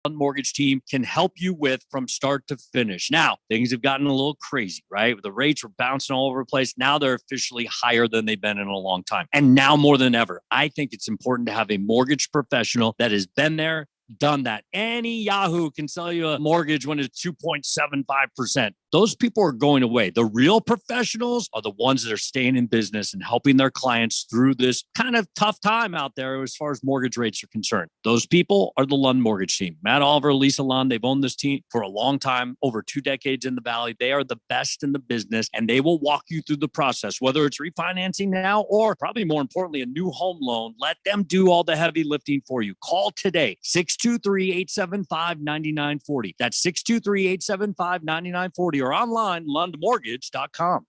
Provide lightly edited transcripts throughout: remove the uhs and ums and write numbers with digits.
Mortgage team can help you with from start to finish. Now, things have gotten a little crazy, right? The rates are bouncing all over the place. Now they're officially higher than they've been in a long time. And now more than ever, I think it's important to have a mortgage professional that has been there, done that. Any Yahoo can sell you a mortgage when it's 2.75%. Those people are going away. The real professionals are the ones that are staying in business and helping their clients through this kind of tough time out there as far as mortgage rates are concerned. Those people are the Lund Mortgage team. Matt Oliver, Lisa Lund, they've owned this team for a long time, over 2 decades in the Valley. They are the best in the business, and they will walk you through the process, whether it's refinancing now or probably more importantly, a new home loan. Let them do all the heavy lifting for you. Call today, 623-875-9940. That's 623-875-9940. or online, lundmortgage.com.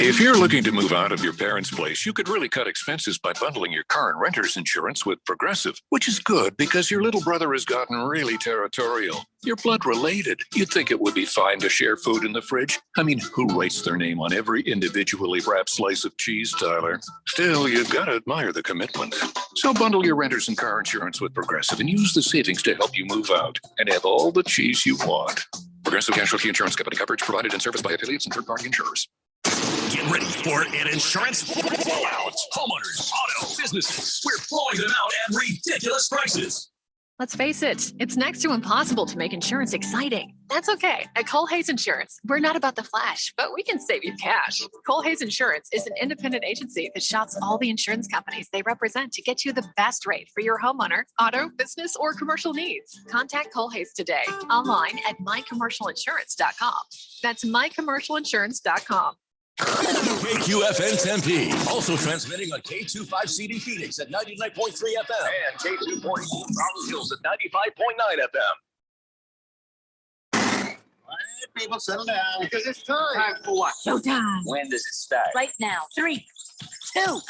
If you're looking to move out of your parents' place, you could really cut expenses by bundling your car and renter's insurance with Progressive, which is good because your little brother has gotten really territorial. You're blood related. You'd think it would be fine to share food in the fridge. I mean, who writes their name on every individually wrapped slice of cheese, Tyler? Still, you've got to admire the commitment. So bundle your renter's and car insurance with Progressive and use the savings to help you move out and have all the cheese you want. Progressive Casualty Insurance Company. Coverage provided and serviced by affiliates and third-party insurers. Get ready for an insurance blowout. Homeowners, auto, businesses, we're blowing them out at ridiculous prices. Let's face it, it's next to impossible to make insurance exciting. That's okay. At Cole Hayes Insurance, we're not about the flash, but we can save you cash. Cole Hayes Insurance is an independent agency that shops all the insurance companies they represent to get you the best rate for your homeowner, auto, business, or commercial needs. Contact Cole Hayes today, online at mycommercialinsurance.com. That's mycommercialinsurance.com. KQFN Tempe, also transmitting on K25CD Phoenix at 99.3 FM and K240 Rolling Hills at 95.9 FM. All right, people, settle down because it's time. Time for what? Showtime. When does it start? Right now. 3, 2,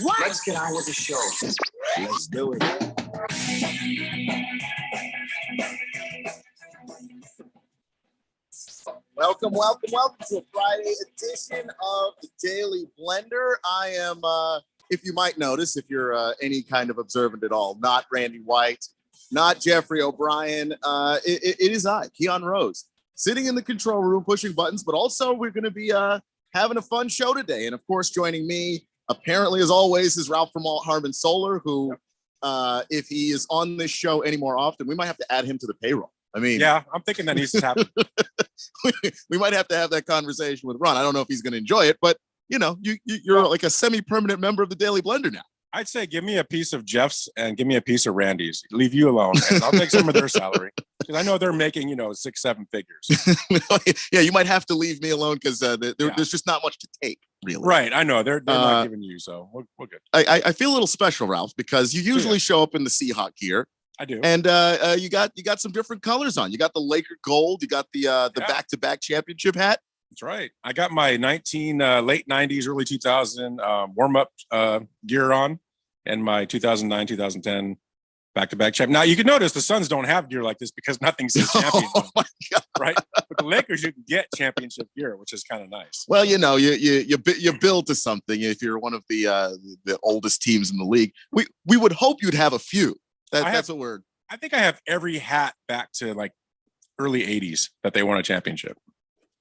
1. Let's get on with the show. Let's do it. Welcome to a Friday edition of the Daily Blender. I am, if you might notice, if you're any kind of observant at all, not Randy White, not Jeffrey O'Brien. It is I, Keon Rose, sitting in the control room, pushing buttons, but also we're going to be having a fun show today. And of course, joining me, apparently, as always, is Ralph from Harmon Solar, who, if he is on this show any more often, we might have to add him to the payroll. I mean, yeah, I'm thinking that needs to happen. we might have to have that conversation with Ron. I don't know if he's going to enjoy it, but you know, you're like a semi-permanent member of the Daily Blender now. I'd say give me a piece of Jeff's and give me a piece of Randy's. Leave you alone, and I'll take some of their salary because I know they're making 6-7 figures. Yeah, you might have to leave me alone because there's just not much to take, really. Right, I know they're not giving you, so we're good. I feel a little special, Ralph, because you usually show up in the Seahawk gear. I do. And you got some different colors on. You got the Laker gold. You got the back-to-back championship hat. That's right. I got my late 90s, early 2000 warm-up gear on and my 2009, 2010 back-to-back champ. Now, you can notice the Suns don't have gear like this because nothing says champion. Oh, my God. Right? But the Lakers, you can get championship gear, which is kind of nice. Well, you build to something. If you're one of the oldest teams in the league, we would hope you'd have a few. That's a word. I think I have every hat back to like early 80s that they won a championship.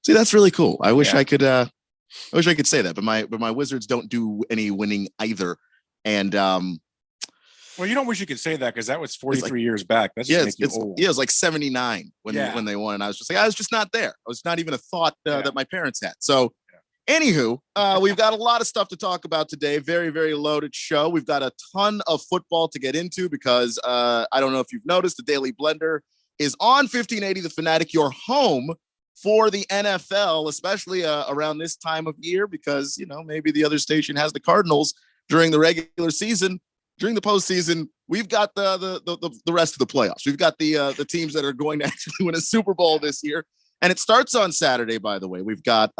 See, that's really cool. I wish I could say that, but my Wizards don't do any winning either. And well, you don't wish you could say that because that was 43 years back. That's just make you old. Yeah, it was like 79 when they won, and I was just like, I was just not there. I was not even a thought that my parents had. So. Anywho, we've got a lot of stuff to talk about today. Very, very loaded show. We've got a ton of football to get into because I don't know if you've noticed, the Daily Blender is on 1580 The Fanatic, your home for the NFL, especially around this time of year because, maybe the other station has the Cardinals during the regular season. During the postseason, we've got the rest of the playoffs. We've got the teams that are going to actually win a Super Bowl this year. And it starts on Saturday, by the way. We've got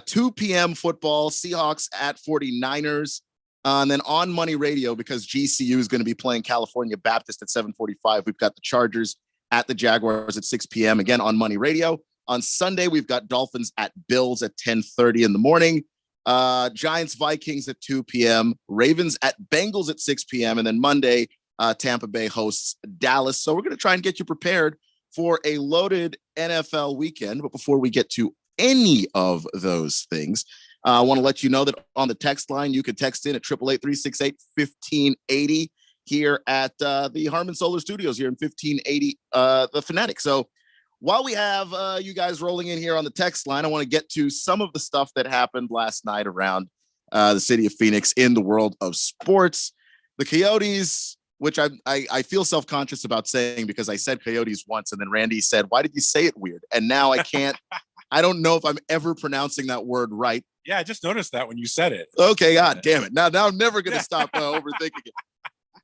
2 p.m. football, Seahawks at 49ers. And then on Money Radio, because GCU is going to be playing California Baptist at 7:45, we've got the Chargers at the Jaguars at 6 p.m. Again on Money Radio. On Sunday, we've got Dolphins at Bills at 10:30 in the morning. Giants Vikings at 2 p.m. Ravens at Bengals at 6 p.m. And then Monday, Tampa Bay hosts Dallas. So we're going to try and get you prepared for a loaded NFL weekend. But before we get to any of those things, I want to let you know that on the text line, you can text in at 888-368-1580 here at the Harmon Solar Studios here in 1580 The Fanatic. So while we have you guys rolling in here on the text line, I want to get to some of the stuff that happened last night around the city of Phoenix in the world of sports. The Coyotes, which I feel self-conscious about saying because I said Coyotes once and then Randy said, why did you say it weird? And now I can't, I don't know if I'm ever pronouncing that word right. Yeah, I just noticed that when you said it. Okay, God damn it. Now I'm never going to stop overthinking it.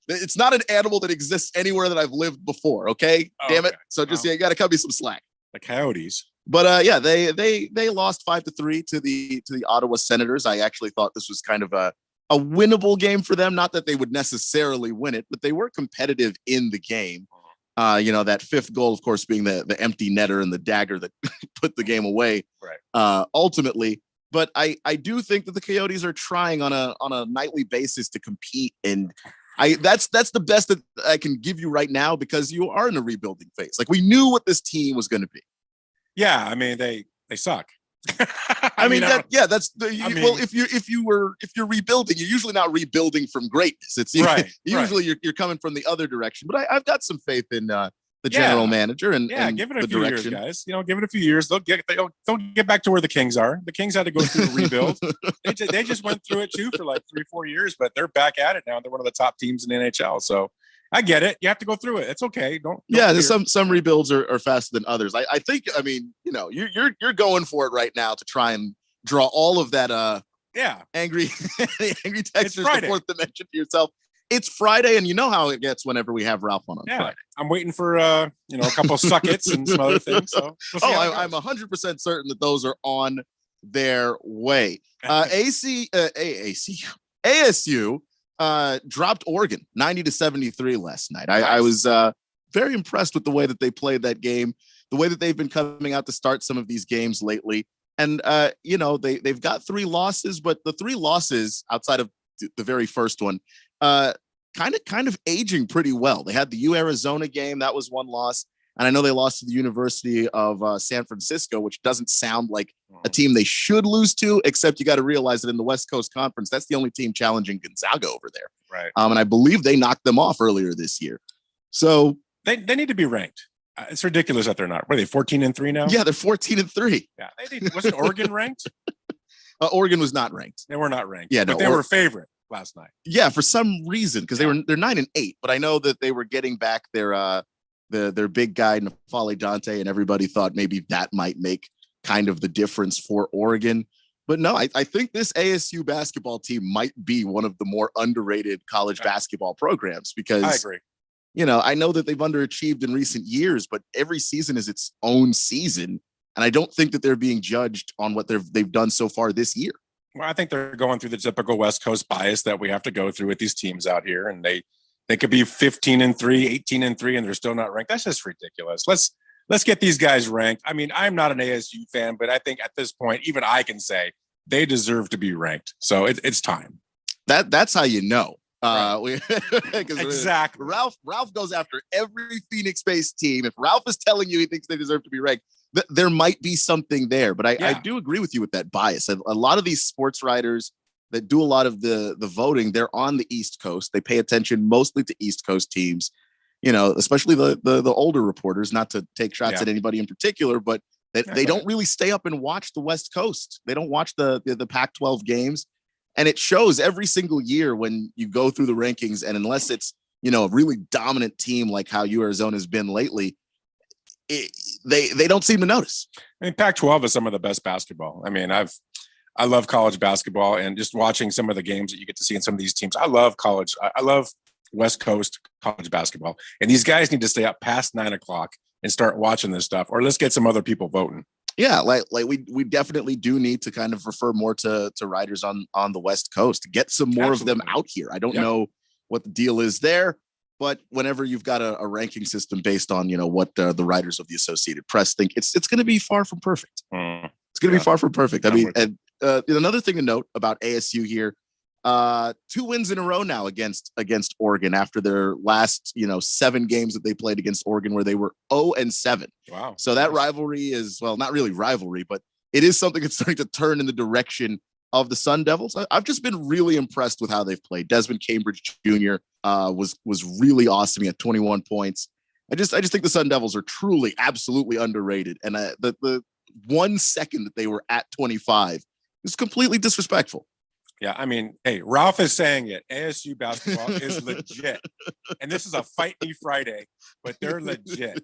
It's not an animal that exists anywhere that I've lived before. Okay, damn it. So just you got to cut me some slack. The Coyotes, but yeah, they lost 5-3 to the Ottawa Senators. I actually thought this was kind of a winnable game for them. Not that they would necessarily win it, but they were competitive in the game. That fifth goal, of course, being the empty netter and the dagger that put the game away. Right. Ultimately. But I do think that the Coyotes are trying on a nightly basis to compete, and that's the best that I can give you right now because you are in a rebuilding phase. Like we knew what this team was going to be. Yeah, I mean they suck. Well, if you're rebuilding, you're usually not rebuilding from greatness. It's usually you're coming from the other direction. But I've got some faith in the general manager and give it a few direction. years, guys. Give it a few years. They'll get back to where the Kings are. The Kings had to go through a rebuild. They just went through it too for like 3-4 years, but they're back at it now. They're one of the top teams in the NHL. So I get it. You have to go through it. It's okay. Don't there's some rebuilds are faster than others. I think. I mean, you're going for it right now to try and draw all of that. Angry textures the fourth dimension to yourself. It's Friday, and you know how it gets whenever we have Ralph on Friday. I'm waiting for a couple suckets and some other things. So I'm 100% certain that those are on their way. ASU dropped Oregon 90-73 last night. I was very impressed with the way that they played that game, the way that they've been coming out to start some of these games lately. And they've got 3 losses, but the 3 losses outside of the very first one, kind of aging pretty well. They had the Arizona game. That was 1 loss. And I know they lost to the University of San Francisco, which doesn't sound like a team they should lose to, except you got to realize that in the West Coast Conference, that's the only team challenging Gonzaga over there. Right. And I believe they knocked them off earlier this year. So they need to be ranked. It's ridiculous that they're not. What are they, 14-3 now? Yeah, they're 14-3. Yeah. Wasn't Oregon ranked? Oregon was not ranked. They were not ranked. Yeah, but they were favorite last night. Yeah, for some reason, because they're 9-8, but I know that they were getting back their big guy N'Faly Dante, and everybody thought maybe that might make kind of the difference for Oregon. But no, I think this ASU basketball team might be one of the more underrated college basketball programs because I agree. I know that they've underachieved in recent years, but every season is its own season. And I don't think that they're being judged on what they've done so far this year. Well, I think they're going through the typical West Coast bias that we have to go through with these teams out here. And they could be 15-3, 18-3, and they're still not ranked. That's just ridiculous. Let's get these guys ranked. I mean, I'm not an ASU fan, but I think at this point, even I can say they deserve to be ranked. So it's time. That's how you know. Right. Exactly. Ralph goes after every Phoenix-based team. If Ralph is telling you he thinks they deserve to be ranked, there might be something there. But I do agree with you with that bias. A lot of these sports writers that do a lot of the voting, they're on the East Coast. They pay attention mostly to East Coast teams, especially the older reporters, not to take shots at anybody in particular, but they don't really stay up and watch the West Coast. They don't watch the Pac-12 games. And it shows every single year when you go through the rankings. And unless it's, a really dominant team like how Arizona has been lately, they don't seem to notice. I mean, Pac-12 is some of the best basketball. I mean, I love college basketball, and just watching some of the games that you get to see in some of these teams. I love college. I love West Coast college basketball. And these guys need to stay up past 9:00 and start watching this stuff, or let's get some other people voting. Yeah, like we definitely do need to kind of refer more to writers on the West Coast to get some more of them out here. I don't know what the deal is there, but whenever you've got a ranking system based on what the writers of the Associated Press think, it's going to be far from perfect. It's going to be far from perfect. I mean, and another thing to note about ASU here, 2 wins in a row now against Oregon after their last 7 games that they played against Oregon, where they were 0-7. Wow. So that rivalry is, well, not really rivalry, but it is something that's starting to turn in the direction of the Sun Devils. I've just been really impressed with how they've played. Desmond Cambridge Jr. Was really awesome. He had 21 points. I just think the Sun Devils are truly, absolutely underrated. And the 1 second that they were at 25 is completely disrespectful. Yeah, I mean, hey, Ralph is saying it. ASU basketball is legit, and this is a Fight Me Friday, but they're legit.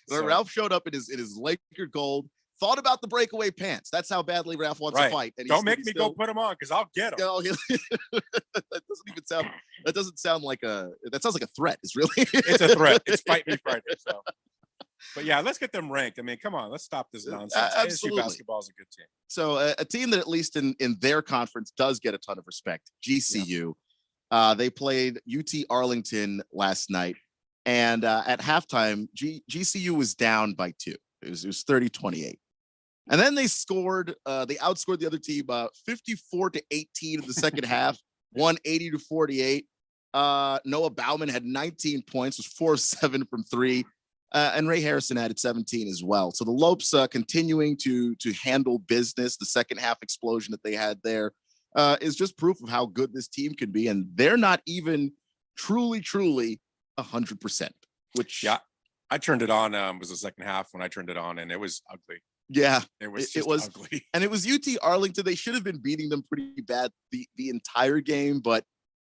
So, Ralph showed up in his Laker gold. Thought about the breakaway pants. That's how badly Ralph wants to fight. And don't make me go put them on because I'll get them. That doesn't sound like that sounds like a threat. It's really it's a threat. It's Fight Me Friday. So. But yeah, let's get them ranked. I mean, come on, let's stop this nonsense. Absolutely. ASU basketball is a good team. So a team that at least in their conference does get a ton of respect, GCU. Yeah. They played UT Arlington last night, and at halftime, GCU was down by 2. It was 30-28. And then they scored. They outscored the other team 54-18 in the second half, 180-48. Noah Bauman had 19 points, was 4-7 from 3. And Ray Harrison added 17 as well. So the Lopes continuing to handle business. The second half explosion that they had there is just proof of how good this team can be. And they're not even truly 100%, which I turned it on. Was the second half when I turned it on, and it was ugly. Yeah, it was ugly. And it was UT Arlington. They should have been beating them pretty bad the entire game, but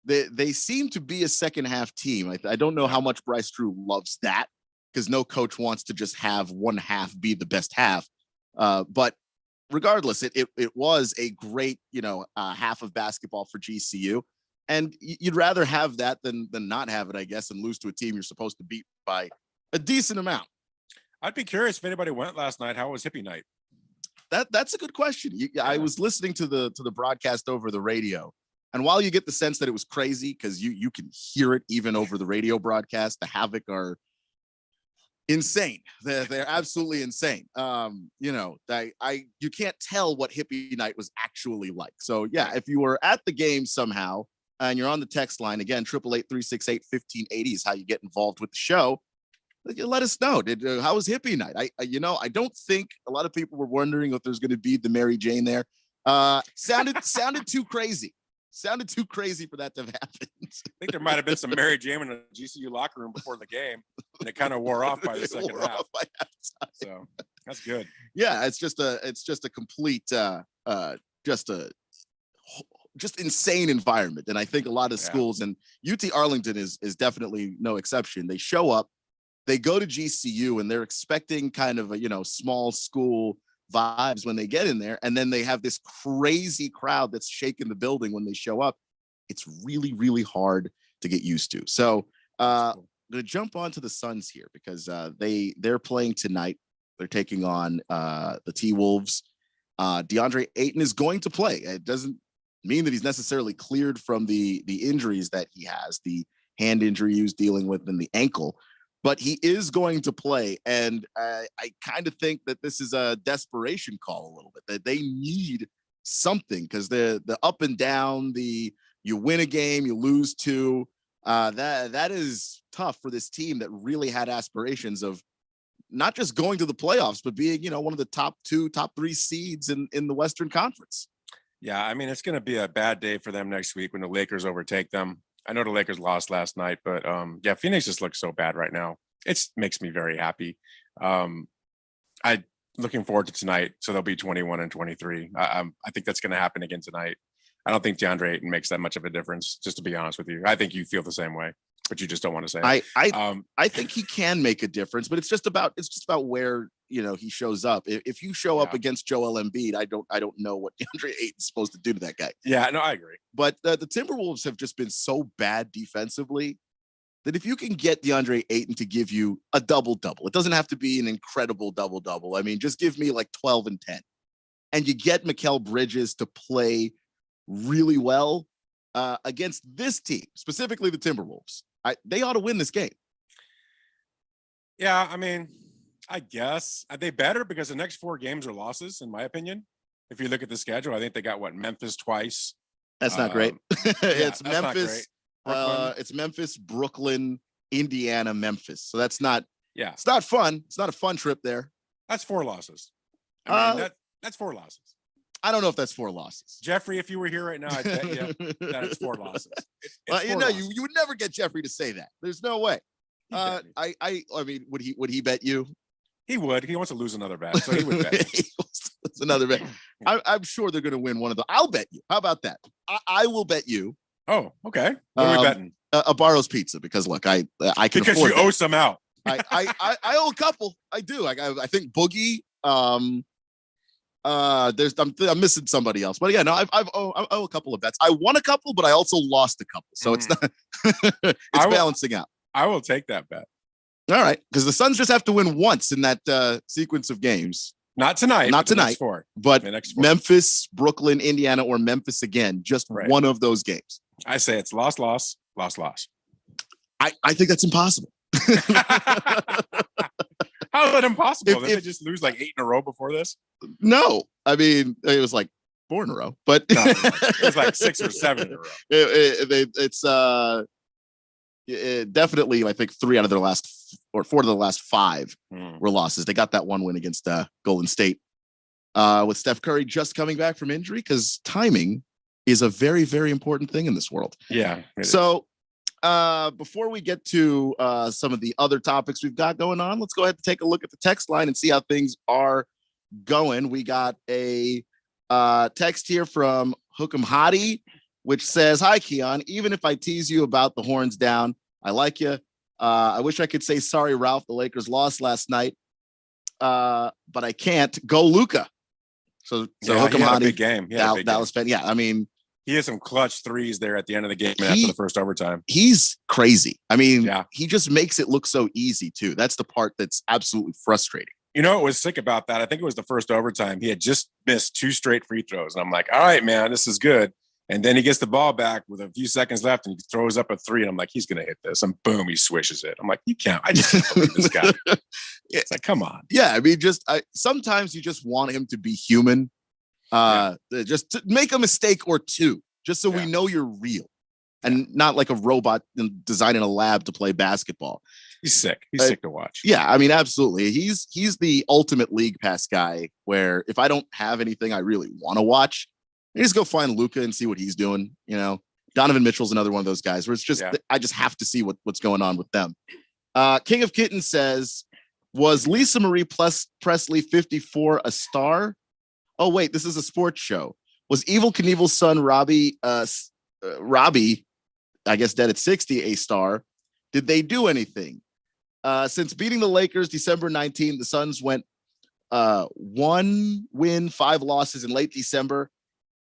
they seem to be a second half team. I don't know how much Bryce Drew loves that, because no coach wants to just have one half be the best half. But regardless, it was a great half of basketball for GCU, and you'd rather have that than not have it, I guess, and lose to a team you're supposed to beat by a decent amount. I'd be curious if anybody went last night. How was hippie night? That's a good question. I was listening to the broadcast over the radio, and while you get the sense that it was crazy because you can hear it even over the radio broadcast, the Havoc are insane. They're absolutely insane. You can't tell what hippie night was actually like. So yeah, if you were at the game somehow and you're on the text line again, 888-368-1580 is how you get involved with the show. Let us know. How was hippie night? I don't think a lot of people were wondering if there's going to be the Mary Jane there. Sounded too crazy. Sounded too crazy for that to have happened. I think there might have been some Mary Jane in a GCU locker room before the game, and it kind of wore off by the second half. So that's good. Yeah, it's just a complete just insane environment, and I think a lot of schools, and UT Arlington is definitely no exception. They show up, they go to GCU, and they're expecting kind of a small school vibes when they get in there, and then they have this crazy crowd that's shaking the building when they show up. It's really hard to get used to. So I'm gonna jump onto the Suns here because they're playing tonight. They're taking on the T-Wolves. DeAndre Ayton is going to play. It doesn't mean that he's necessarily cleared from the injuries that he has, the hand injury he was dealing with and the ankle, but he is going to play. And I kind of think that this is a desperation call a little bit, that they need something because the up and down, you win a game, you lose 2. That is tough for this team that really had aspirations of not just going to the playoffs, but being, one of the top 2, top 3 seeds in the Western Conference. Yeah, I mean, it's going to be a bad day for them next week when the Lakers overtake them. I know the Lakers lost last night, but Phoenix just looks so bad right now. It makes me very happy. I looking forward to tonight. So they'll be 21-23. I think that's going to happen again tonight. I don't think DeAndre Ayton makes that much of a difference, just to be honest with you. I think you feel the same way, but you just don't want to say it. I think he can make a difference, but it's just about where he shows up. If you show up against Joel Embiid, I don't know what DeAndre Ayton's supposed to do to that guy. Yeah, no, I agree. But the Timberwolves have just been so bad defensively that if you can get DeAndre Ayton to give you a double-double, it doesn't have to be an incredible double-double. I mean, just give me like 12 and 10. And you get Mikal Bridges to play really well against this team, specifically the Timberwolves. They ought to win this game. Yeah, I mean, I guess. Are they better? Because the next 4 games are losses, in my opinion. If you look at the schedule, I think they got Memphis twice, That's not great. It's that's not Memphis. great. It's Memphis, Brooklyn, Indiana, Memphis. So that's not. Yeah, It's not fun. It's not a fun trip there. that's 4 losses. I mean, Uh, that's 4 losses. I don't know if that's 4 losses. Jeffrey, if you were here right now, I'd bet you that it's 4 losses. Well, It's you 4 know, losses. you would never get Jeffrey to say that. There's no way. He'd bet me. I mean, would he bet you? He would. He wants to lose another bet, so he would bet. me. It's another bet. I'm sure they're going to win one of them. I'll bet you. How about that? I will bet you Oh, okay. What are we betting? a Barro's Pizza because look, I can Because afford you that. owe some out. I owe a couple. I do. I think Boogie. I'm missing somebody else, but yeah, no, I owe a couple of bets. I won a couple, but I also lost a couple, so it's not. It's balancing out. I will take that bet. All right, because the Suns just have to win once in that sequence of games. Not tonight. Not but the next tonight. 4. But The next 4. Memphis, Brooklyn, Indiana, or Memphis again, just Right. one of those games. I say it's loss. I think that's impossible. How is that impossible? If- Did they just lose like 8 in a row before this? No, I mean it was like 4 in a row, but No, it was like 6 or 7 in a row. It's definitely I think 3 out of their last or 4 of the last 5 were losses. They got that one win against Golden State with Steph Curry just coming back from injury because timing is a very, very important thing in this world. Yeah. it is. So before we get to some of the other topics we've got going on, let's go ahead and take a look at the text line and see how things are going. We got a text here from Hookem Hottie, which says, "Hi, Keon. Even if I tease you about the horns down, I like you. I wish I could say sorry, Ralph. The Lakers lost last night, but I can't. Go Luka." So yeah, Hookem he had a Hottie, big game. He had a big game. Dallas fan. Yeah, I mean, He had some clutch threes there at the end of the game and He- after the first overtime. he's crazy. I mean, Yeah. he just makes it look so easy too. That's the part that's absolutely frustrating. You know what was sick about that? I think it was the first overtime. He had just missed 2 straight free throws. And I'm like, all right, man, this is good. And then he gets the ball back with a few seconds left and he throws up a 3. And I'm like, he's going to hit this. And boom, he swishes it. I'm like, you can't. I just can't believe this guy. It's like, come on. Yeah, I mean, sometimes you just want him to be human. Just to make a mistake or two, just so we know you're real and not like a robot designed in a lab to play basketball. He's sick. He's sick to watch. Yeah, I mean, absolutely. He's the ultimate league pass guy where if I don't have anything I really want to watch, I just go find Luka and see what he's doing. You know, Donovan Mitchell's another one of those guys where it's just, I just have to see what's going on with them. King of Kittens says, was Lisa Marie Presley 54 a star? Oh, wait, this is a sports show. Was Evel Knievel's son, Robbie, I guess dead at 60, a star? Did they do anything? Since beating the Lakers December 19, the Suns went 1 win, 5 losses in late December,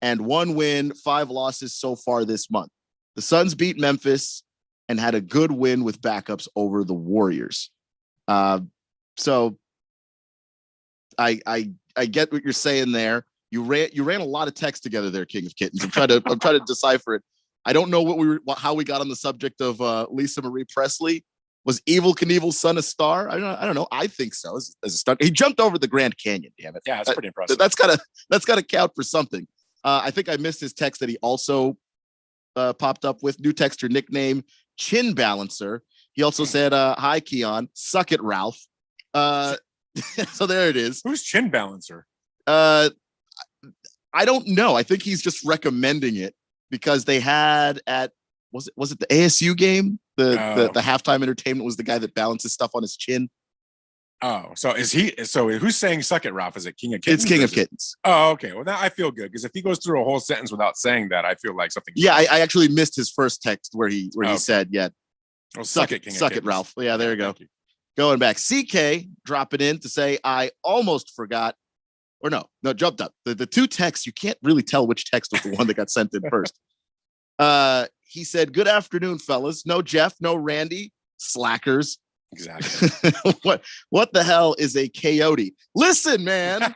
and 1 win, 5 losses so far this month. The Suns beat Memphis and had a good win with backups over the Warriors. So I get what you're saying there. You ran a lot of text together there, King of Kittens. I'm trying to decipher it. I don't know how we got on the subject of Lisa Marie Presley. Was Evel Knievel's son a star? I don't know. I think so. As a star, he jumped over the Grand Canyon. Damn it! Yeah, it's pretty impressive. That's gotta count for something. I think I missed his text that he also popped up with. New texter nickname Chin Balancer. He also said, "Hi, Keon. Suck it, Ralph." So there it is. Who's Chin Balancer? I don't know. I think he's just recommending it because they had was it the ASU game? The halftime entertainment was the guy that balances stuff on his chin. Oh, so who's saying suck it, Ralph? Is it King of Kittens? It's King of Kittens. Oh, okay. Well, now I feel good because if he goes through a whole sentence without saying that, I feel like something. Yeah, I actually missed his first text where he said, "Yeah, well, suck it, King suck of it, Kittens. Ralph." Yeah, there you go. Thank you. Going back, CK dropping in to say, "I almost forgot." Or no, jumped up. The 2 texts, you can't really tell which text was the one that got sent in first. He said, "Good afternoon, fellas. No Jeff, no Randy, slackers." Exactly. What the hell is a coyote? Listen, man,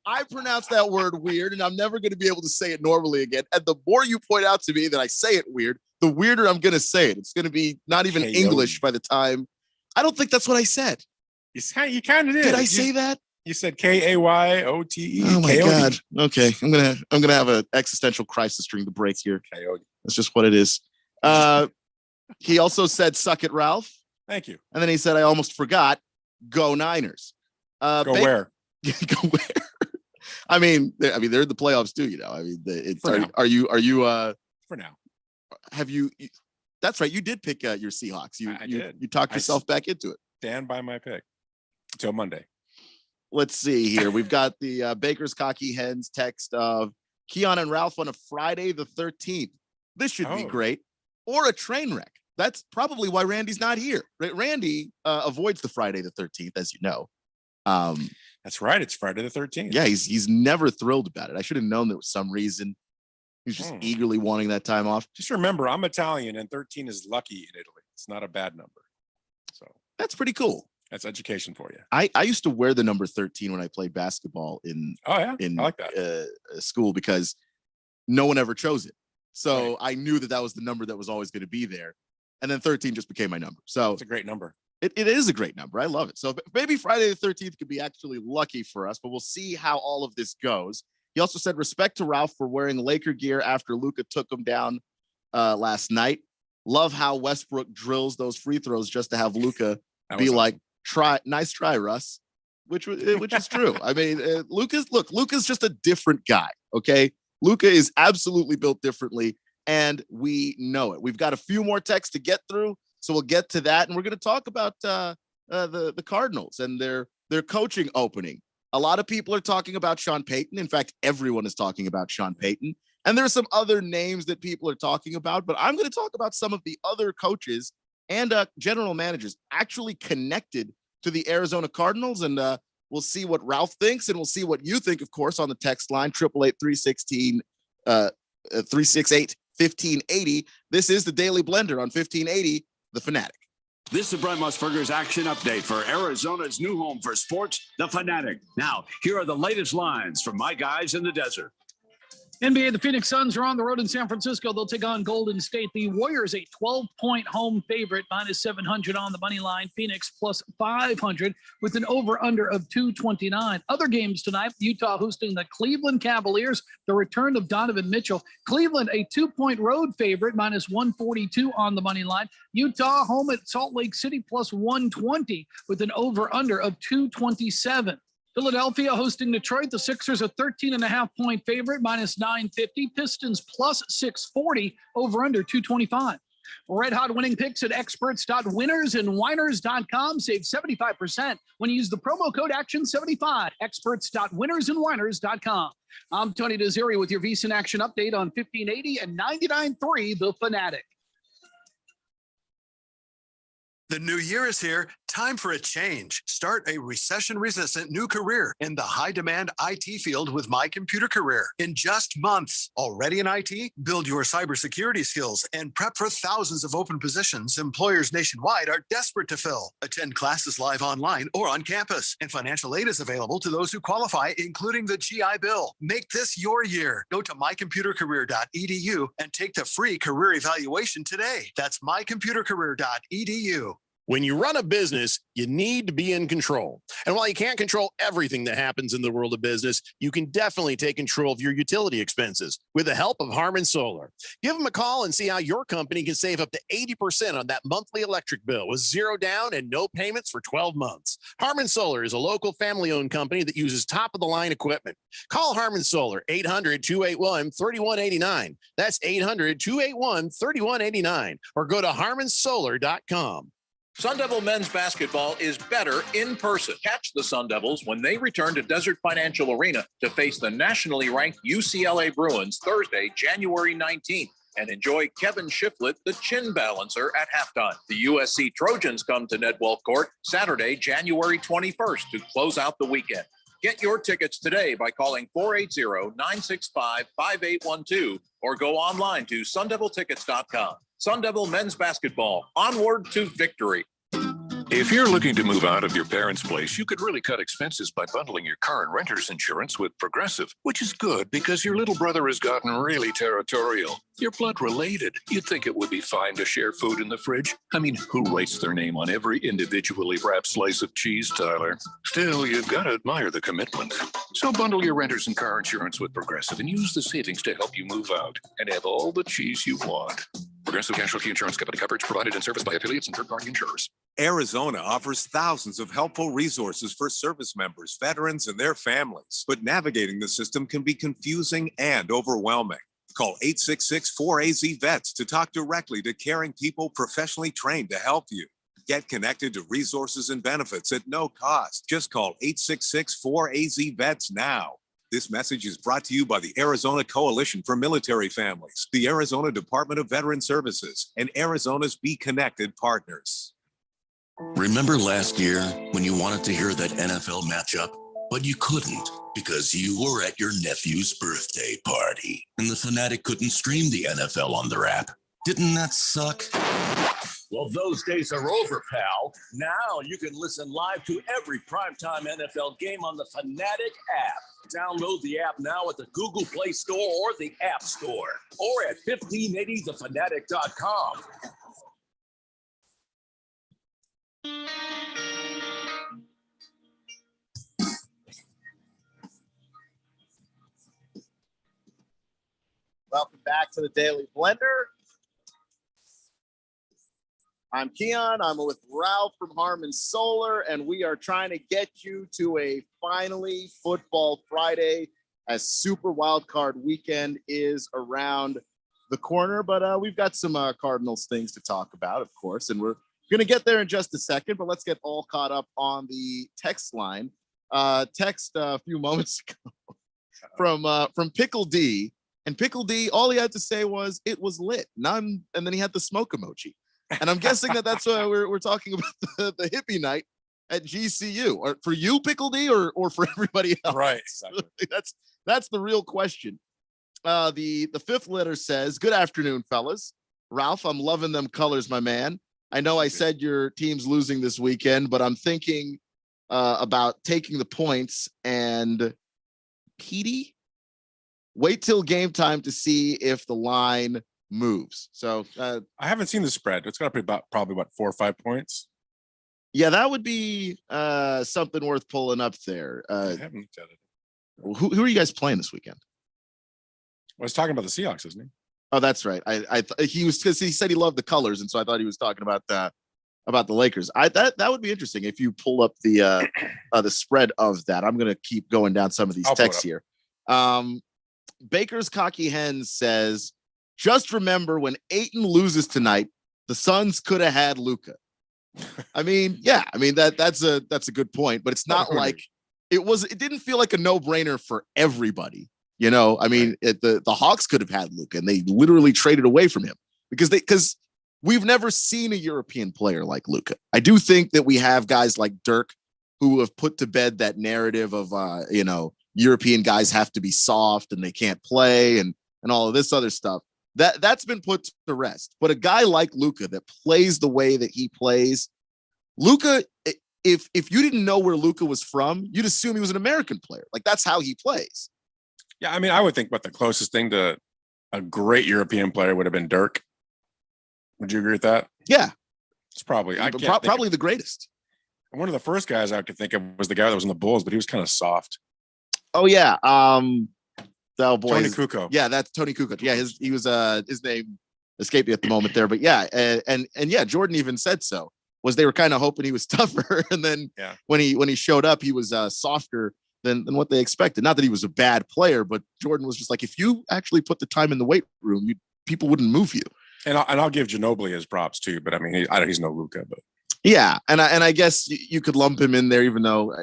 I pronounce that word weird, and I'm never going to be able to say it normally again. And the more you point out to me that I say it weird, the weirder I'm going to say it. It's going to be not even Coyote. English by the time. I don't think that's what I said. You kind of did. Did I say that? You said K-A-Y-O-T-E. Oh my Coyote. God. Okay. I'm gonna have an existential crisis during the break here. Coyote. That's just what it is. He also said, "Suck it, Ralph." Thank you. And then he said, "I almost forgot. Go Niners." Go where? Go where? I mean, they're in the playoffs too. I mean, are you? For now. Have you? That's right. You did pick your Seahawks. I did. You talked yourself back into it. Stand by my pick until Monday. Let's see here. We've got the Baker's Cocky Hens text of Keon and Ralph on a Friday the 13th. This should be great. Or a train wreck. That's probably why Randy's not here. Randy avoids the Friday the 13th, as you know. That's right. It's Friday the 13th. Yeah, he's never thrilled about it. I should have known there was some reason. He's just eagerly wanting that time off. Just remember, I'm Italian, and 13 is lucky in Italy. It's not a bad number. So that's pretty cool. That's education for you. I used to wear the number 13 when I played basketball in I like that. School because no one ever chose it. So I knew that was the number that was always going to be there. And then 13 just became my number. So it's a great number. It is a great number. I love it. So maybe Friday the 13th could be actually lucky for us, but we'll see how all of this goes. He also said respect to Ralph for wearing Laker gear after Luka took him down last night. Love how Westbrook drills those free throws just to have Luka be like, nice try, Russ, which is true. I mean, Luka's just a different guy. Okay. Luka is absolutely built differently, and we know it. We've got a few more texts to get through, so we'll get to that, and we're going to talk about the Cardinals and their coaching opening. A lot of people are talking about Sean Payton. In fact, everyone is talking about Sean Payton, and there's some other names that people are talking about, but I'm going to talk about some of the other coaches and general managers actually connected to the Arizona Cardinals, and we'll see what Ralph thinks, and we'll see what you think, of course, on the text line, 888-368-1580. This is the Daily Blender on 1580, The Fanatic. This is Brent Musburger's action update for Arizona's new home for sports, The Fanatic. Now, here are the latest lines from my guys in the desert. NBA, the Phoenix Suns are on the road in San Francisco. They'll take on Golden State. The Warriors, a 12-point home favorite, -700 on the money line. Phoenix +500 with an over-under of 229. Other games tonight, Utah hosting the Cleveland Cavaliers, the return of Donovan Mitchell. Cleveland, a 2-point road favorite, -142 on the money line. Utah home at Salt Lake City, +120 with an over-under of 227. Philadelphia hosting Detroit. The Sixers a 13.5-point favorite, -950. Pistons +640, over under 225. Red hot winning picks at experts.winnersandwiners.com. Save 75% when you use the promo code ACTION75. Experts.winnersandwiners.com. I'm Tony Desiri with your VSiN Action Update on 1580 and 99.3 The Fanatic. The new year is here. Time for a change. Start a recession-resistant new career in the high-demand IT field with My Computer Career. In just months, already in IT, build your cybersecurity skills and prep for thousands of open positions employers nationwide are desperate to fill. Attend classes live online or on campus, and financial aid is available to those who qualify, including the GI Bill. Make this your year. Go to mycomputercareer.edu and take the free career evaluation today. That's mycomputercareer.edu. When you run a business, you need to be in control. And while you can't control everything that happens in the world of business, you can definitely take control of your utility expenses with the help of Harmon Solar. Give them a call and see how your company can save up to 80% on that monthly electric bill with zero down and no payments for 12 months. Harmon Solar is a local family-owned company that uses top-of-the-line equipment. Call Harmon Solar, 800-281-3189. That's 800-281-3189. Or go to harmonsolar.com. Sun Devil men's basketball is better in person. Catch the Sun Devils when they return to Desert Financial Arena to face the nationally ranked UCLA Bruins Thursday, January 19th. And enjoy Kevin Shiflett, the chin balancer, at halftime. The USC Trojans come to Nedwell Court Saturday, January 21st to close out the weekend. Get your tickets today by calling 480-965-5812 or go online to sundeviltickets.com. Sun Devil men's basketball, onward to victory. If you're looking to move out of your parents' place, you could really cut expenses by bundling your car and renter's insurance with Progressive, which is good because your little brother has gotten really territorial. You're blood related. You'd think it would be fine to share food in the fridge. I mean, who writes their name on every individually wrapped slice of cheese, Tyler? Still, you've got to admire the commitment. So bundle your renter's and car insurance with Progressive and use the savings to help you move out and have all the cheese you want. Progressive Casualty Insurance Company. Coverage provided and serviced by affiliates and third-party insurers. Arizona offers thousands of helpful resources for service members, veterans, and their families. But navigating the system can be confusing and overwhelming. Call 866-4AZ-VETS to talk directly to caring people professionally trained to help you. Get connected to resources and benefits at no cost. Just call 866-4AZ-VETS now. This message is brought to you by the Arizona Coalition for Military Families, the Arizona Department of Veteran Services, and Arizona's Be Connected partners. Remember last year when you wanted to hear that NFL matchup, but you couldn't because you were at your nephew's birthday party and the Fanatic couldn't stream the NFL on their app? Didn't that suck? Well, those days are over, pal. Now you can listen live to every primetime NFL game on the Fanatic app. Download the app now at the Google Play Store or the App Store, or at 1580thefanatic.com. Welcome back to the Daily Blender. I'm Keon. I'm with Ralph from Harmon Solar, and we are trying to get you to a finally Football Friday as Super Wild Card Weekend is around the corner. But we've got some Cardinals things to talk about, of course, and we're going to get there in just a second. But let's get all caught up on the text line. Text a few moments ago from Pickle D, and Pickle D, all he had to say was it was lit. And then he had the smoke emoji. And I'm guessing that's why we're talking about the hippie night at GCU. Or for you, Pickle D, or for everybody else? Right. Exactly. That's the real question. The fifth letter says, "Good afternoon, fellas. Ralph, I'm loving them colors, my man. I know I said your team's losing this weekend, but I'm thinking about taking the points. And Petey, wait till game time to see if the line moves." So I haven't seen the spread. It's got to be probably about 4 or 5 points. Yeah, that would be something worth pulling up there. I haven't looked at it. Who are you guys playing this weekend? I was talking about the Seahawks, isn't he? Oh, that's right. He was, because he said he loved the colors, and so I thought he was talking about the Lakers. That would be interesting if you pull up the spread of that. I'm gonna keep going down some of these texts here. Baker's Cocky Hen says, "Just remember when Ayton loses tonight, the Suns could have had Luka." I mean, yeah, I mean that's a good point, but it's not like it didn't feel like a no-brainer for everybody. You know, I mean, the Hawks could have had Luka, and they literally traded away from him because we've never seen a European player like Luka. I do think that we have guys like Dirk who have put to bed that narrative of European guys have to be soft and they can't play and all of this other stuff. That's been put to rest. But a guy like Luka that plays the way that he plays, Luka, if you didn't know where Luka was from, you'd assume he was an American player. Like, that's how he plays. Yeah, I mean, I would think the closest thing to a great European player would have been Dirk. Would you agree with that? Yeah. It's probably probably the greatest. One of the first guys I could think of was the guy that was in the Bulls, but he was kind of soft. Oh yeah. Oh boy. Tony Kukoc. Yeah, that's Tony Kukoc. Yeah, his name escaped me at the moment there, but yeah, and yeah, Jordan even said so. Was they were kind of hoping he was tougher, and then when he showed up, he was softer than what they expected. Not that he was a bad player, but Jordan was just like, if you actually put the time in the weight room, people wouldn't move you. And I'll give Ginobili his props too, but I mean, he's no Luka, but yeah, and I guess you could lump him in there, even though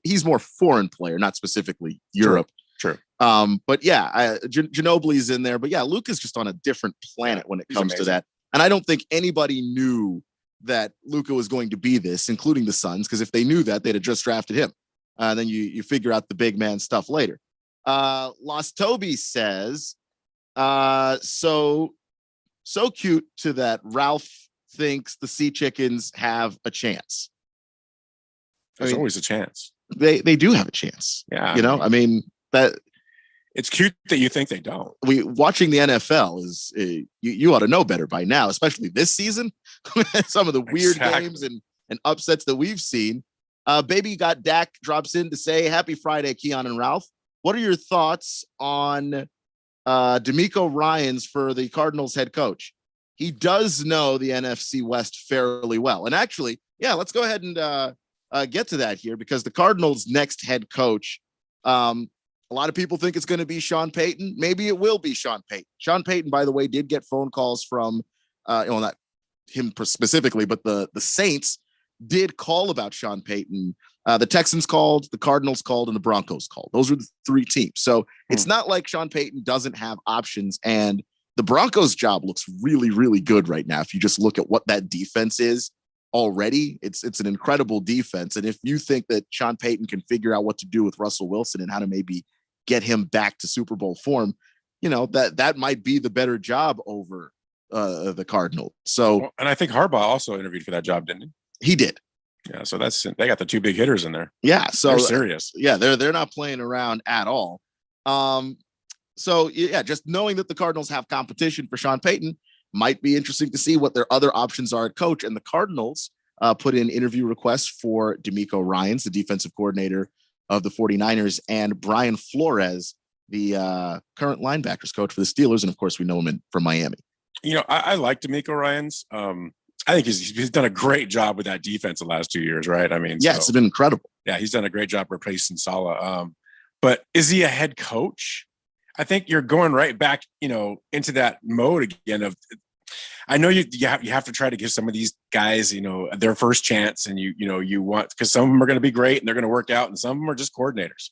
he's more foreign player, not specifically Europe. Sure. But yeah, Ginobili's in there, but yeah, Luka's just on a different planet when it comes to that. And I don't think anybody knew that Luka was going to be this, including the Suns, because if they knew that, they'd have just drafted him. Then you figure out the big man stuff later. Lost Toby says, so cute to that Ralph thinks the Sea Chickens have a chance. There's always a chance. They do have a chance. Yeah. I mean that it's cute that you think they don't. Watching the NFL is you ought to know better by now, especially this season. Some of the weird games and upsets that we've seen. Baby Got Dak drops in to say happy Friday, Keon and Ralph. What are your thoughts on DeMeco Ryans for the Cardinals head coach? He does know the NFC West fairly well. And actually, yeah, let's go ahead and get to that here, because the Cardinals' next head coach, a lot of people think it's going to be Sean Payton. Maybe it will be Sean Payton. Sean Payton, by the way, did get phone calls from, not him specifically, but the Saints did call about Sean Payton. The Texans called, the Cardinals called, and the Broncos called. Those were the three teams. So it's not like Sean Payton doesn't have options. And the Broncos job looks really, really good right now. If you just look at what that defense is already, it's an incredible defense. And if you think that Sean Payton can figure out what to do with Russell Wilson and how to maybe get him back to Super Bowl form, that might be the better job over the Cardinals. So, and I think Harbaugh also interviewed for that job, didn't he? He did. Yeah, so they got the two big hitters in there. Yeah, so they're serious. Yeah, they're not playing around at all. So yeah, just knowing that the Cardinals have competition for Sean Payton might be interesting to see what their other options are at coach. And the Cardinals put in interview requests for DeMeco Ryans, the defensive coordinator of the 49ers, and Brian Flores, the current linebackers coach for the Steelers. And of course, we know him from Miami. I like DeMeco Ryans. I think he's done a great job with that defense the last 2 years, right? I mean, it's been incredible. Yeah, he's done a great job replacing Saleh. But is he a head coach? I think you're going right back, into that mode again of, I know you have to try to give some of these guys, their first chance, and you want, because some of them are going to be great and they're going to work out, and some of them are just coordinators,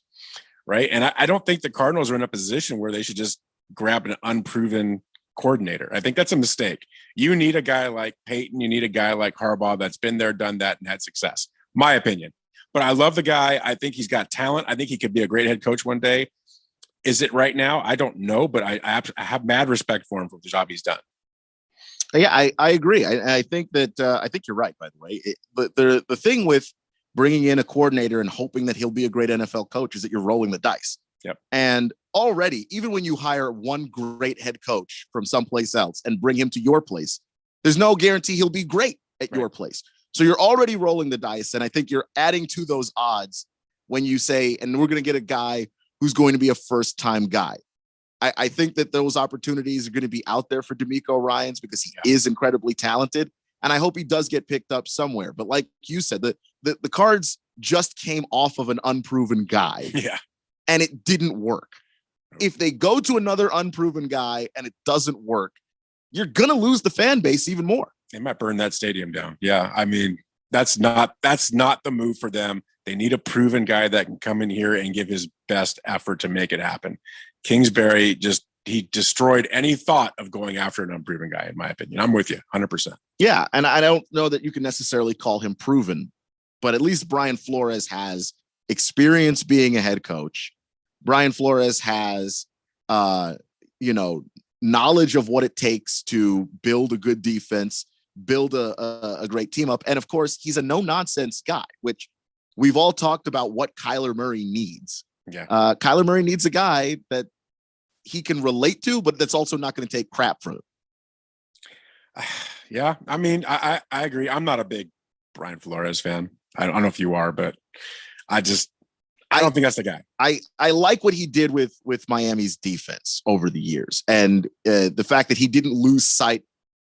right? And I don't think the Cardinals are in a position where they should just grab an unproven coordinator. I think that's a mistake. You need a guy like Peyton. You need a guy like Harbaugh that's been there, done that, and had success. My opinion. But I love the guy. I think he's got talent. I think he could be a great head coach one day. Is it right now? I don't know, but I have mad respect for him for the job he's done. Yeah, I agree. I think that I think you're right, by the way. But the thing with bringing in a coordinator and hoping that he'll be a great NFL coach is that you're rolling the dice. Yep. And already, even when you hire one great head coach from someplace else and bring him to your place, there's no guarantee he'll be great at your place. So you're already rolling the dice. And I think you're adding to those odds when you say, and we're going to get a guy who's going to be a first-time guy. I think that those opportunities are going to be out there for DeMeco Ryans because he is incredibly talented. And I hope he does get picked up somewhere. But like you said, the Cards just came off of an unproven guy. Yeah. And it didn't work. If they go to another unproven guy and it doesn't work, you're going to lose the fan base even more. They might burn that stadium down. Yeah. I mean, that's not the move for them. They need a proven guy that can come in here and give his best effort to make it happen. Kingsbury he destroyed any thought of going after an unproven guy, in my opinion. I'm with you 100%. Yeah. And I don't know that you can necessarily call him proven, but at least Brian Flores has experience being a head coach. Brian Flores has, knowledge of what it takes to build a good defense, build a great team up. And of course, he's a no-nonsense guy, which we've all talked about what Kyler Murray needs. Yeah. Kyler Murray needs a guy that he can relate to, but that's also not going to take crap from him. Yeah. I mean, I agree. I'm not a big Brian Flores fan. I don't know if you are, but I don't think that's the guy. I like what he did with Miami's defense over the years. And the fact that he didn't lose sight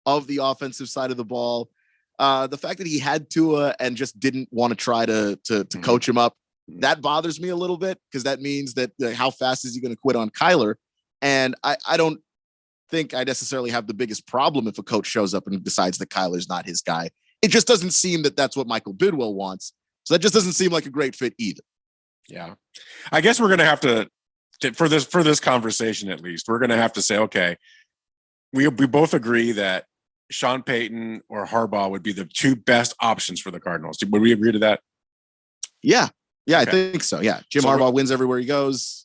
of the offensive side of the ball, the fact that he had Tua and just didn't want to try to coach him up, that bothers me a little bit, because that means that how fast is he going to quit on Kyler? And I don't think I necessarily have the biggest problem if a coach shows up and decides that Kyler's not his guy. It just doesn't seem that that's what Michael Bidwell wants. So that just doesn't seem like a great fit either. Yeah. I guess we're going to have to for this conversation, at least, we're going to have to say, okay, we both agree that Sean Payton or Harbaugh would be the two best options for the Cardinals. Would we agree to that? Yeah. Yeah, okay. I think so. Yeah. Jim Harbaugh wins everywhere he goes.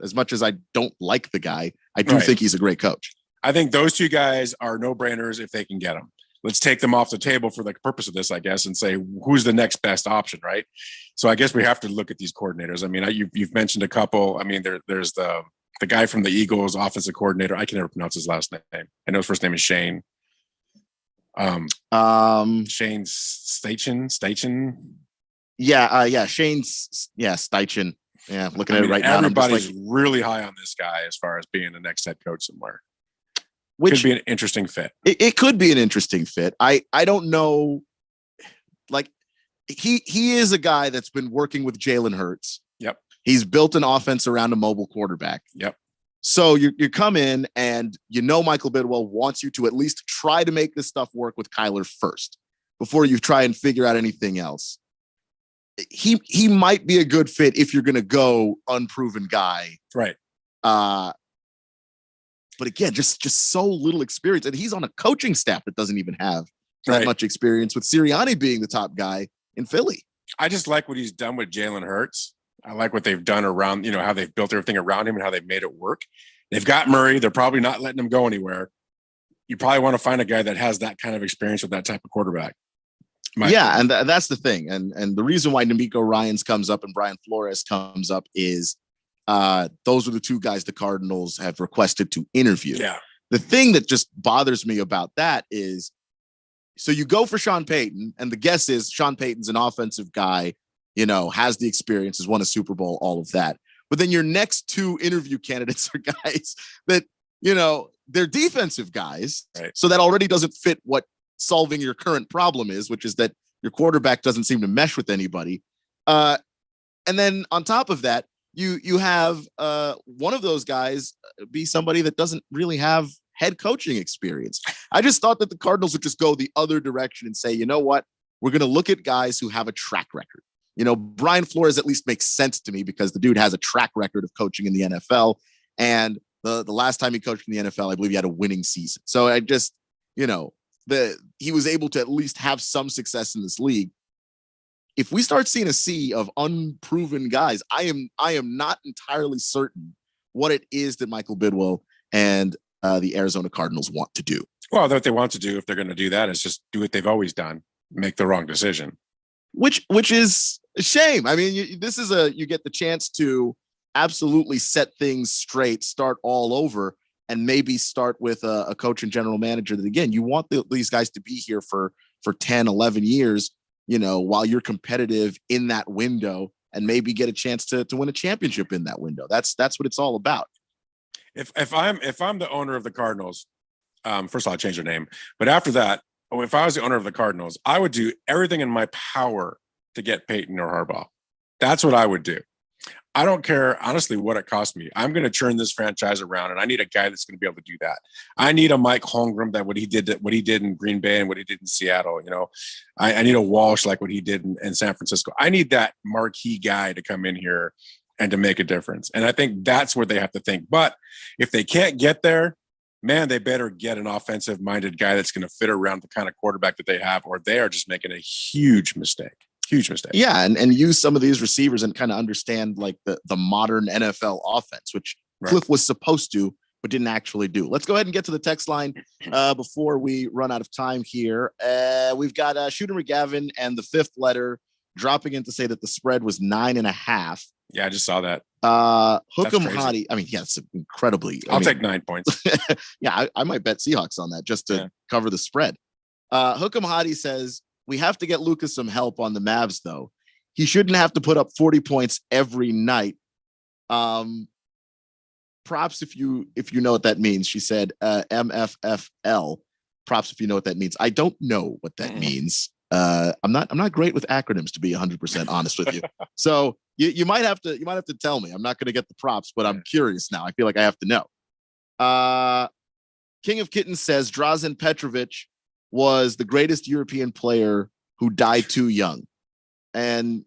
As much as I don't like the guy, I do think he's a great coach. I think those two guys are no-brainers if they can get them. let's take them off the table for the purpose of this, I guess, and say who's the next best option, right? So I guess we have to look at these coordinators. I mean, you've mentioned a couple. I mean, there's the guy from the Eagles, offensive coordinator. I can never pronounce his last name. I know his first name is Shane. Shane Steichen. Yeah, Shane's Steichen. Yeah, looking at it right now. Everybody's really high on this guy as far as being the next head coach somewhere. Which could be an interesting fit. It could be an interesting fit. I don't know. Like he is a guy that's been working with Jalen Hurts. Yep. He's built an offense around a mobile quarterback. Yep. So you come in and Michael Bidwell wants you to at least try to make this stuff work with Kyler first before you try and figure out anything else. He might be a good fit if you're going to go unproven guy. Right. But again, just so little experience. And he's on a coaching staff that doesn't even have that much experience, with Sirianni being the top guy in Philly. I just like what he's done with Jalen Hurts. I like what they've done around, how they've built everything around him and how they've made it work. They've got Murray. They're probably not letting him go anywhere. You probably want to find a guy that has that kind of experience with that type of quarterback. And that's the thing. And the reason why D'Amico Ryans comes up and Brian Flores comes up is those are the two guys the Cardinals have requested to interview. Yeah. The thing that just bothers me about that is, so you go for Sean Payton, and the guess is Sean Payton's an offensive guy, has the experience, has won a Super Bowl, all of that. But then your next two interview candidates are guys that, they're defensive guys. Right. So that already doesn't fit what solving your current problem is, which is that your quarterback doesn't seem to mesh with anybody. And then on top of that, you have one of those guys be somebody that doesn't really have head coaching experience. I just thought that the Cardinals would just go the other direction and say, you know what, we're going to look at guys who have a track record. Brian Flores at least makes sense to me because the dude has a track record of coaching in the NFL. And the last time he coached in the NFL, I believe he had a winning season. So I just, he was able to at least have some success in this league. If we start seeing a sea of unproven guys, I am not entirely certain what it is that Michael Bidwell and the Arizona Cardinals want to do. Well, what they want to do, if they're going to do that, is just do what they've always done, make the wrong decision. Which is a shame. I mean, you get the chance to absolutely set things straight, start all over, and maybe start with a coach and general manager that, again, you want these guys to be here for 10, 11 years, while you're competitive in that window and maybe get a chance to win a championship in that window. That's what it's all about. If I'm the owner of the Cardinals, first of all, I'd change their name. But after that, if I was the owner of the Cardinals, I would do everything in my power to get Peyton or Harbaugh. That's what I would do. I don't care, honestly, what it costs me. I'm going to turn this franchise around, and I need a guy that's going to be able to do that. I need a Mike Holmgren, that what he did in Green Bay and what he did in Seattle. I need a Walsh like what he did in San Francisco. I need that marquee guy to come in here and to make a difference. And I think that's where they have to think. But if they can't get there, man, they better get an offensive-minded guy that's going to fit around the kind of quarterback that they have, or they are just making a huge mistake. Huge mistake. Yeah, and use some of these receivers and kind of understand like the modern NFL offense, which Cliff was supposed to, but didn't actually do. Let's go ahead and get to the text line before we run out of time here. We've got Shooter McGavin and the fifth letter dropping in to say that the spread was 9.5. Yeah, I just saw that. Hook'em Hottie. I mean, yeah, it's incredibly. I'll take 9 points. Yeah, I might bet Seahawks on that just to cover the spread. Hook'em Hottie says, we have to get Lucas some help on the Mavs, though. He shouldn't have to put up 40 points every night. Props if you know what that means. She said MFFL. Props if you know what that means. I don't know what that means. I'm not great with acronyms, to be 100% honest with you. So you might have to tell me. I'm not going to get the props, but I'm curious now. I feel like I have to know. King of Kittens says Drazen Petrovic was the greatest European player who died too young. And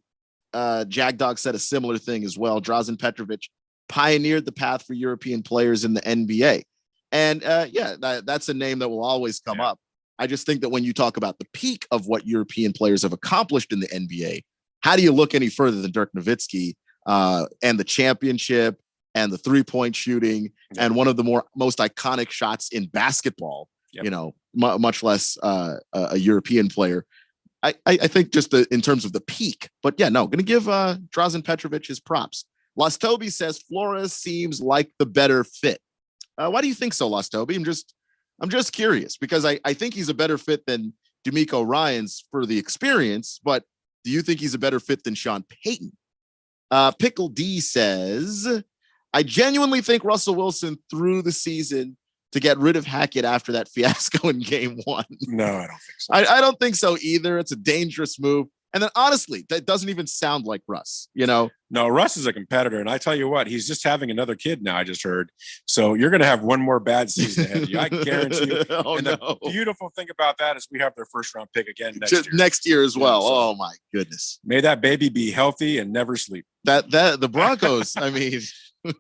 Jagdog said a similar thing as well. Drazen Petrovic pioneered the path for European players in the NBA. And that's a name that will always come up. I just think that when you talk about the peak of what European players have accomplished in the NBA, how do you look any further than Dirk Nowitzki and the championship and the three-point shooting and one of the most iconic shots in basketball much less a European player. I think just in terms of the peak, but yeah, no, going to give Drazen Petrovic his props. Las Toby says Flores seems like the better fit. Why do you think so, Las Toby? I'm just curious because I think he's a better fit than D'Amico Ryans for the experience, but do you think he's a better fit than Sean Payton? Pickle D says, I genuinely think Russell Wilson threw the season to get rid of Hackett after that fiasco in game 1. No, I don't think so. I don't think so either. It's a dangerous move. And then honestly, that doesn't even sound like Russ, No, Russ is a competitor. And I tell you what, he's just having another kid now, I just heard. So you're going to have one more bad season ahead of you. I guarantee you. The beautiful thing about that is we have their first round pick again next year as well. Oh my goodness. May that baby be healthy and never sleep. That the Broncos, I mean, at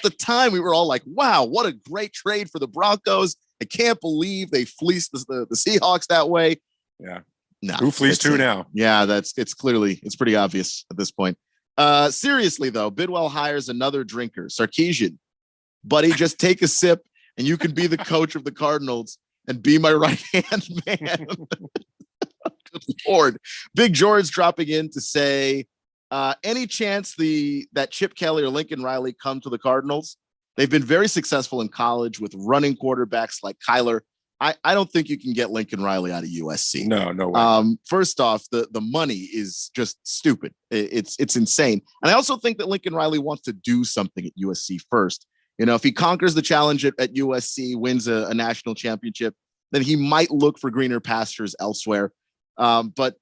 the time we were all like, wow, what a great trade for the Broncos. I can't believe they fleeced the Seahawks that way. Yeah. No, who fleeced who now? Yeah, it's pretty obvious at this point. Seriously though, Bidwell hires another drinker, Sarkisian. Buddy, just take a sip and you can be the coach of the Cardinals and be my right hand man. Good Lord. Big George dropping in to say, any chance that Chip Kelly or Lincoln Riley come to the Cardinals? They've been very successful in college with running quarterbacks like Kyler. I don't think you can get Lincoln Riley out of USC. No way. First off, the money is just stupid. It's insane. And I also think that Lincoln Riley wants to do something at USC first. If he conquers the challenge at USC, wins a national championship, then he might look for greener pastures elsewhere. But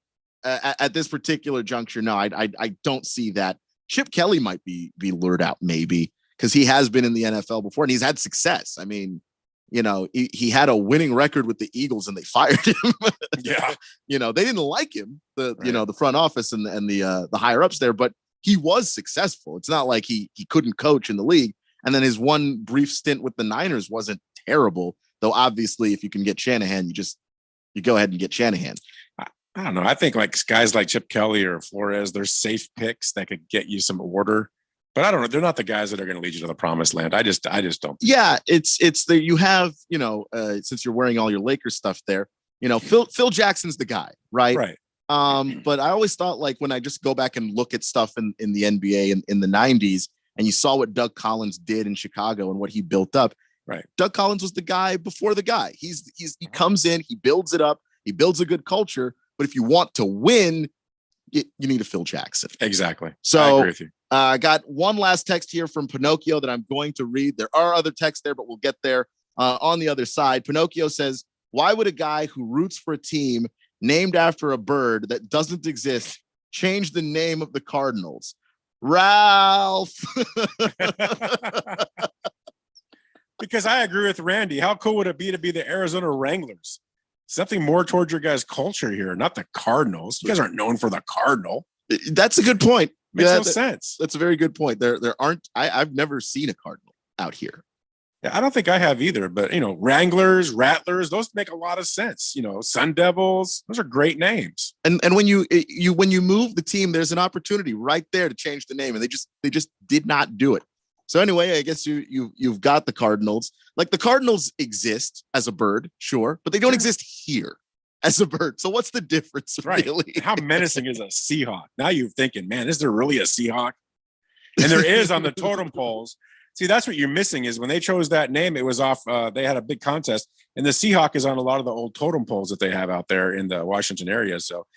at this particular juncture, no, I don't see that. Chip Kelly might be lured out maybe because he has been in the NFL before and he's had success. I mean, he had a winning record with the Eagles and they fired him. Yeah. They didn't like him, the front office and the higher ups there, but he was successful. It's not like he couldn't coach in the league. And then his one brief stint with the Niners wasn't terrible, though. Obviously, if you can get Shanahan, you go ahead and get Shanahan. I don't know. I think like guys like Chip Kelly or Flores, they're safe picks that could get you some order. But I don't know. They're not the guys that are going to lead you to the promised land. I just don't. Yeah, it's the you have since you're wearing all your Lakers stuff there. Phil Jackson's the guy, right? Right. But I always thought like when I just go back and look at stuff in the NBA in the 90s, and you saw what Doug Collins did in Chicago and what he built up. Right. Doug Collins was the guy before the guy. He comes in, he builds it up, he builds a good culture. But if you want to win, you need a Phil Jackson. Exactly. So I agree with you. I got one last text here from Pinocchio that I'm going to read. There are other texts there, but we'll get there on the other side. Pinocchio says, why would a guy who roots for a team named after a bird that doesn't exist change the name of the Cardinals? Ralph. Because I agree with Randy. How cool would it be to be the Arizona Wranglers? Something more towards your guys' culture here, not the Cardinals. You guys aren't known for the Cardinal. That's a good point. Makes no sense. That's a very good point. There aren't. I've never seen a Cardinal out here. Yeah, I don't think I have either. But Wranglers, Rattlers, those make a lot of sense. Sun Devils, those are great names. And when you move the team, there's an opportunity right there to change the name, and they just did not do it. So anyway, I guess you've got the Cardinals. Like the Cardinals exist as a bird, sure, but they don't exist here as a bird. So what's the difference, really? How menacing is a Seahawk? Now you're thinking, man, is there really a Seahawk? And there is on the totem poles. See, that's what you're missing is when they chose that name, it was off. They had a big contest, and the Seahawk is on a lot of the old totem poles that they have out there in the Washington area. So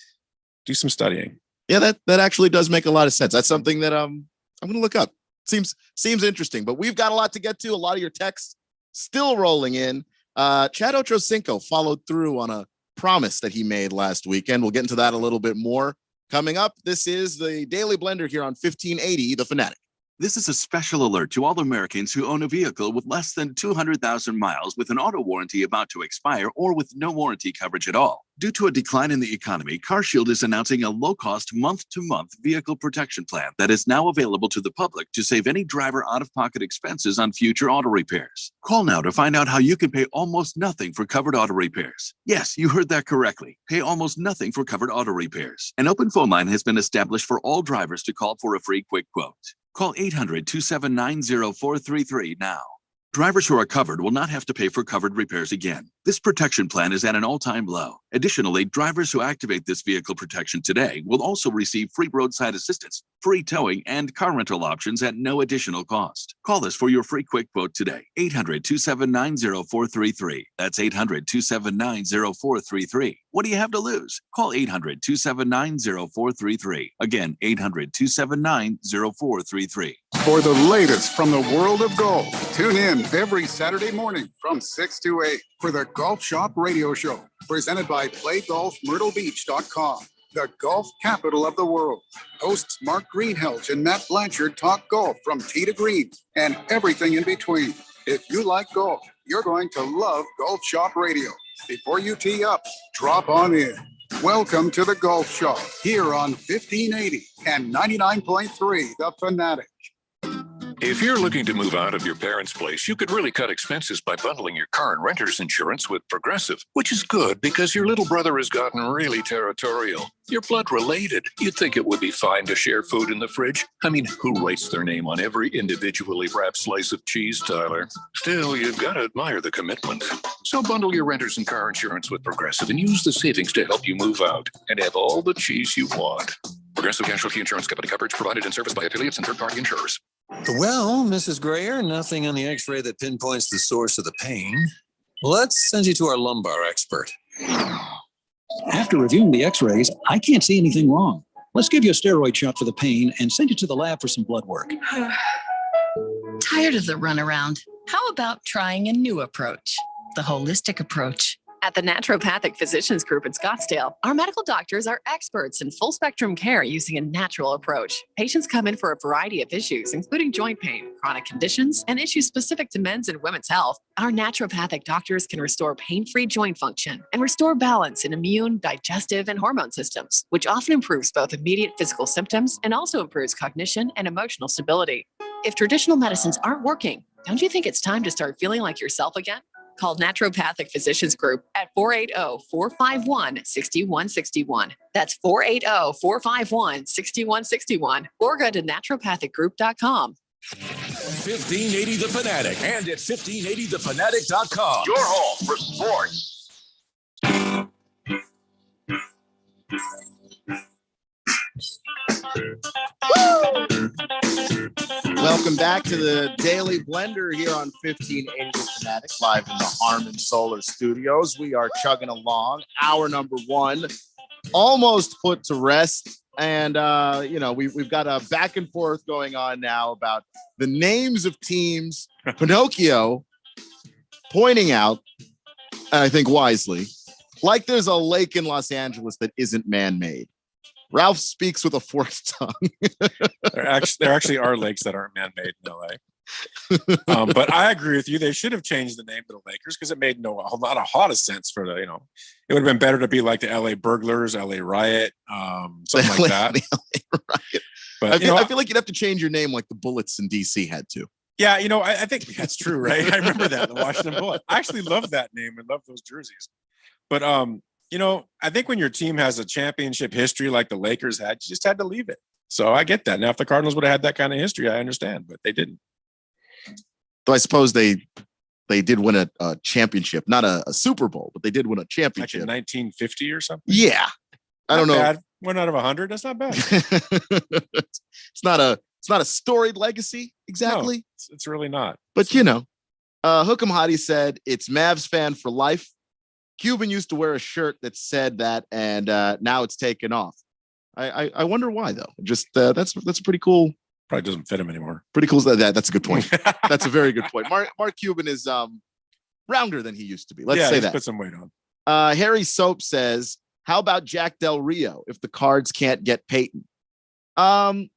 do some studying. Yeah, that actually does make a lot of sense. That's something that I'm going to look up. Seems interesting, but we've got a lot to get to. A lot of your texts still rolling in. Chad Ochocinco followed through on a promise that he made last weekend. We'll get into that a little bit more coming up. This is the Daily Blender here on 1580 The Fanatic. This is a special alert to all Americans who own a vehicle with less than 200,000 miles with an auto warranty about to expire or with no warranty coverage at all. Due to a decline in the economy, CarShield is announcing a low-cost month-to-month vehicle protection plan that is now available to the public to save any driver out-of-pocket expenses on future auto repairs. Call now to find out how you can pay almost nothing for covered auto repairs. Yes, you heard that correctly. Pay almost nothing for covered auto repairs. An open phone line has been established for all drivers to call for a free quick quote. Call 800-279-0433 now. Drivers who are covered will not have to pay for covered repairs again. This protection plan is at an all-time low. Additionally, drivers who activate this vehicle protection today will also receive free roadside assistance, free towing, and car rental options at no additional cost. Call us for your free quick quote today. 800-279-0433. That's 800-279-0433. What do you have to lose? Call 800-279-0433. Again, 800-279-0433. For the latest from the world of golf, tune in every Saturday morning from 6 to 8 for the Golf Shop Radio Show, presented by PlayGolfMyrtleBeach.com, the golf capital of the world. Hosts Mark Greenhelch and Matt Blanchard talk golf from tee to green and everything in between. If you like golf, you're going to love Golf Shop Radio. Before you tee up, drop on in. Welcome to the Golf Shop here on 1580 and 99.3 The Fanatic. If you're looking to move out of your parents' place, you could really cut expenses by bundling your car and renter's insurance with Progressive, which is good because your little brother has gotten really territorial. You're blood related. You'd think it would be fine to share food in the fridge. I mean, who writes their name on every individually wrapped slice of cheese, Tyler? Still, you've got to admire the commitment. So bundle your renter's and car insurance with Progressive and use the savings to help you move out and have all the cheese you want. Progressive Casualty Insurance Company coverage provided and serviced by affiliates and third-party insurers. Well, Mrs. Grayer, nothing on the x-ray that pinpoints the source of the pain. Let's send you to our lumbar expert. After reviewing the x-rays, I can't see anything wrong. Let's give you a steroid shot for the pain and send you to the lab for some blood work. Tired of the runaround? How about trying a new approach? The holistic approach. At the Naturopathic Physicians Group in Scottsdale, our medical doctors are experts in full spectrum care using a natural approach. Patients come in for a variety of issues, including joint pain, chronic conditions, and issues specific to men's and women's health. Our naturopathic doctors can restore pain-free joint function and restore balance in immune, digestive, and hormone systems, which often improves both immediate physical symptoms and also improves cognition and emotional stability. If traditional medicines aren't working, don't you think it's time to start feeling like yourself again? Call Naturopathic Physicians Group at 480-451-6161. That's 480-451-6161. Or go to naturopathicgroup.com. 1580 The Fanatic and at 1580thefanatic.com. Your home for sports. Welcome back to the Daily Blender here on 1580 The Fanatic, live in the Harmon Solar Studios. We are chugging along. Hour number one, almost put to rest. And, we've got a back and forth going on now about the names of teams. Pinocchio pointing out, and I think wisely, like there's a lake in Los Angeles that isn't man-made. Ralph speaks with a forked tongue. there actually are lakes that aren't man-made in LA. But I agree with you. They should have changed the name to the Lakers because it made a lot of sense for it would have been better to be like the LA Burglars, LA Riot, something like that. The LA Riot. But I feel like you'd have to change your name like the Bullets in DC had to. Yeah, I think that's true, right? I remember that, the Washington Bullets. I actually love that name and love those jerseys. But I think when your team has a championship history like the Lakers had, you just had to leave it. So I get that. Now, if the Cardinals would have had that kind of history, I understand, but they didn't. Though I suppose they did win a championship, not a Super Bowl, but they did win a championship. Like in 1950 or something? Yeah. I don't know. Bad. 1 out of 100. That's not bad. It's not a storied legacy exactly. No, it's really not. But Hook'em Hottie said it's Mavs fan for life. Cuban used to wear a shirt that said that, and now it's taken off. I wonder why though. Just that's a pretty cool. Probably doesn't fit him anymore. Pretty cool. That's a good point. That's a very good point. Mark Cuban is rounder than he used to be. Let's say that. Put some weight on. Harry Soap says, "How about Jack Del Rio if the Cards can't get Peyton?" I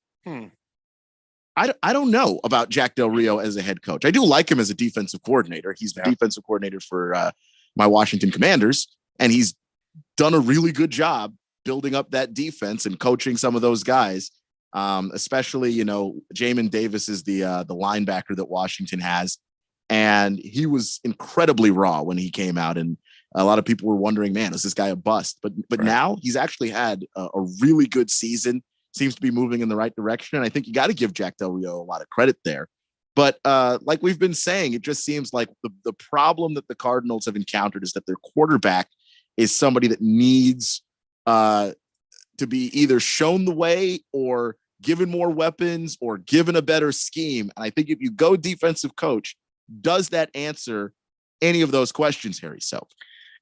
don't know about Jack Del Rio as a head coach. I do like him as a defensive coordinator. He's the defensive coordinator for my Washington Commanders, and he's done a really good job building up that defense and coaching some of those guys. Especially, Jamin Davis is the linebacker that Washington has, and he was incredibly raw when he came out, and a lot of people were wondering, man, is this guy a bust? But now he's actually had a really good season. Seems to be moving in the right direction, and I think you got to give Jack Del Rio a lot of credit there. But like we've been saying, it just seems like the problem that the Cardinals have encountered is that their quarterback is somebody that needs to be either shown the way or given more weapons or given a better scheme. And I think if you go defensive coach, does that answer any of those questions, Harry Self?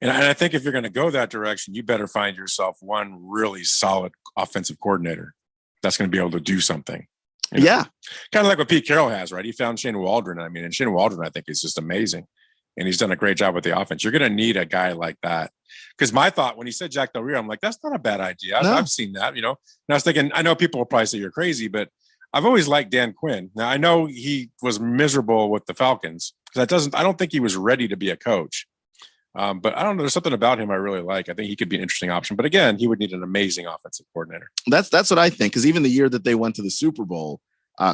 And I think if you're going to go that direction, you better find yourself one really solid offensive coordinator that's going to be able to do something. You know? Yeah. Kind of like what Pete Carroll has, right? He found Shane Waldron. I mean, and Shane Waldron, I think, is just amazing. And he's done a great job with the offense. You're going to need a guy like that. Because my thought when he said Jack Del Rio, I'm like, that's not a bad idea. I've seen that, you know. And I was thinking, I know people will probably say you're crazy, but I've always liked Dan Quinn. Now, I know he was miserable with the Falcons because I don't think he was ready to be a coach. But I don't know. There's something about him I really like. I think he could be an interesting option. But again, he would need an amazing offensive coordinator. That's what I think. Because even the year that they went to the Super Bowl,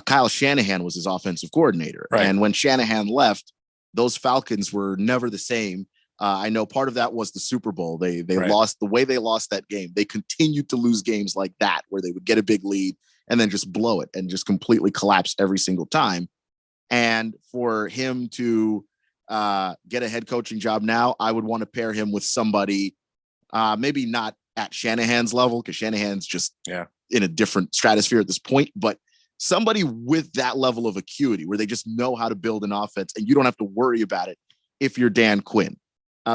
Kyle Shanahan was his offensive coordinator. Right. And when Shanahan left, those Falcons were never the same. I know part of that was the Super Bowl. They lost the way they lost that game. They continued to lose games like that, where they would get a big lead and then just blow it and just completely collapse every single time. And for him to get a head coaching job now, I would want to pair him with somebody, maybe not at Shanahan's level, because Shanahan's just in a different stratosphere at this point, but somebody with that level of acuity where they just know how to build an offense and you don't have to worry about it if you're Dan Quinn.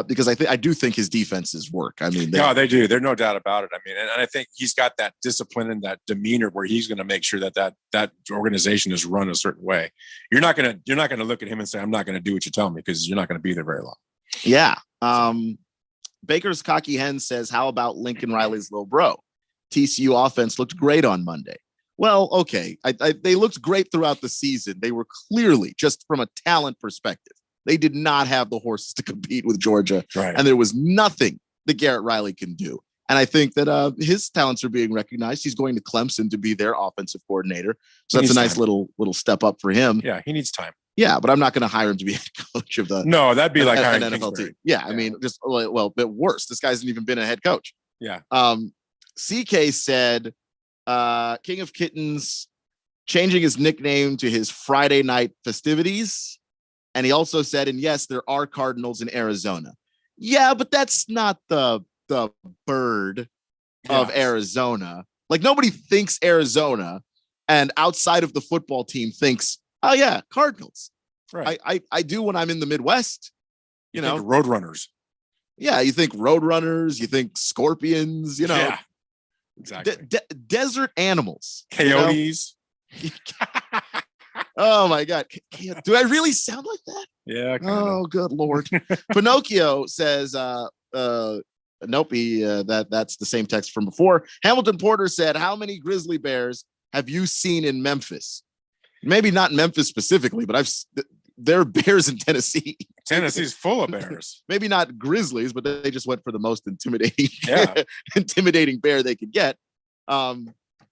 Because I do think his defenses work. I mean, they do. There's no doubt about it. I mean, and I think he's got that discipline and that demeanor where he's going to make sure that organization is run a certain way. You're not going to look at him and say, I'm not going to do what you tell me, because you're not going to be there very long. Yeah. Baker's Cocky Hen says, how about Lincoln Riley's little bro? TCU offense looked great on Monday. Well, okay. They looked great throughout the season. They were clearly, just from a talent perspective, they did not have the horses to compete with Georgia. Right. And there was nothing that Garrett Riley can do. And I think that his talents are being recognized. He's going to Clemson to be their offensive coordinator. So that's a nice little step up for him. Yeah, he needs time. Yeah, but I'm not going to hire him to be head coach of the. No, that'd be like hiring an NFL team. Yeah, I mean, just a bit worse. This guy hasn't even been a head coach. Yeah. CK said, King of Kittens changing his nickname to his Friday night festivities. And he also said, and yes, there are Cardinals in Arizona. Yeah, but that's not the bird of Arizona. Like, nobody thinks Arizona, and outside of the football team thinks, oh yeah, Cardinals. Right. I do when I'm in the Midwest. You know, Roadrunners. Yeah, you think Roadrunners, you think Scorpions, you know. Yeah, exactly. Desert animals. Coyotes. You know? Oh my God. Do I really sound like that? Yeah. Oh, good Lord. Pinocchio says, nope, that's the same text from before. Hamilton Porter said, how many grizzly bears have you seen in Memphis? Maybe not Memphis specifically, but there are bears in Tennessee. Tennessee's full of bears. Maybe not grizzlies, but they just went for the most intimidating, intimidating bear they could get.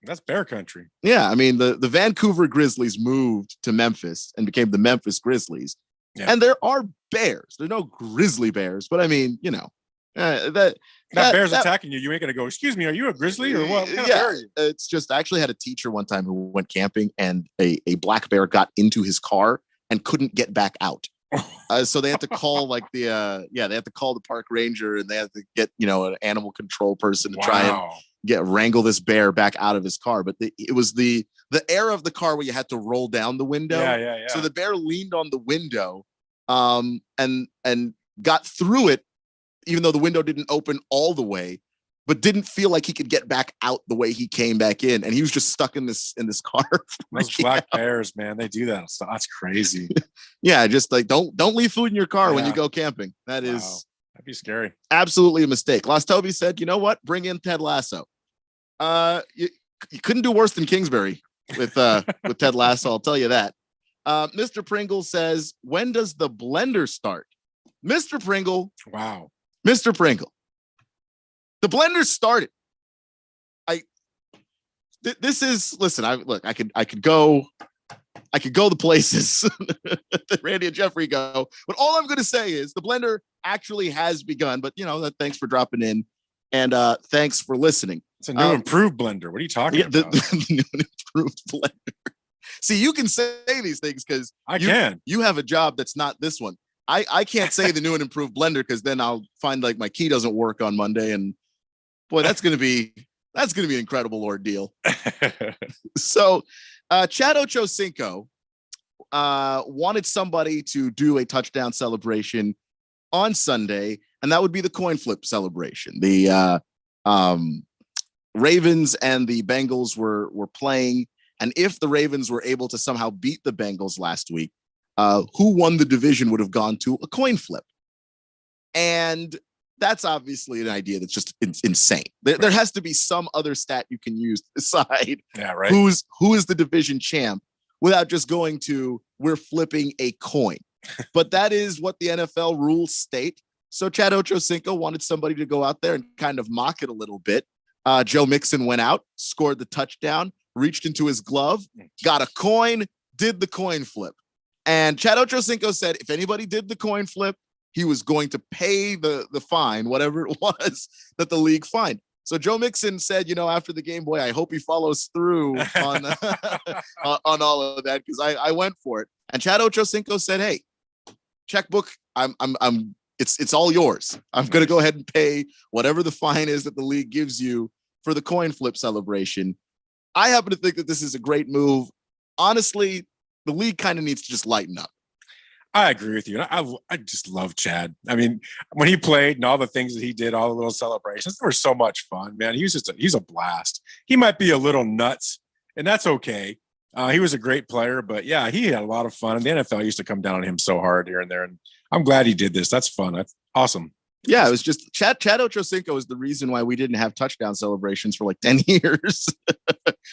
That's bear country. Yeah, I mean, the Vancouver Grizzlies moved to Memphis and became the Memphis Grizzlies. Yeah. And there are bears. There are no grizzly bears, but I mean, you know, that bear's attacking you. You ain't gonna go, excuse me, are you a grizzly or what? What yeah, it's just, I actually had a teacher one time who went camping and a black bear got into his car and couldn't get back out. So they had to call they had to call the park ranger, and they had to get, you know, an animal control person to try and wrangle this bear back out of his car. But it was the era of the car where you had to roll down the window. Yeah. So the bear leaned on the window and got through it, even though the window didn't open all the way, but didn't feel like he could get back out the way he came back in. And he was just stuck in this car. Those black bears, man, they do that. That's crazy. Yeah, just like don't leave food in your car when you go camping. That'd be scary. Absolutely a mistake. Lost Toby said, you know what? Bring in Ted Lasso. You couldn't do worse than Kingsbury with Ted Lasso, I'll tell you that. Mr. Pringle says, when does the blender start? Mr. Pringle. Wow. Mr. Pringle. The blender started. Listen, I could go the places that Randy and Jeffrey go, but all I'm going to say is the blender actually has begun. But you know, thanks for dropping in, and thanks for listening. It's a new improved blender. What are you talking about? The new improved blender. See, you can say these things because you have a job that's not this one. I can't say the new and improved blender because then I'll find like my key doesn't work on Monday, and boy, that's gonna be an incredible ordeal. So, Chad Ochocinco wanted somebody to do a touchdown celebration on Sunday, and that would be the coin flip celebration. The Ravens and the Bengals were playing, and if the Ravens were able to somehow beat the Bengals last week, who won the division would have gone to a coin flip. And that's obviously an idea that's just insane. There has to be some other stat you can use to decide who is the division champ without just going to, we're flipping a coin. But that is what the NFL rules state. So Chad Ochocinco wanted somebody to go out there and kind of mock it a little bit. Joe Mixon went out, scored the touchdown, reached into his glove, got a coin, did the coin flip. And Chad Ochocinco said if anybody did the coin flip, he was going to pay the fine, whatever it was that the league fined. So Joe Mixon said, after the game, boy, I hope he follows through on on all of that because I went for it. And Chad Ochocinco said, hey, checkbook, it's all yours. I'm going to go ahead and pay whatever the fine is that the league gives you for the coin flip celebration. I happen to think that this is a great move. Honestly, the league kind of needs to just lighten up. I agree with you. I just love Chad. I mean, when he played and all the things that he did, all the little celebrations, they were so much fun, man. He's a blast. He might be a little nuts, and that's okay. He was a great player, but yeah, he had a lot of fun. And the NFL used to come down on him so hard here and there. And I'm glad he did this. That's fun. That's awesome. Yeah, it was just Chad Ochocinco is the reason why we didn't have touchdown celebrations for like 10 years.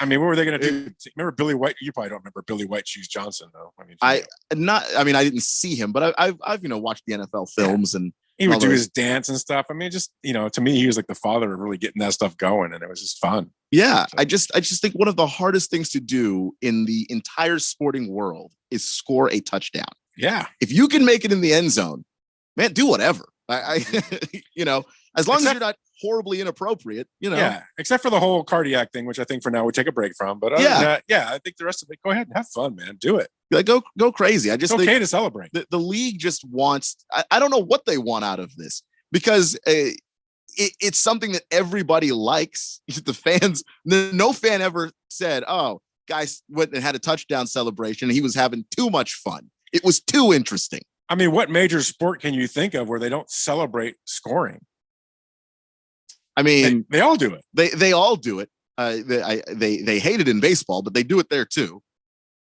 I mean, what were they going to do? Remember Billy White? You probably don't remember Billy White Shoes Johnson, though. I didn't see him, but I've watched the NFL films and he would do his dance and stuff. I mean, just to me, he was like the father of really getting that stuff going, and it was just fun. Yeah, so. I just think one of the hardest things to do in the entire sporting world is score a touchdown. Yeah, if you can make it in the end zone, man, do whatever. As long as you're not horribly inappropriate, Yeah, except for the whole cardiac thing, which I think for now we take a break from. But other than that, I think the rest of it, go ahead and have fun, man. Do it. Like, go crazy. I just it's think okay to celebrate. The league just wants. I don't know what they want out of this because it's something that everybody likes. The fans, no fan ever said, "Oh, guys went and had a touchdown celebration. And he was having too much fun. It was too interesting." I mean, what major sport can you think of where they don't celebrate scoring? I mean, they all do it. They all do it. They hate it in baseball, but they do it there too.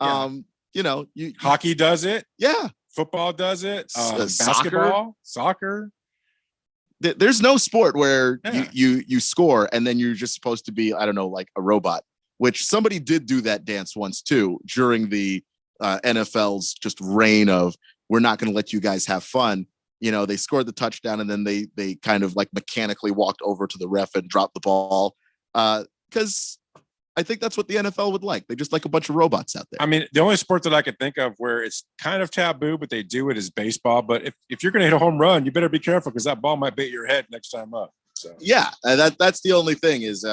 Yeah. Hockey does it. Yeah. Football does it. Basketball, soccer. There's no sport where you score and then you're just supposed to be, I don't know, like a robot, which somebody did do that dance once too during the NFL's just reign of, we're not going to let you guys have fun. They scored the touchdown and then they kind of like mechanically walked over to the ref and dropped the ball. Because I think that's what the NFL would like. They just like a bunch of robots out there. I mean, the only sport that I could think of where it's kind of taboo, but they do it is baseball. But if you're going to hit a home run, you better be careful because that ball might bait your head next time up. So yeah, that's the only thing is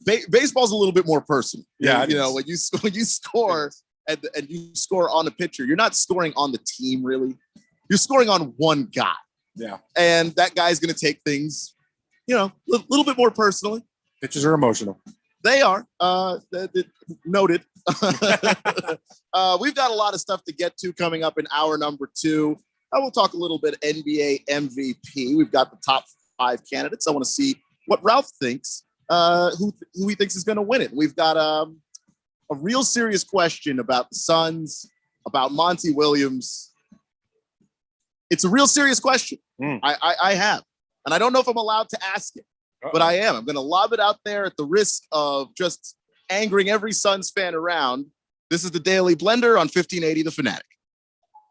baseball's a little bit more personal. Yeah, when you score. And you score on a pitcher, you're not scoring on the team, really. You're scoring on one guy. Yeah. And that guy's going to take things, a little bit more personally. Pitchers are emotional. They are. Noted. We've got a lot of stuff to get to coming up in hour number 2. I will talk a little bit NBA MVP. We've got the top 5 candidates. I want to see what Ralph thinks, who he thinks is going to win it. We've got a real serious question about the Suns, about Monty Williams. It's a real serious question. I have. And I don't know if I'm allowed to ask it, but I am. I'm going to lob it out there at the risk of just angering every Suns fan around. This is the Daily Blender on 1580 The Fanatic.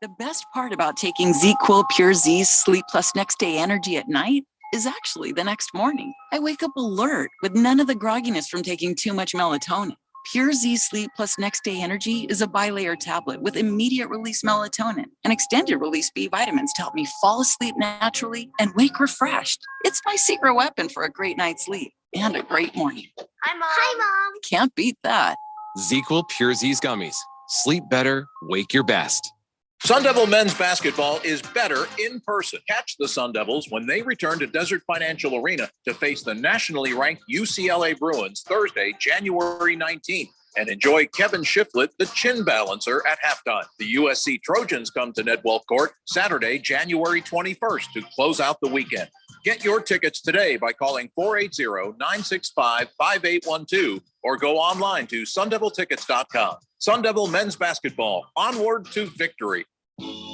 The best part about taking ZzzQuil Pure Z's Sleep Plus Next Day Energy at night is actually the next morning. I wake up alert with none of the grogginess from taking too much melatonin. Pure Z Sleep Plus Next Day Energy is a bilayer tablet with immediate release melatonin and extended release B vitamins to help me fall asleep naturally and wake refreshed. It's my secret weapon for a great night's sleep and a great morning. Hi, Mom. Can't beat that. ZQL Pure Z's gummies. Sleep better, wake your best. Sun Devil men's basketball is better in person. Catch the Sun Devils when they return to Desert Financial Arena to face the nationally ranked UCLA Bruins Thursday, January 19th. And enjoy Kevin Shiflett, the chin balancer, at halftime. The USC Trojans come to Nedwell Court Saturday, January 21st to close out the weekend. Get your tickets today by calling 480-965-5812 or go online to sundeviltickets.com. Sun Devil men's basketball, onward to victory.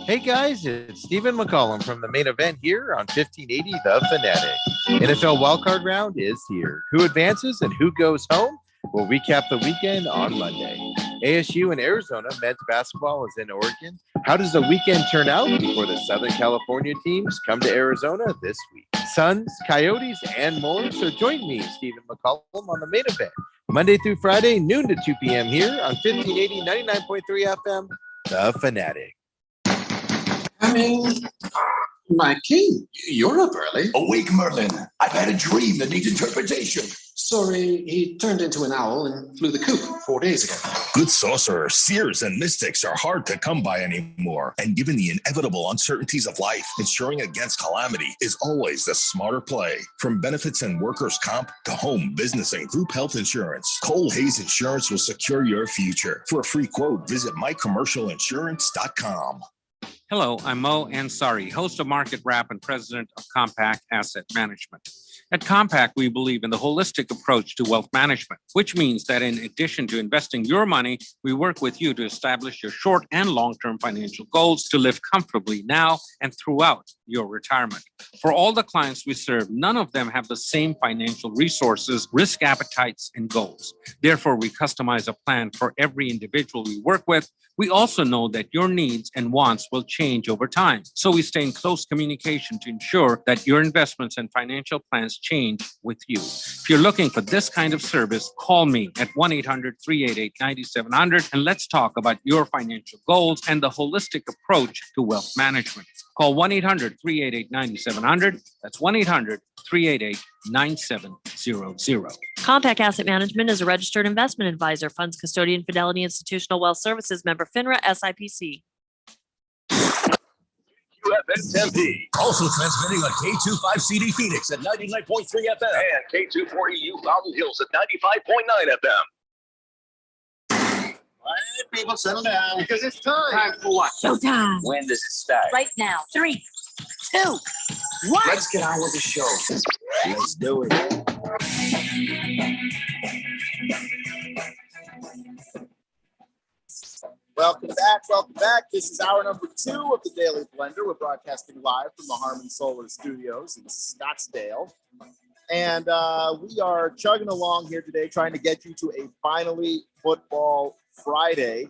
Hey guys, it's Stephen McCollum from the main event here on 1580 The Fanatic. NFL wildcard round is here. Who advances and who goes home? We'll recap the weekend on Monday. ASU and Arizona men's basketball is in Oregon. How does the weekend turn out before the Southern California teams come to Arizona this week? Suns, Coyotes, and more. So join me, Stephen McCollum, on the main event, Monday through Friday, noon to 2 p.m. here on 1580, 99.3 FM, The Fanatic. My king, you're up early. Awake, Merlin. I've had a dream that needs interpretation. Sorry, he turned into an owl and flew the coop 4 days ago. Good sorcerers, seers, and mystics are hard to come by anymore. And given the inevitable uncertainties of life, insuring against calamity is always the smarter play. From benefits and workers' comp to home, business, and group health insurance, Cole Hayes Insurance will secure your future. For a free quote, visit mycommercialinsurance.com. Hello, I'm Mo Ansari, host of Market Wrap and president of Compact Asset Management. At Compact, we believe in the holistic approach to wealth management, which means that in addition to investing your money, we work with you to establish your short and long-term financial goals to live comfortably now and throughout your retirement. For all the clients we serve, none of them have the same financial resources, risk appetites, and goals. Therefore, we customize a plan for every individual we work with. We also know that your needs and wants will change over time. So we stay in close communication to ensure that your investments and financial plans change with you. If you're looking for this kind of service, call me at 1-800-388-9700 and let's talk about your financial goals and the holistic approach to wealth management. Call 1-800-388-9700. That's 1-800-388-9700. Compact Asset Management is a registered investment advisor, funds custodian, Fidelity Institutional Wealth Services, member FINRA, SIPC. QFN Tempe. Also transmitting on K25CD Phoenix at 99.3 FM and K240U Fountain Hills at 95.9 FM. All right, people, settle down. Because it's time. Time for what? Showtime. When does it start? Right now. 3, 2, 1. Let's get on with the show. Let's do it. Welcome back. Welcome back. This is hour number 2 of the Daily Blender. We're broadcasting live from the Harmon Solar Studios in Scottsdale. And we are chugging along here today, trying to get you to a finally football Friday,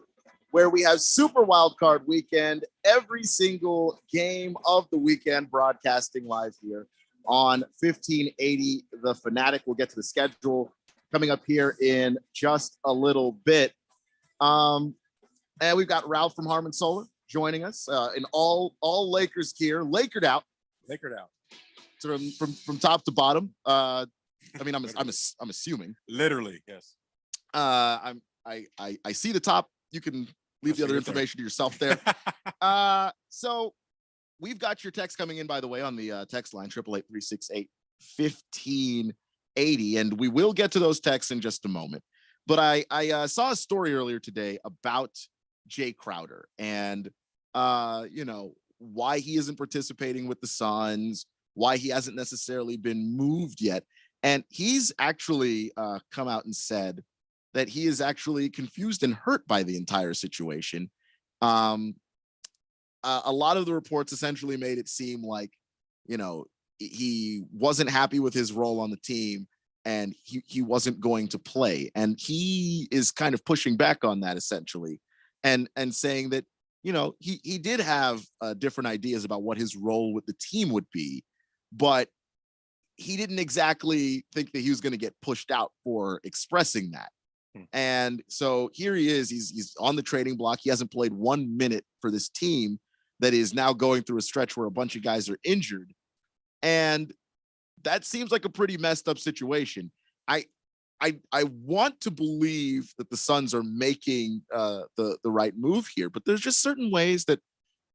where we have Super Wildcard Weekend, every single game of the weekend broadcasting live here on 1580 The Fanatic. We'll get to the schedule coming up here in just a little bit. And we've got Ralph from Harmon Solar joining us in all Lakers gear, Lakered out. So from top to bottom. I mean, I'm assuming. Literally, yes. I see the top. You can leave the other information to yourself there. So we've got your text coming in, by the way, on the text line 888-368-1580, and we will get to those texts in just a moment. But I saw a story earlier today about Jay Crowder and why he isn't participating with the Suns, why he hasn't necessarily been moved yet. And he's actually come out and said that he is actually confused and hurt by the entire situation. A lot of the reports essentially made it seem like, he wasn't happy with his role on the team and he wasn't going to play. And he is kind of pushing back on that essentially and saying that, he did have different ideas about what his role with the team would be, but he didn't exactly think that he was going to get pushed out for expressing that. And so here he is, he's on the trading block. He hasn't played 1 minute for this team that is now going through a stretch where a bunch of guys are injured. And that seems like a pretty messed up situation. I I want to believe that the Suns are making the right move here, but there's just certain ways that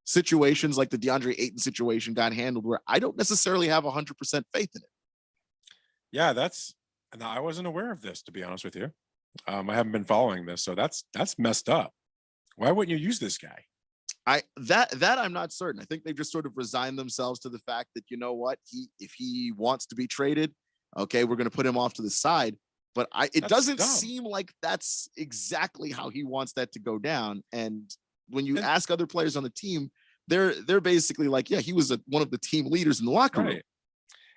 situations like the DeAndre Ayton situation got handled where I don't necessarily have 100% faith in it. Yeah, and I wasn't aware of this, to be honest with you. I haven't been following this, so that's messed up. Why wouldn't you use this guy? That I'm not certain. I think they just sort of resigned themselves to the fact that, you know what, if he wants to be traded, okay, we're going to put him off to the side. But it doesn't seem like that's exactly how he wants that to go down. And when you ask other players on the team, they're basically like, yeah, he was one of the team leaders in the locker room.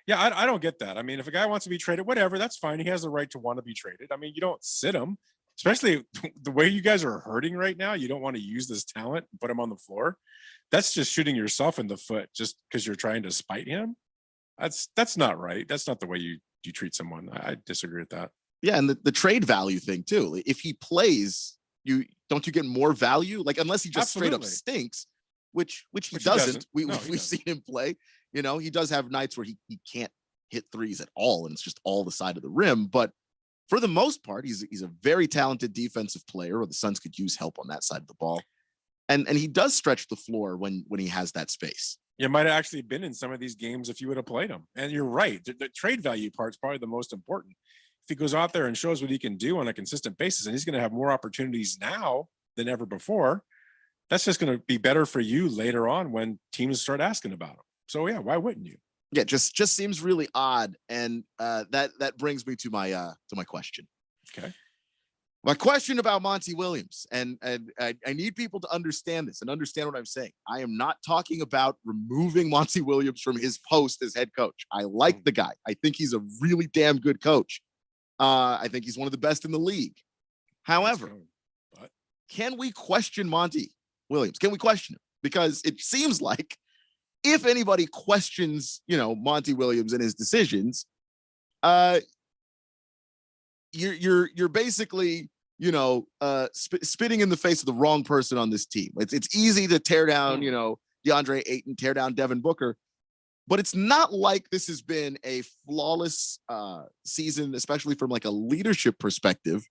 Yeah, I don't get that. I mean, if a guy wants to be traded, whatever, that's fine. He has the right to want to be traded. I mean, you don't sit him, especially the way you guys are hurting right now. You don't want to use this talent and put him on the floor. That's just shooting yourself in the foot just because you're trying to spite him. That's not right. That's not the way you treat someone. I disagree with that. Yeah, and the trade value thing too. If he plays, don't you get more value? Like, unless he just straight up stinks, which he doesn't. We've seen him play. You know, he does have nights where he can't hit threes at all, and it's just all the side of the rim. But for the most part, he's a very talented defensive player, or the Suns could use help on that side of the ball. And he does stretch the floor when he has that space. You might have actually been in some of these games if you would have played him. And you're right. The trade value part is probably the most important. If he goes out there and shows what he can do on a consistent basis, and he's going to have more opportunities now than ever before, that's just going to be better for you later on when teams start asking about him. So yeah, why wouldn't you? Yeah, just seems really odd, and that brings me to my question. Okay, my question about Monty Williams, and I need people to understand this and understand what I'm saying. I am not talking about removing Monty Williams from his post as head coach. I like the guy. I think he's a really damn good coach. I think he's one of the best in the league. However, can we question Monty Williams? Can we question him? Because it seems like if anybody questions, Monty Williams and his decisions, you're basically, spitting in the face of the wrong person on this team. It's easy to tear down, DeAndre Ayton, tear down Devin Booker, but it's not like this has been a flawless season, especially from like a leadership perspective.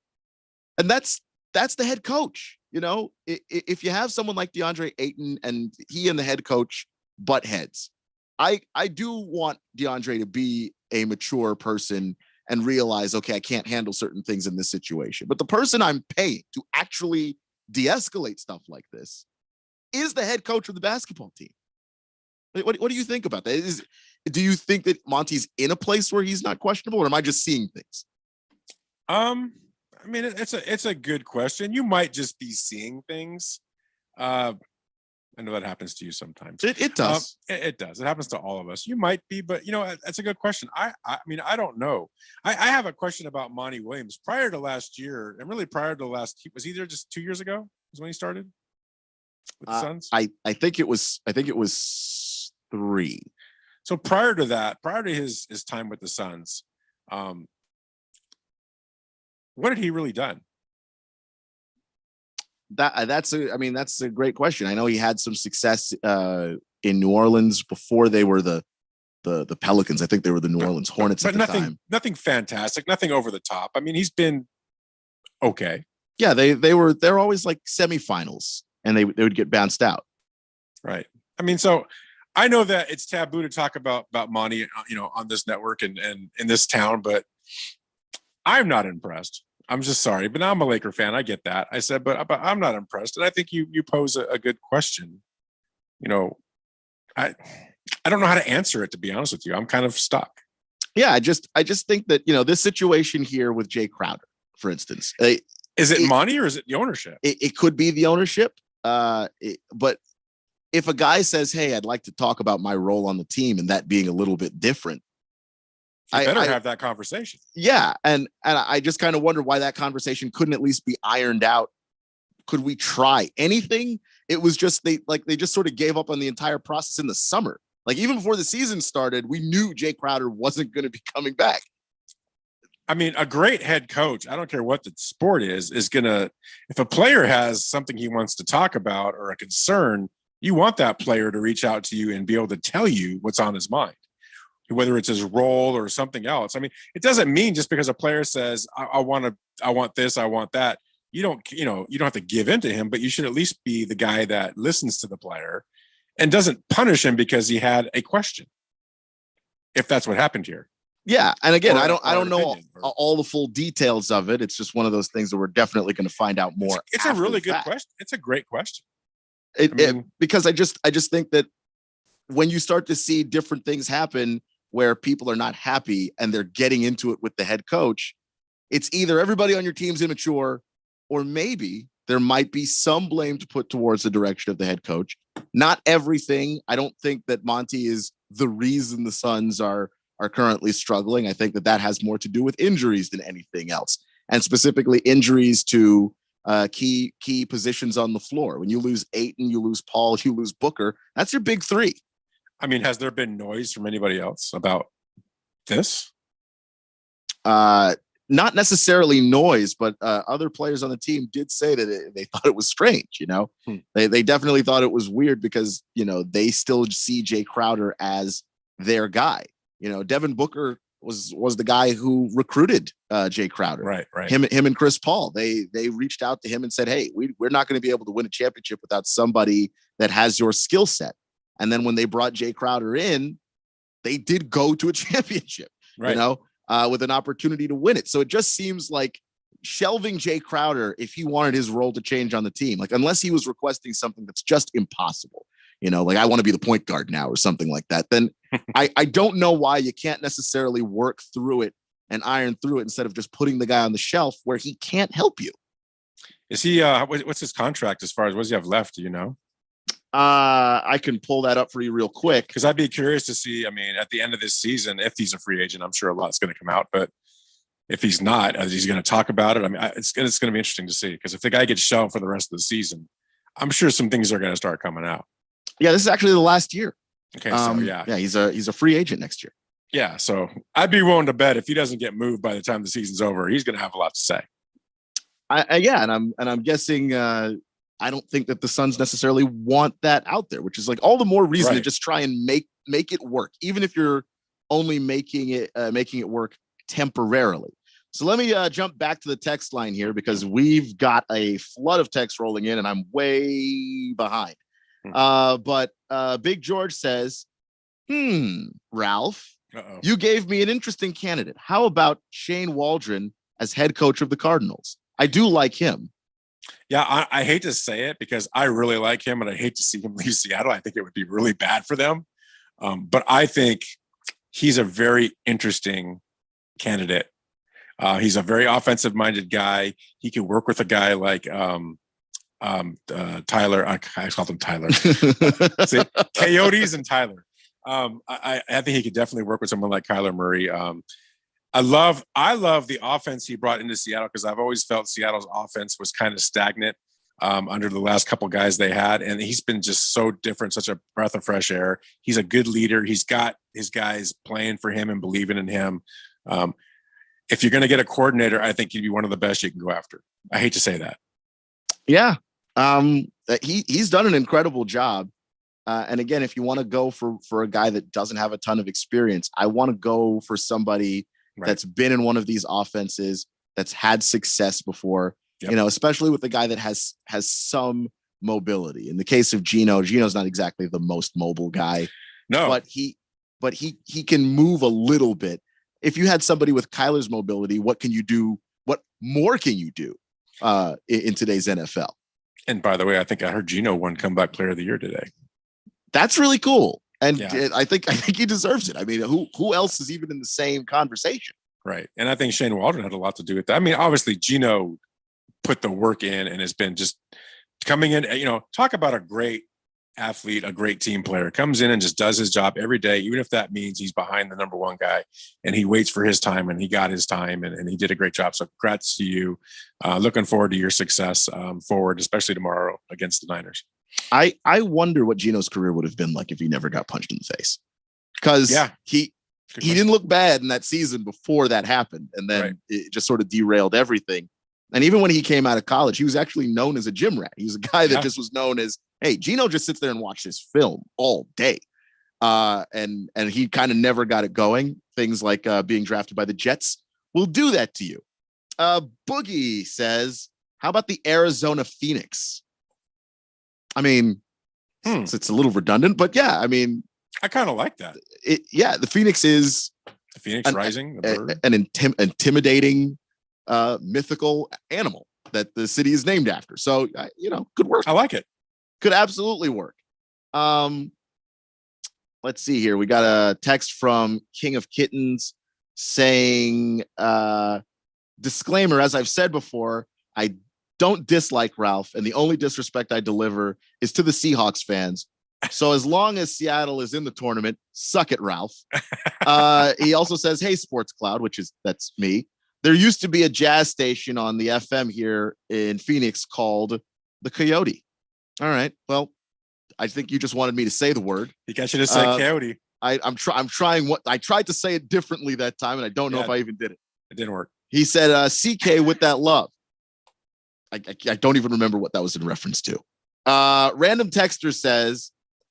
And that's the head coach. If you have someone like DeAndre Ayton and he and the head coach butt heads, I do want DeAndre to be a mature person and realize, okay, I can't handle certain things in this situation. But the person I'm paying to actually de-escalate stuff like this is the head coach of the basketball team. What do you think about that? Do you think that Monty's in a place where he's not questionable, or am I just seeing things? I mean, it's a good question. You might just be seeing things. I know that happens to you sometimes. It does. It does. It happens to all of us. You might be, but that's a good question. I mean, I don't know. I have a question about Monty Williams. Prior to last year, and really prior to was he there just 2 years ago? Was when he started with the Suns? I think it was 3. So prior to that, prior to his time with the Suns, what had he really done? That's a great question. I know he had some success in New Orleans before they were the Pelicans. I think they were the New Orleans Hornets at the time. Nothing fantastic, nothing over the top. I mean, he's been okay. Yeah, they're always like semifinals, and they would get bounced out. Right. I mean, so I know that it's taboo to talk about Monty, on this network and in this town, but I'm not impressed. I'm just sorry, but now I'm a Laker fan. I get that. I said, but I'm not impressed. And I think you pose a good question. I don't know how to answer it, to be honest with you. I'm kind of stuck. Yeah, I just think that, this situation here with Jay Crowder, for instance, is it Monty or is it the ownership? It could be the ownership. But if a guy says, hey, I'd like to talk about my role on the team and that being a little bit different, you better have that conversation. Yeah. And I just kind of wonder why that conversation couldn't at least be ironed out. Could we try anything? It was just, they just sort of gave up on the entire process in the summer. Like, even before the season started, we knew Jay Crowder wasn't going to be coming back. I mean, a great head coach, I don't care what the sport is going to, if a player has something he wants to talk about or a concern, you want that player to reach out to you and be able to tell you what's on his mind. whether it's his role or something else. I mean, it doesn't mean just because a player says, I want this, I want that. You don't have to give in to him, but you should at least be the guy that listens to the player and doesn't punish him because he had a question. If that's what happened here. Yeah. And again, I don't know all the full details of it. It's just one of those things that we're definitely going to find out more. It's a really good question. It's a great question. Because I just think that when you start to see different things happen where people are not happy and they're getting into it with the head coach, it's either everybody on your team's immature, or maybe there might be some blame to put towards the direction of the head coach. Not everything. I don't think that Monty is the reason the Suns are currently struggling. I think that has more to do with injuries than anything else, and specifically injuries to key positions on the floor. When you lose Ayton, you lose Paul, you lose Booker. That's your big three. I mean, has there been noise from anybody else about this? Not necessarily noise, but other players on the team did say that they thought it was strange. They definitely thought it was weird because, they still see Jay Crowder as their guy. Devin Booker was the guy who recruited Jay Crowder. Right. Him and Chris Paul. They reached out to him and said, hey, we're not going to be able to win a championship without somebody that has your skill set. And then when they brought Jay Crowder in, they did go to a championship, right. With an opportunity to win it. So it just seems like shelving Jay Crowder, if he wanted his role to change on the team, like unless he was requesting something that's just impossible, like I want to be the point guard now or something like that, then I don't know why you can't necessarily work through it and iron through it instead of just putting the guy on the shelf where he can't help you. Is he, what's his contract as far as what does he have left? Do you know? I can pull that up for you real quick. Because I'd be curious to see, at the end of this season, if he's a free agent, I'm sure a lot's going to come out, but if he's not, he's going to talk about it. It's going to be interesting to see, because if the guy gets shelved for the rest of the season, I'm sure some things are going to start coming out. Yeah, this is actually the last year. Okay, so yeah, he's a free agent next year. Yeah, so I'd be willing to bet if he doesn't get moved by the time the season's over, he's going to have a lot to say. And I'm guessing. I don't think that the Suns necessarily want that out there, which is like all the more reason to just try and make it work, even if you're only making it work temporarily. So let me jump back to the text line here because we've got a flood of text rolling in and I'm way behind. But Big George says, Ralph, you gave me an interesting candidate. How about Shane Waldron as head coach of the Cardinals? I do like him. Yeah, I hate to say it because I really like him and I hate to see him leave Seattle. I think it would be really bad for them. But I think he's a very interesting candidate. He's a very offensive-minded guy. He can work with a guy like Tyler. I call him Tyler. See, Coyotes and Tyler. I think he could definitely work with someone like Kyler Murray. I love the offense he brought into Seattle because I've always felt Seattle's offense was kind of stagnant under the last couple guys they had. And he's been just so different, such a breath of fresh air. He's a good leader. He's got his guys playing for him and believing in him. If you're going to get a coordinator, I think he'd be one of the best you can go after. I hate to say that. Yeah. He's done an incredible job. And again, if you want to go for a guy that doesn't have a ton of experience, I want to go for somebody that's been in one of these offenses, that's had success before, especially with the guy that has some mobility. In the case of Gino's not exactly the most mobile guy. No, but he can move a little bit. If you had somebody with Kyler's mobility, what can you do? What more can you do in today's NFL? And by the way, I think I heard Gino won comeback player of the year today. That's really cool. And I think he deserves it. I mean, who else is even in the same conversation? Right. And I think Shane Waldron had a lot to do with that. I mean, obviously Gino put the work in and has been just coming in, talk about a great athlete, a great team player, comes in and just does his job every day, even if that means he's behind the number one guy and he waits for his time, and he got his time and he did a great job. So congrats to you. Looking forward to your success forward, especially tomorrow against the Niners. I wonder what Gino's career would have been like if he never got punched in the face, because he didn't look bad in that season before that happened. And then it just sort of derailed everything. And even when he came out of college, he was actually known as a gym rat. He was a guy that just was known as, hey, Gino just sits there and watches film all day. and he kind of never got it going. Things like being drafted by the Jets will do that to you. Boogie says, how about the Arizona Phoenix? I mean, it's a little redundant, but yeah, I mean, I kind of like that. The Phoenix is the Phoenix Rising, the bird. An intimidating, mythical animal that the city is named after. So, could work. I like it. Could absolutely work. Let's see here. We got a text from King of Kittens saying, disclaimer, as I've said before, I don't dislike Ralph, and the only disrespect I deliver is to the Seahawks fans. So as long as Seattle is in the tournament, suck it, Ralph. He also says, hey, Sports Cloud, that's me. There used to be a jazz station on the FM here in Phoenix called the Coyote. All right. Well, I think you just wanted me to say the word. You got you to say Coyote. I'm trying what I tried to say it differently that time, and I don't know if I even did it. It didn't work. He said, CK with that love. I don't even remember what that was in reference to. Random texter says,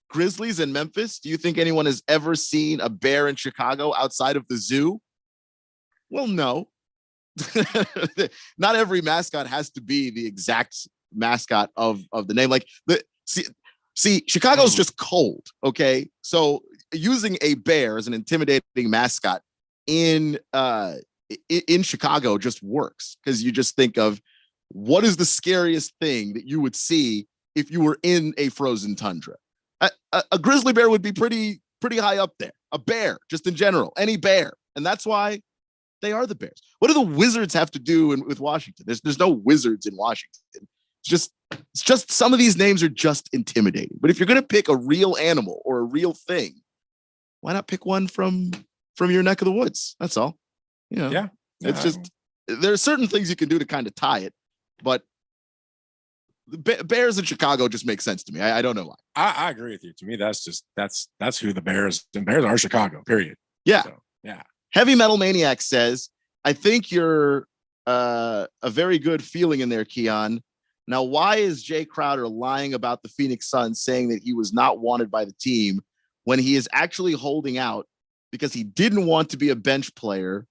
Grizzlies in Memphis. Do you think anyone has ever seen a bear in Chicago outside of the zoo? Well, no. Not every mascot has to be the exact mascot of the name. Like see, Chicago's just cold. Okay. So using a bear as an intimidating mascot in Chicago just works, because you just think of what is the scariest thing that you would see if you were in a frozen tundra. A grizzly bear would be pretty high up there. A bear, just in general, any bear, and that's why they are the Bears. What do the Wizards have to do with Washington? There's no Wizards in Washington. It's just some of these names are just intimidating. But if you're gonna pick a real animal or a real thing, why not pick one from your neck of the woods? That's all. It's just there are certain things you can do to kind of tie it, but the Bears in Chicago just make sense to me. I don't know why. I agree with you. To me, that's who the Bears and Bears are. Chicago. Period. Yeah. So, yeah. Heavy Metal Maniac says, I think you're a very good feeling in there, Keon. Now, why is Jay Crowder lying about the Phoenix Suns, saying that he was not wanted by the team when he is actually holding out because he didn't want to be a bench player?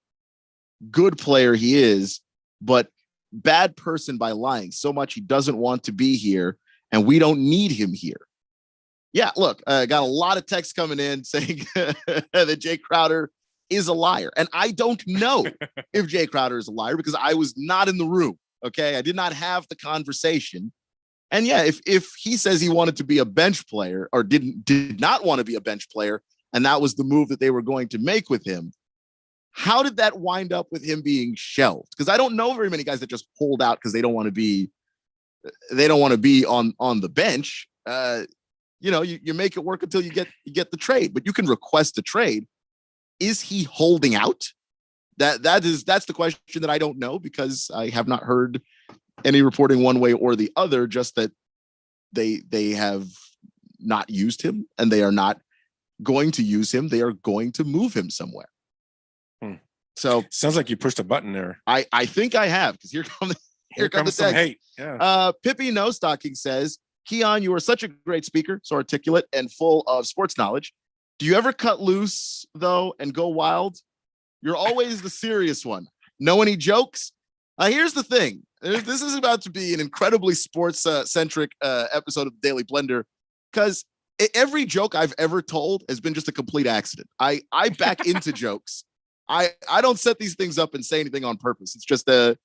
Good player he is, but bad person by lying so much he doesn't want to be here, and we don't need him here. Yeah, look, got a lot of texts coming in saying that Jay Crowder is a liar. And I don't know if Jay Crowder is a liar because I was not in the room. Okay. I did not have the conversation. And yeah, if he says he wanted to be a bench player or did not want to be a bench player, and that was the move that they were going to make with him, how did that wind up with him being shelved? Because I don't know very many guys that just hold out because they don't want to be on the bench. You make it work until you get the trade, but you can request a trade. Is he holding out? That's the question that I don't know, because I have not heard any reporting one way or the other, just that they have not used him and they are not going to use him. They are going to move him somewhere. So sounds like you pushed a button there. I think I have, because here comes the some hate. Yeah. Pippi No Stocking says, Keon, you are such a great speaker, so articulate and full of sports knowledge. Do you ever cut loose, though, and go wild? You're always the serious one. Know any jokes? Here's the thing. This is about to be an incredibly sports-centric episode of the Daily Blender, because every joke I've ever told has been just a complete accident. I back into jokes. I don't set these things up and say anything on purpose. It's just, I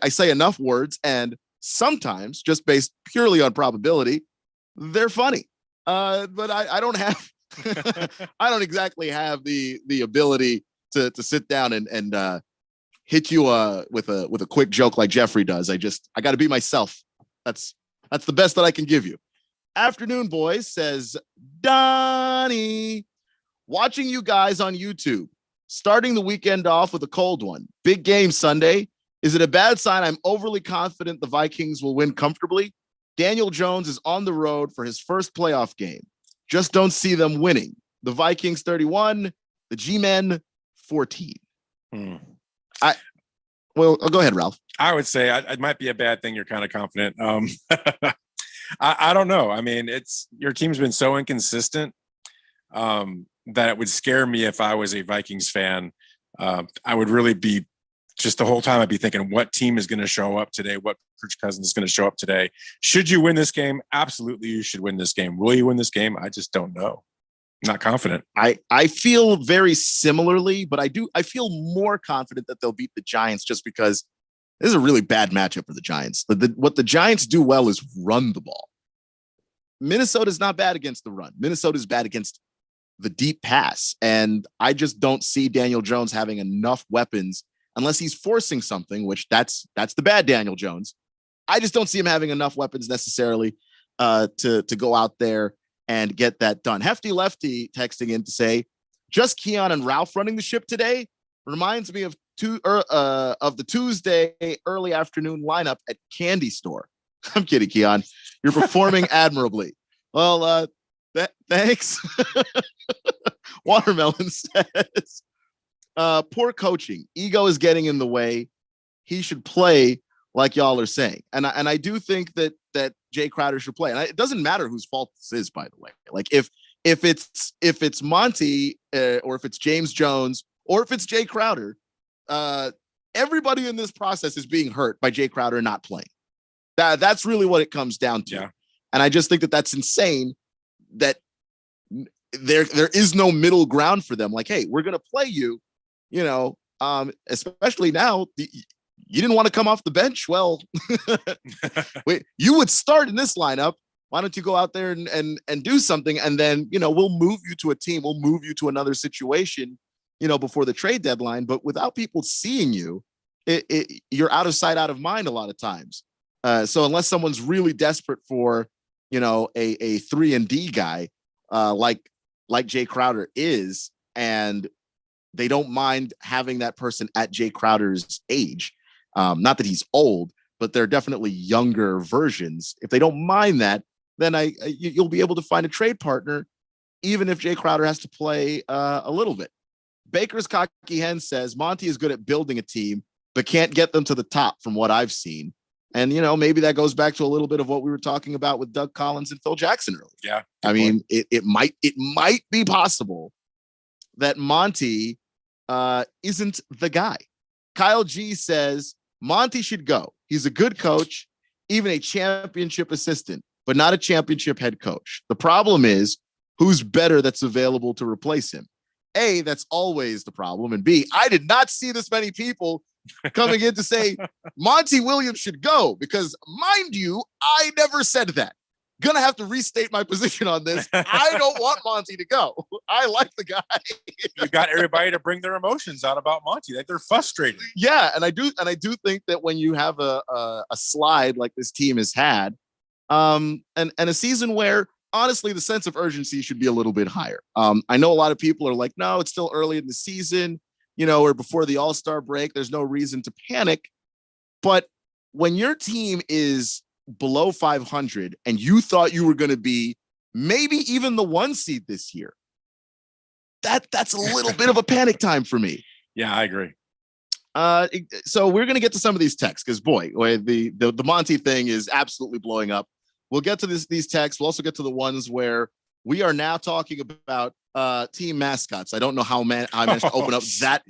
say enough words, and sometimes, just based purely on probability, they're funny. But I don't have... I don't exactly have the ability to sit down and hit you with a quick joke like Jeffrey does. I got to be myself. That's the best that I can give you. Afternoon Boys says, Donnie, watching you guys on YouTube, starting the weekend off with a cold one. Big game Sunday. Is it a bad sign I'm overly confident the Vikings will win comfortably? Daniel Jones is on the road for his first playoff game. Just don't see them winning. The Vikings 31, the G-Men 14. Well, go ahead, Ralph. I would say it might be a bad thing. You're kind of confident. I don't know. I mean, your team's been so inconsistent. that it would scare me if I was a Vikings fan. I would really be just the whole time I'd be thinking, what team is going to show up today? What Kirk Cousins is going to show up today? Should you win this game? Absolutely, you should win this game. Will you win this game? I just don't know. I'm not confident. I feel very similarly, but I feel more confident that they'll beat the Giants just because this is a really bad matchup for the Giants. What the Giants do well is run the ball. Minnesota's not bad against the run. Minnesota's bad against the deep pass. And I just don't see Daniel Jones having enough weapons unless he's forcing something, which that's the bad Daniel Jones. I just don't see him having enough weapons necessarily to go out there and get that done. Hefty Lefty texting in to say, just Keon and Ralph running the ship today reminds me of the Tuesday early afternoon lineup at Candy Store. I'm kidding, Keon. You're performing admirably. Well, thanks. Watermelon says, poor coaching. Ego is getting in the way. He should play like y'all are saying. And I do think that Jay Crowder should play. And it doesn't matter whose fault this is, by the way. Like if it's Monty or if it's James Jones or if it's Jay Crowder, everybody in this process is being hurt by Jay Crowder not playing. That's really what it comes down to. Yeah. And I just think that that's insane that there is no middle ground for them. Like, hey, we're going to play you, especially now. You didn't want to come off the bench. Well, wait, you would start in this lineup. Why don't you go out there and do something? And then, we'll move you to a team. We'll move you to another situation, before the trade deadline. But without people seeing you, you're out of sight, out of mind a lot of times. So unless someone's really desperate for, a 3-and-D guy like Jay Crowder is, and they don't mind having that person at Jay Crowder's age. Not that he's old, but they're definitely younger versions. If they don't mind that, then you'll be able to find a trade partner, even if Jay Crowder has to play a little bit. Baker's Cocky Hen says Monty is good at building a team, but can't get them to the top from what I've seen. And, maybe that goes back to a little bit of what we were talking about with Doug Collins and Phil Jackson earlier. Yeah. I mean, it might be possible that Monty isn't the guy. Kyle G says Monty should go. He's a good coach, even a championship assistant, but not a championship head coach. The problem is who's better that's available to replace him. A, that's always the problem. And B, I did not see this many people coming in to say Monty Williams should go because, mind you, I never said that. Gonna have to restate my position on this. I don't want Monty to go. I like the guy. You got everybody to bring their emotions out about Monty. Like they're frustrated. Yeah, and I do think that when you have a slide like this team has had, and a season where honestly the sense of urgency should be a little bit higher. I know a lot of people are like, no, it's still early in the season. Or before the All-Star break, there's no reason to panic. But when your team is below 500 and you thought you were going to be maybe even the 1 seed this year, that's a little bit of a panic time for me. Yeah, I agree. So we're going to get to some of these texts because, boy, the Monty thing is absolutely blowing up. We'll get to these texts. We'll also get to the ones where we are now talking about team mascots. I don't know how I managed to open up that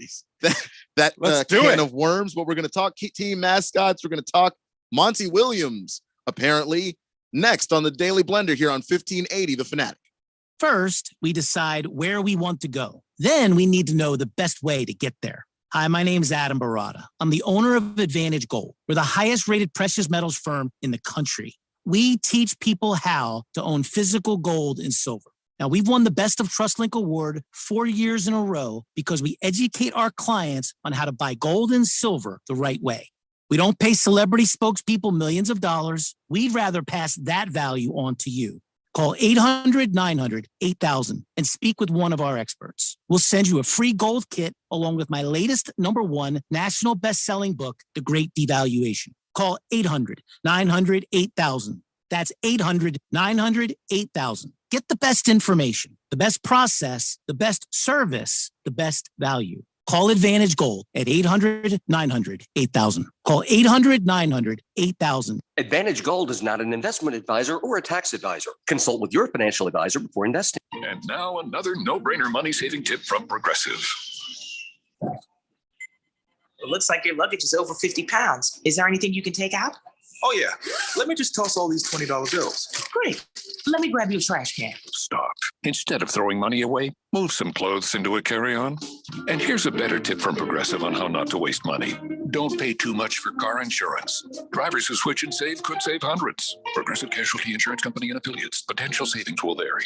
can of worms, but we're going to talk team mascots. We're going to talk Monty Williams, apparently, next on the Daily Blender here on 1580 The Fanatic. First, we decide where we want to go. Then we need to know the best way to get there. Hi, my name is Adam Barada. I'm the owner of Advantage Gold. We're the highest rated precious metals firm in the country. We teach people how to own physical gold and silver. Now, we've won the Best of TrustLink Award 4 years in a row because we educate our clients on how to buy gold and silver the right way. We don't pay celebrity spokespeople millions of dollars. We'd rather pass that value on to you. Call 800-900-8000 and speak with one of our experts. We'll send you a free gold kit along with my latest #1 national best-selling book, The Great Devaluation. Call 800-900-8000. That's 800-900-8000. Get the best information, the best process, the best service, the best value. Call Advantage Gold at 800-900-8000. Call 800-900-8000. Advantage Gold is not an investment advisor or a tax advisor. Consult with your financial advisor before investing. And now another no-brainer money-saving tip from Progressive. It looks like your luggage is over 50 pounds. Is there anything you can take out? Oh, yeah. Let me just toss all these $20 bills. Great. Let me grab you a trash can. Stop. Instead of throwing money away, move some clothes into a carry-on. And here's a better tip from Progressive on how not to waste money. Don't pay too much for car insurance. Drivers who switch and save could save hundreds. Progressive Casualty Insurance Company and affiliates. Potential savings will vary.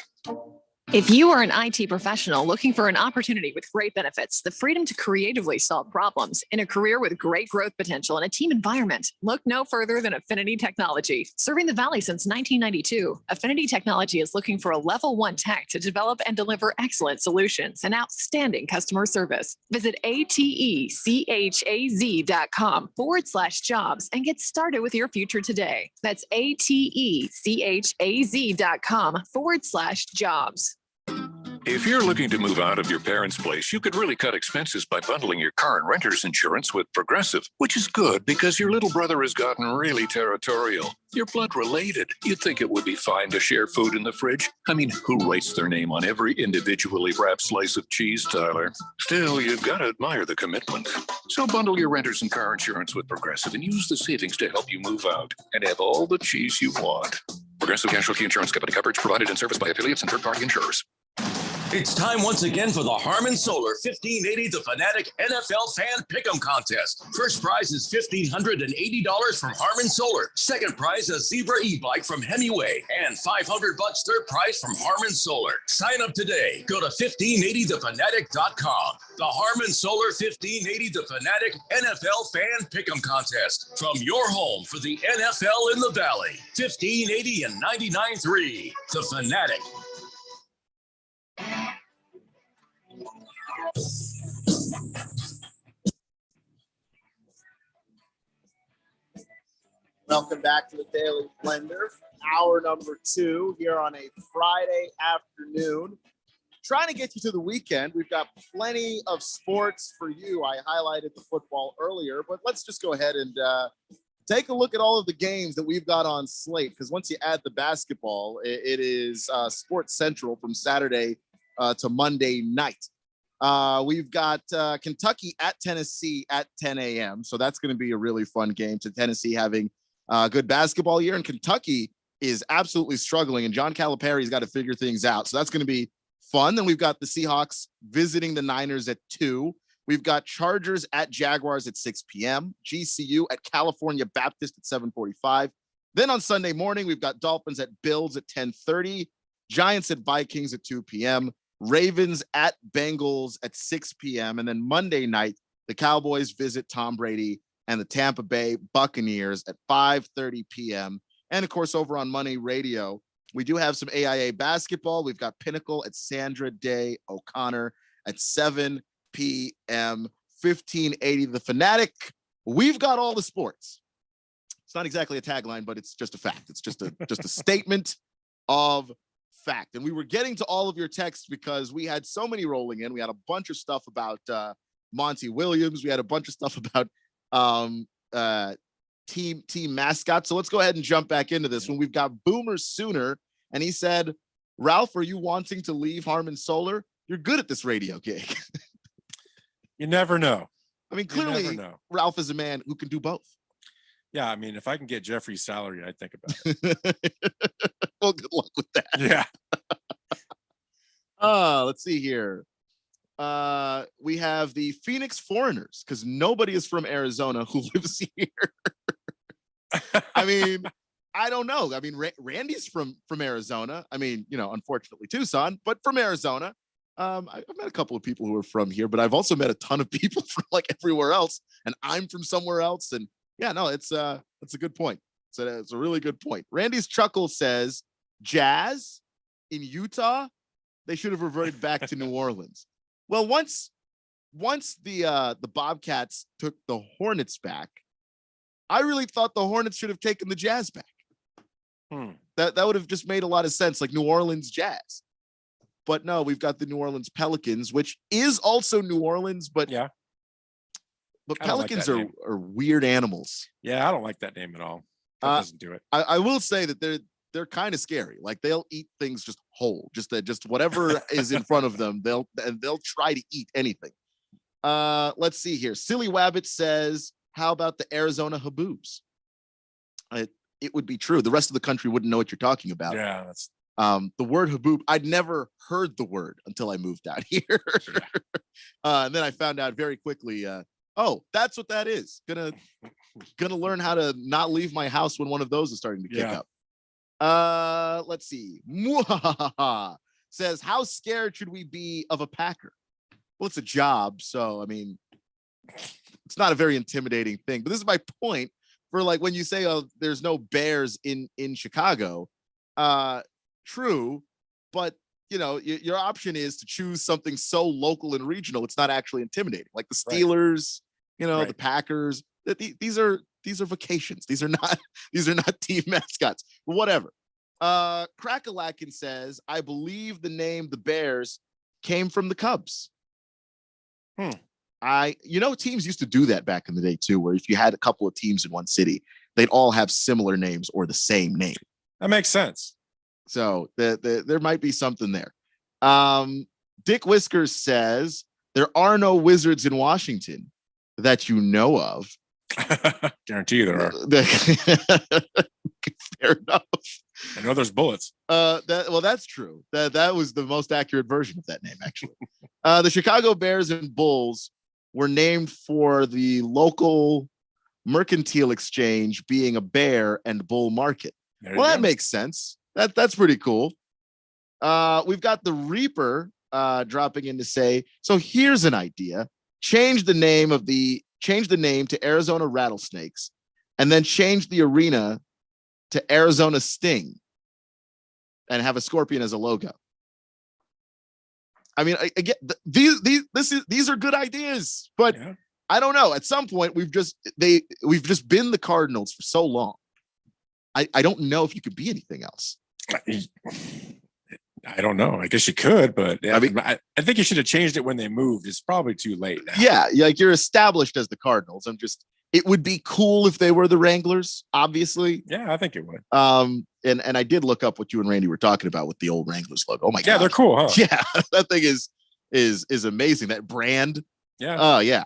If you are an IT professional looking for an opportunity with great benefits, the freedom to creatively solve problems in a career with great growth potential and a team environment, look no further than Affinity Technology. Serving the Valley since 1992, Affinity Technology is looking for a level 1 tech to develop and deliver excellent solutions and outstanding customer service. Visit atechaz.com/jobs and get started with your future today. That's atechaz.com/jobs. If you're looking to move out of your parents' place, you could really cut expenses by bundling your car and renter's insurance with Progressive, which is good because your little brother has gotten really territorial. You're blood related. You'd think it would be fine to share food in the fridge. I mean, who writes their name on every individually wrapped slice of cheese, Tyler? Still, you've got to admire the commitment. So bundle your renter's and car insurance with Progressive and use the savings to help you move out and have all the cheese you want. Progressive Casualty Insurance Company coverage provided and serviced by affiliates and third-party insurers. It's time once again for the Harmon Solar 1580 The Fanatic NFL Fan Pick'em Contest. First prize is $1,580 from Harmon Solar. Second prize, a Zebra e-bike from Hemingway. And $500 third prize from Harmon Solar. Sign up today. Go to 1580thefanatic.com. The Harmon Solar 1580 The Fanatic NFL Fan Pick'em Contest. From your home for the NFL in the Valley. 1580 and 99.3. The Fanatic. Welcome back to the Daily Blender, hour number 2 here on a Friday afternoon. Trying to get you to the weekend. We've got plenty of sports for you. I highlighted the football earlier, but let's just go ahead and take a look at all of the games that we've got on slate, because once you add the basketball, it is Sports Central from Saturday to Monday night. We've got Kentucky at Tennessee at 10 a.m. So that's going to be a really fun game. To Tennessee having a good basketball year, and Kentucky is absolutely struggling, and John Calipari's got to figure things out. So that's going to be fun. Then we've got the Seahawks visiting the Niners at 2. We've got Chargers at Jaguars at 6 p.m. GCU at California Baptist at 7:45. Then on Sunday morning, we've got Dolphins at Bills at 10:30. Giants at Vikings at 2 p.m. Ravens at Bengals at 6 p.m. And then Monday night, the Cowboys visit Tom Brady and the Tampa Bay Buccaneers at 5:30 p.m. And of course, over on Money Radio, we do have some AIA basketball. We've got Pinnacle at Sandra Day O'Connor at 7 p.m. 1580 The Fanatic. We've got all the sports. It's not exactly a tagline, but it's just a fact. It's just a statement of fact. And we were getting to all of your texts because we had so many rolling in. We had a bunch of stuff about Monty Williams. We had a bunch of stuff about team mascot. So let's go ahead and jump back into this one. We've got Boomer Sooner, and he said, Ralph, are you wanting to leave Harmon Solar? You're good at this radio gig. You never know. I mean, clearly Ralph is a man who can do both. Yeah, I mean, if I can get Jeffrey's salary, I'd think about it. Well, good luck with that. Yeah. Let's see here. We have the Phoenix Foreigners, because nobody is from Arizona who lives here. I mean, I don't know. I mean, Randy's from Arizona. I mean, unfortunately Tucson, but from Arizona. I've met a couple of people who are from here, but I've also met a ton of people from like everywhere else, and I'm from somewhere else. And yeah, no, it's a good point. So it's a really good point. Randy's Chuckle says, Jazz in Utah, they should have reverted back to New Orleans. Well, once the Bobcats took the Hornets back, I really thought the Hornets should have taken the Jazz back. That would have just made a lot of sense, like New Orleans Jazz. But no, we've got the New Orleans Pelicans, which is also New Orleans, but yeah. But I don't like Pelicans that are, name. are weird animals. Yeah, I don't like that name at all. That doesn't do it. I will say that they're kind of scary. Like they'll eat things just whole, just whatever is in front of them. They'll try to eat anything. Let's see here. Silly Wabbit says, "How about the Arizona Haboobs?" It would be true. The rest of the country wouldn't know what you're talking about. Yeah, that's the word haboob. I'd never heard the word until I moved out here. And then I found out very quickly, oh, that's what that is. Gonna learn how to not leave my house when one of those is starting to kick up. Let's see. Mwahaha says, "How scared should we be of a Packer?" Well, it's a job, so I mean, it's not a very intimidating thing. But this is my point for like when you say, "Oh, there's no Bears in Chicago." True, but you know, your option is to choose something so local and regional. It's not actually intimidating, like the Steelers, you know, the Packers. These are vacations. These are not team mascots. But whatever. Crackalakin says, "I believe the name the Bears came from the Cubs." Teams used to do that back in the day too, where if you had a couple of teams in one city, they'd all have similar names or the same name. That makes sense. So there might be something there. Dick Whiskers says, "There are no Wizards in Washington that you know of." Guarantee you there are. Fair enough. I know there's bullets. That's true. That was the most accurate version of that name, actually. The Chicago Bears and Bulls were named for the local mercantile exchange being a bear and bull market. That makes sense. That's pretty cool. We've got the Reaper dropping in to say, "So here's an idea. Change the name to Arizona Rattlesnakes, and then change the arena to Arizona Sting, and have a scorpion as a logo." I mean, again, these are good ideas, but I don't know. At some point, we've just been the Cardinals for so long. I don't know if you could be anything else. I don't know. I guess you could, but I mean, I think you should have changed it when they moved. It's probably too late now. Yeah, like you're established as the Cardinals. It would be cool if they were the Wranglers, obviously. Yeah, I think it would. And I did look up what you and Randy were talking about with the old Wranglers logo. Oh my god. Yeah, they're cool, huh? Yeah, that thing is amazing. That brand. Yeah. Oh yeah.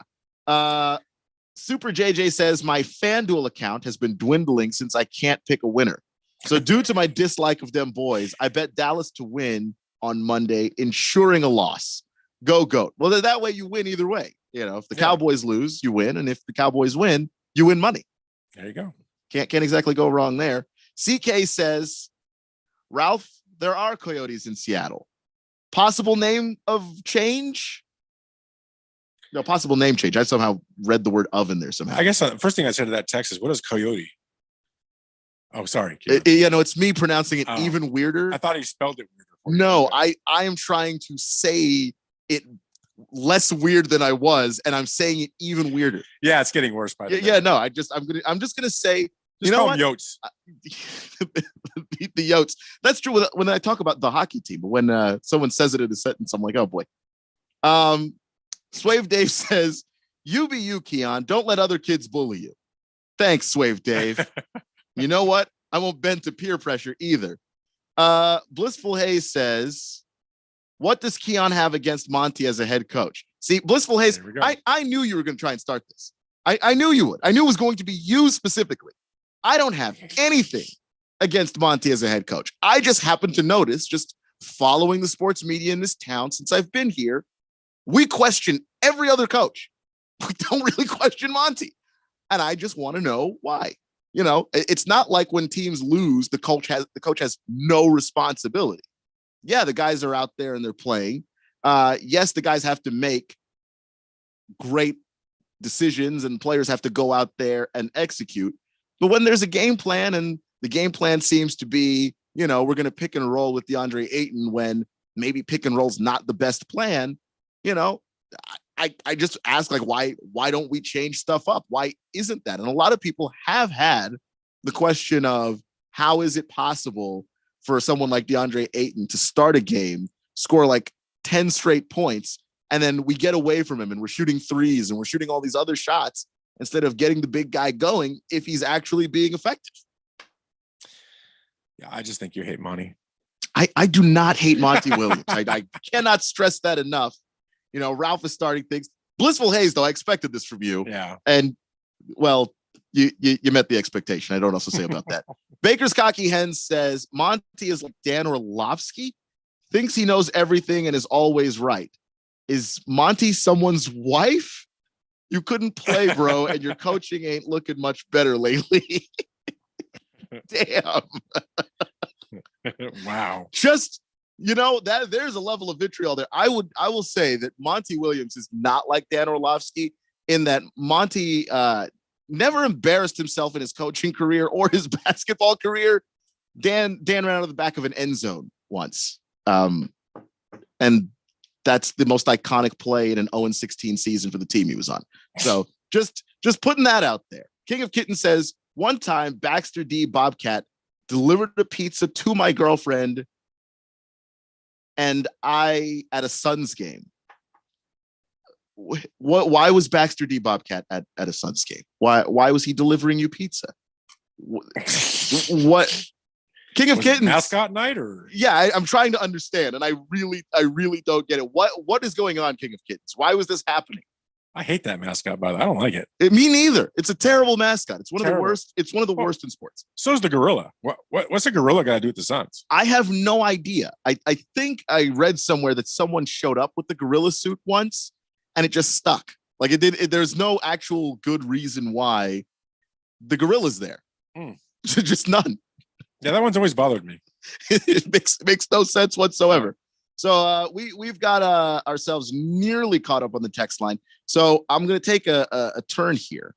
Super JJ says, "My FanDuel account has been dwindling since I can't pick a winner. So due to my dislike of them boys, I bet Dallas to win on Monday, ensuring a loss. Go Goat." Well, that way you win either way. You know, if the Cowboys lose, you win, and if the Cowboys win, you win money. There you go. Can't exactly go wrong there. CK says, "Ralph, there are coyotes in Seattle. Possible name of change?" No, possible name change. I somehow read the word "of" in there somehow. I guess the first thing I said to that text is, "What is coyote?" Oh, sorry. It's me pronouncing it even weirder. I thought he spelled it weirder. No, I am trying to say it less weird than I was, and I'm saying it even weirder. Yeah, it's getting worse by the way. Yeah, no, I'm just gonna say, just call them Yotes. The Yotes. That's true when I talk about the hockey team, but when someone says it in a sentence, I'm like, oh boy. Swave Dave says, "You be you, Keon. Don't let other kids bully you." Thanks, Swave Dave. You know what? I won't bend to peer pressure either. Blissful Hayes says, "What does Keon have against Monty as a head coach?" See, Blissful Hayes, I knew you were going to try and start this. I knew you would. I knew it was going to be you specifically. I don't have anything against Monty as a head coach. I just happened to notice, just following the sports media in this town since I've been here, we question every other coach. We don't really question Monty. And I just want to know why. You know, it's not like when teams lose, the coach has no responsibility. Yeah, the guys are out there and they're playing. Yes, the guys have to make great decisions and players have to go out there and execute. But when there's a game plan and the game plan seems to be, you know, we're going to pick and roll with DeAndre Ayton when maybe pick and roll's not the best plan, you know, I just ask, like, why don't we change stuff up? Why isn't that? And a lot of people have had the question of how is it possible for someone like DeAndre Ayton to start a game score like 10 straight points, and then we get away from him and we're shooting threes and we're shooting all these other shots instead of getting the big guy going if he's actually being effective. Yeah, I just think you hate Monty. I do not hate Monty Williams. I cannot stress that enough. You know, Ralph is starting things. Blissful Hayes, though, I expected this from you. Yeah. And, well, you met the expectation. I don't know what to say about that. Baker's Cocky Hen says, Monty is like Dan Orlovsky, thinks he knows everything and is always right. Is Monty someone's wife? You couldn't play, bro, and your coaching ain't looking much better lately. Damn. Wow. Just, you know, that there's a level of vitriol there. I will say that Monty Williams is not like Dan Orlovsky in that Monty never embarrassed himself in his coaching career or his basketball career. Dan ran out of the back of an end zone once. And that's the most iconic play in an 0-16 season for the team he was on. So just putting that out there. King of Kittens says, one time Baxter D. Bobcat delivered a pizza to my girlfriend and I at a Suns game. Why was Baxter D. Bobcat at a Suns game? Why was he delivering you pizza? What? King of Kittens mascot night, or I'm trying to understand, and I really don't get it. What is going on, King of Kittens? Why was this happening? I hate that mascot, by the way. I don't like it. Me neither. It's a terrible mascot. It's one of the worst. It's one of the worst in sports. So is the gorilla. What's a gorilla got to do with the Suns? I have no idea. I think I read somewhere that someone showed up with the gorilla suit once, and it just stuck. Like it did. There's no actual good reason why the gorilla's there. Just none. Yeah, that one's always bothered me. It makes no sense whatsoever. So we've got ourselves nearly caught up on the text line. So I'm going to take a turn here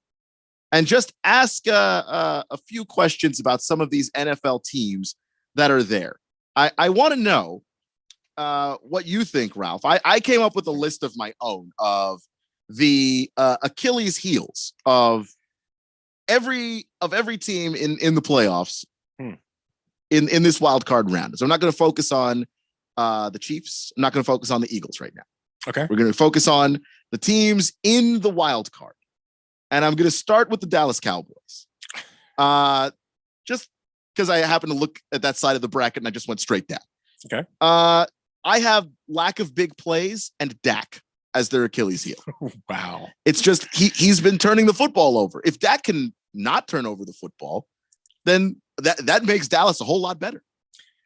and just ask a few questions about some of these NFL teams that are there. I want to know what you think, Ralph. I came up with a list of my own of the Achilles heels of every team in the playoffs in this wild card round. So I'm not going to focus on the Chiefs. I'm not going to focus on the Eagles right now. Okay. We're going to focus on the teams in the wild card. And I'm going to start with the Dallas Cowboys. Just because I happen to look at that side of the bracket and I just went straight down. Okay. I have lack of big plays and Dak as their Achilles heel. Wow. It's just he's been turning the football over. If Dak can not turn over the football, then that makes Dallas a whole lot better.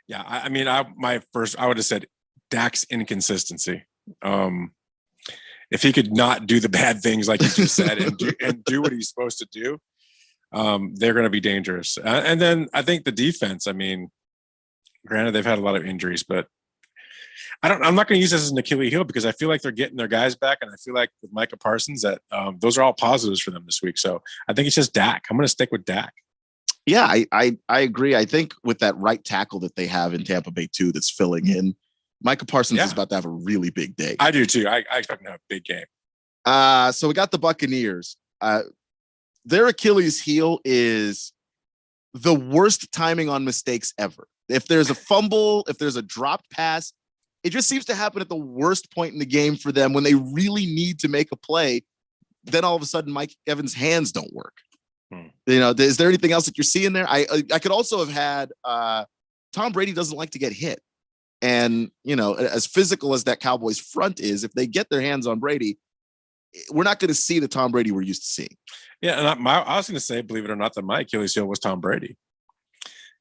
Yeah, I mean, I would have said Dak's inconsistency. If he could not do the bad things like you just said and do what he's supposed to do, they're going to be dangerous. And then I think the defense. I mean, granted they've had a lot of injuries, but I'm not going to use this as an Achilles heel because I feel like they're getting their guys back, and I feel like with Micah Parsons that those are all positives for them this week. So I think it's just Dak. I'm going to stick with Dak. Yeah, I agree. I think with that right tackle that they have in Tampa Bay too, that's filling in, Micah Parsons is about to have a really big day. I do too. I expect him to have a big game. So we got the Buccaneers. Their Achilles heel is the worst timing on mistakes ever. If there's a fumble, if there's a dropped pass, it just seems to happen at the worst point in the game for them when they really need to make a play. Then all of a sudden, Mike Evans' hands don't work. You know, is there anything else that you're seeing there? I could also have had Tom Brady doesn't like to get hit. And, you know, as physical as that Cowboys front is, if they get their hands on Brady, we're not going to see the Tom Brady we're used to seeing. Yeah. And I was going to say, believe it or not, that my Achilles heel was Tom Brady.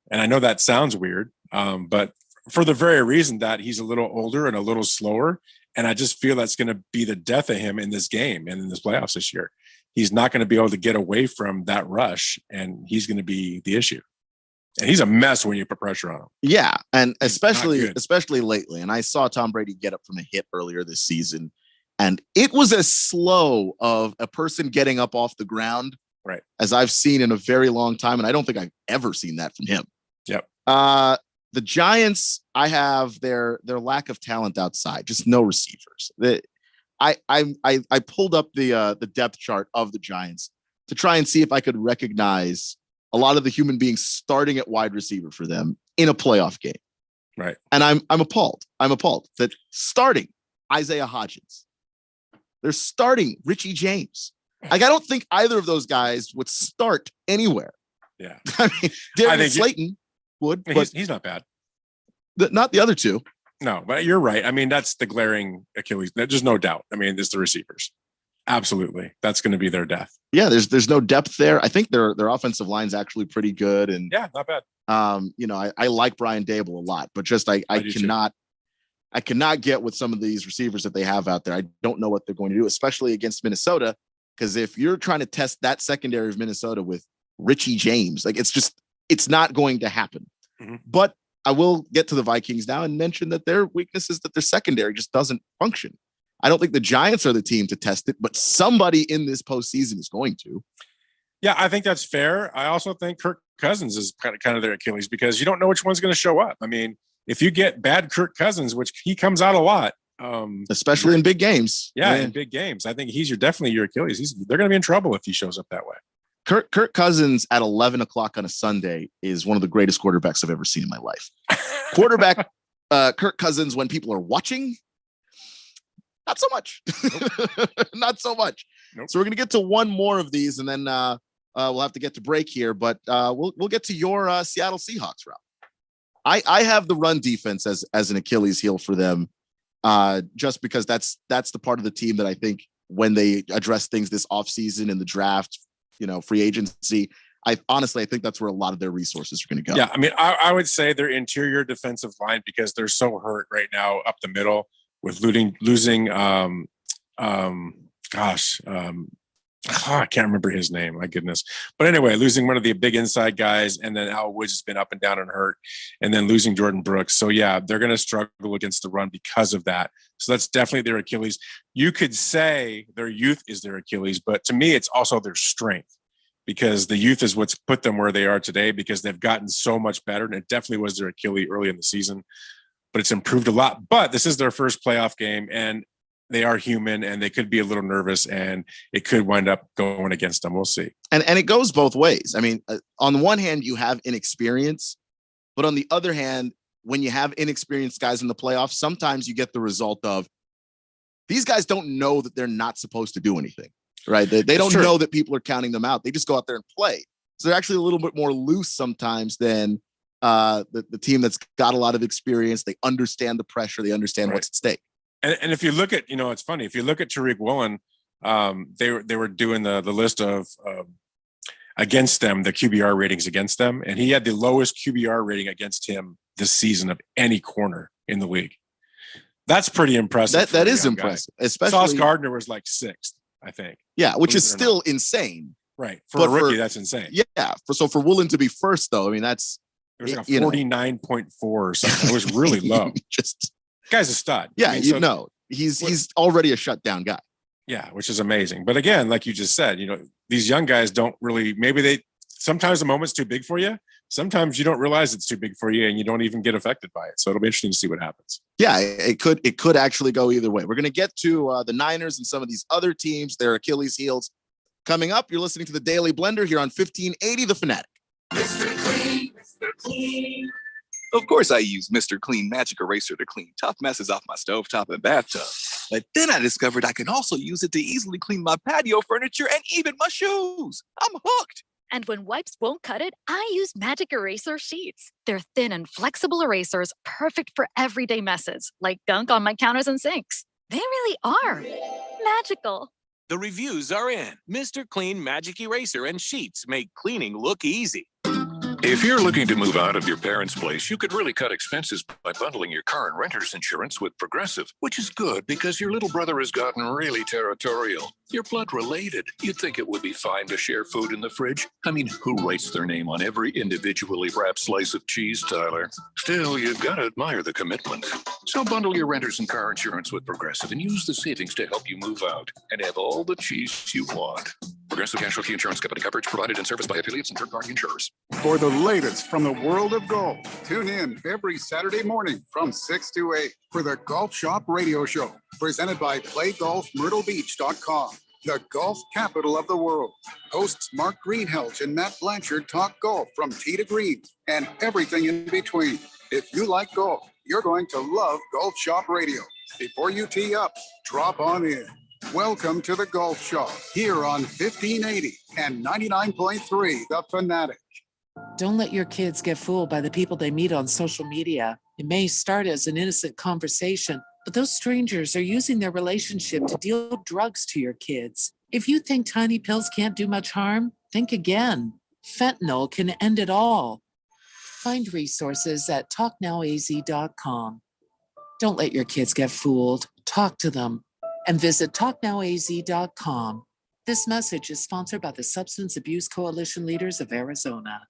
And I know that sounds weird, but for the very reason that he's a little older and a little slower. And I just feel that's going to be the death of him in this game and in this playoffs this year. He's not going to be able to get away from that rush, and he's going to be the issue. And he's a mess when you put pressure on him. Yeah, and especially lately. And I saw Tom Brady get up from a hit earlier this season, and it was as slow of a person getting up off the ground as I've seen in a very long time, and I don't think I've ever seen that from him. Yep. The Giants, I have their lack of talent outside, just no receivers. I pulled up the depth chart of the Giants to try and see if I could recognize a lot of the human beings starting at wide receiver for them in a playoff game. Right. And I'm appalled. I'm appalled that starting Isaiah Hodgins, they're starting Richie James. Like, I don't think either of those guys would start anywhere. Yeah. I mean, Darius Slayton would, but he's not bad. Not the other two. No, but you're right. I mean, that's the glaring Achilles. There's no doubt. I mean, it's the receivers. Absolutely. That's going to be their death. Yeah, there's no depth there. I think their offensive line's actually pretty good. And yeah, not bad. I like Brian Dable a lot, but just I cannot get with some of these receivers that they have out there. I don't know what they're going to do, especially against Minnesota. Because if you're trying to test that secondary of Minnesota with Richie James, like it's not going to happen. Mm-hmm. But I will get to the Vikings now and mention that their weakness is that their secondary just doesn't function. I don't think the Giants are the team to test it, but somebody in this postseason is going to. Yeah, I think that's fair. I also think Kirk Cousins is kind of their Achilles because you don't know which one's going to show up. I mean, if you get bad Kirk Cousins, which he comes out a lot, especially in big games. Yeah, in big games. I think he's definitely your Achilles. They're going to be in trouble if he shows up that way. Kirk Cousins at 11 o'clock on a Sunday is one of the greatest quarterbacks I've ever seen in my life. Quarterback Kirk Cousins when people are watching, not so much. Nope. Not so much. Nope. So we're going to get to one more of these, and then we'll have to get to break here. But we'll get to your Seattle Seahawks route. I have the run defense as an Achilles heel for them, just because that's the part of the team that I think when they address things this offseason in the draft, free agency, I think that's where a lot of their resources are going to go. Yeah, I mean, I would say their interior defensive line, because they're so hurt right now up the middle with losing I can't remember his name. My goodness. But anyway, losing one of the big inside guys, and then Al Woods has been up and down and hurt, and then losing Jordan Brooks. So yeah, they're going to struggle against the run because of that. So that's definitely their Achilles. You could say their youth is their Achilles, but to me, it's also their strength, because the youth is what's put them where they are today, because they've gotten so much better. And it definitely was their Achilles early in the season, but it's improved a lot. But this is their first playoff game, and they are human, and they could be a little nervous, and it could wind up going against them. We'll see. And it goes both ways. I mean, on the one hand, you have inexperience, but on the other hand, when you have inexperienced guys in the playoffs, sometimes you get the result of these guys don't know that they're not supposed to do anything, right? They don't know that people are counting them out. They just go out there and play. So they're actually a little bit more loose sometimes than the team that's got a lot of experience. They understand the pressure. They understand what's at stake. And if you look at, it's funny, if you look at Tariq Woolen, they were doing the list of against them, the QBR ratings against them, and he had the lowest QBR rating against him this season of any corner in the league. That's pretty impressive. That is impressive, especially Sauce Gardner was like 6th, I think. Yeah, which is still insane. Right. For a rookie, that's insane. Yeah. For Woolen to be first, though, I mean, that's it was like a 49.4 or something. It was really low. Guy's a stud. Yeah, he's already a shutdown guy. Yeah, which is amazing. But again, like you just said, these young guys don't really, sometimes the moment's too big for you. Sometimes you don't realize it's too big for you, and you don't even get affected by it. So it'll be interesting to see what happens. Yeah, it could actually go either way. We're going to get to the Niners and some of these other teams, their Achilles heels. Coming up, you're listening to the Daily Blender here on 1580 The Fanatic. Mr. Clean, Mr. Clean. Of course, I use Mr. Clean Magic Eraser to clean tough messes off my stovetop and bathtub. But then I discovered I can also use it to easily clean my patio furniture and even my shoes. I'm hooked. And when wipes won't cut it, I use Magic Eraser Sheets. They're thin and flexible erasers, perfect for everyday messes, like gunk on my counters and sinks. They really are magical. The reviews are in. Mr. Clean Magic Eraser and Sheets make cleaning look easy. If you're looking to move out of your parents' place, you could really cut expenses by bundling your car and renter's insurance with Progressive, which is good because your little brother has gotten really territorial. You're blood related. You'd think it would be fine to share food in the fridge. I mean, who writes their name on every individually wrapped slice of cheese, Tyler? Still, you've got to admire the commitment. So bundle your renters and car insurance with Progressive and use the savings to help you move out and have all the cheese you want. Progressive Casualty Insurance Company coverage provided and serviced by affiliates and third-party insurers. For the latest from the world of golf, tune in every Saturday morning from 6 to 8 for the Golf Shop Radio Show, presented by PlayGolfMyrtleBeach.com, the golf capital of the world. Hosts Mark Greenhalgh and Matt Blanchard talk golf from tee to green and everything in between. If you like golf, you're going to love Golf Shop Radio. Before you tee up, drop on in. Welcome to the Golf Shop here on 1580 and 99.3 The Fanatic. Don't let your kids get fooled by the people they meet on social media. It may start as an innocent conversation, but those strangers are using their relationship to deal drugs to your kids. If you think tiny pills can't do much harm, think again. Fentanyl can end it all. Find resources at talknowaz.com. Don't let your kids get fooled. Talk to them and visit talknowaz.com. This message is sponsored by the Substance Abuse Coalition Leaders of Arizona.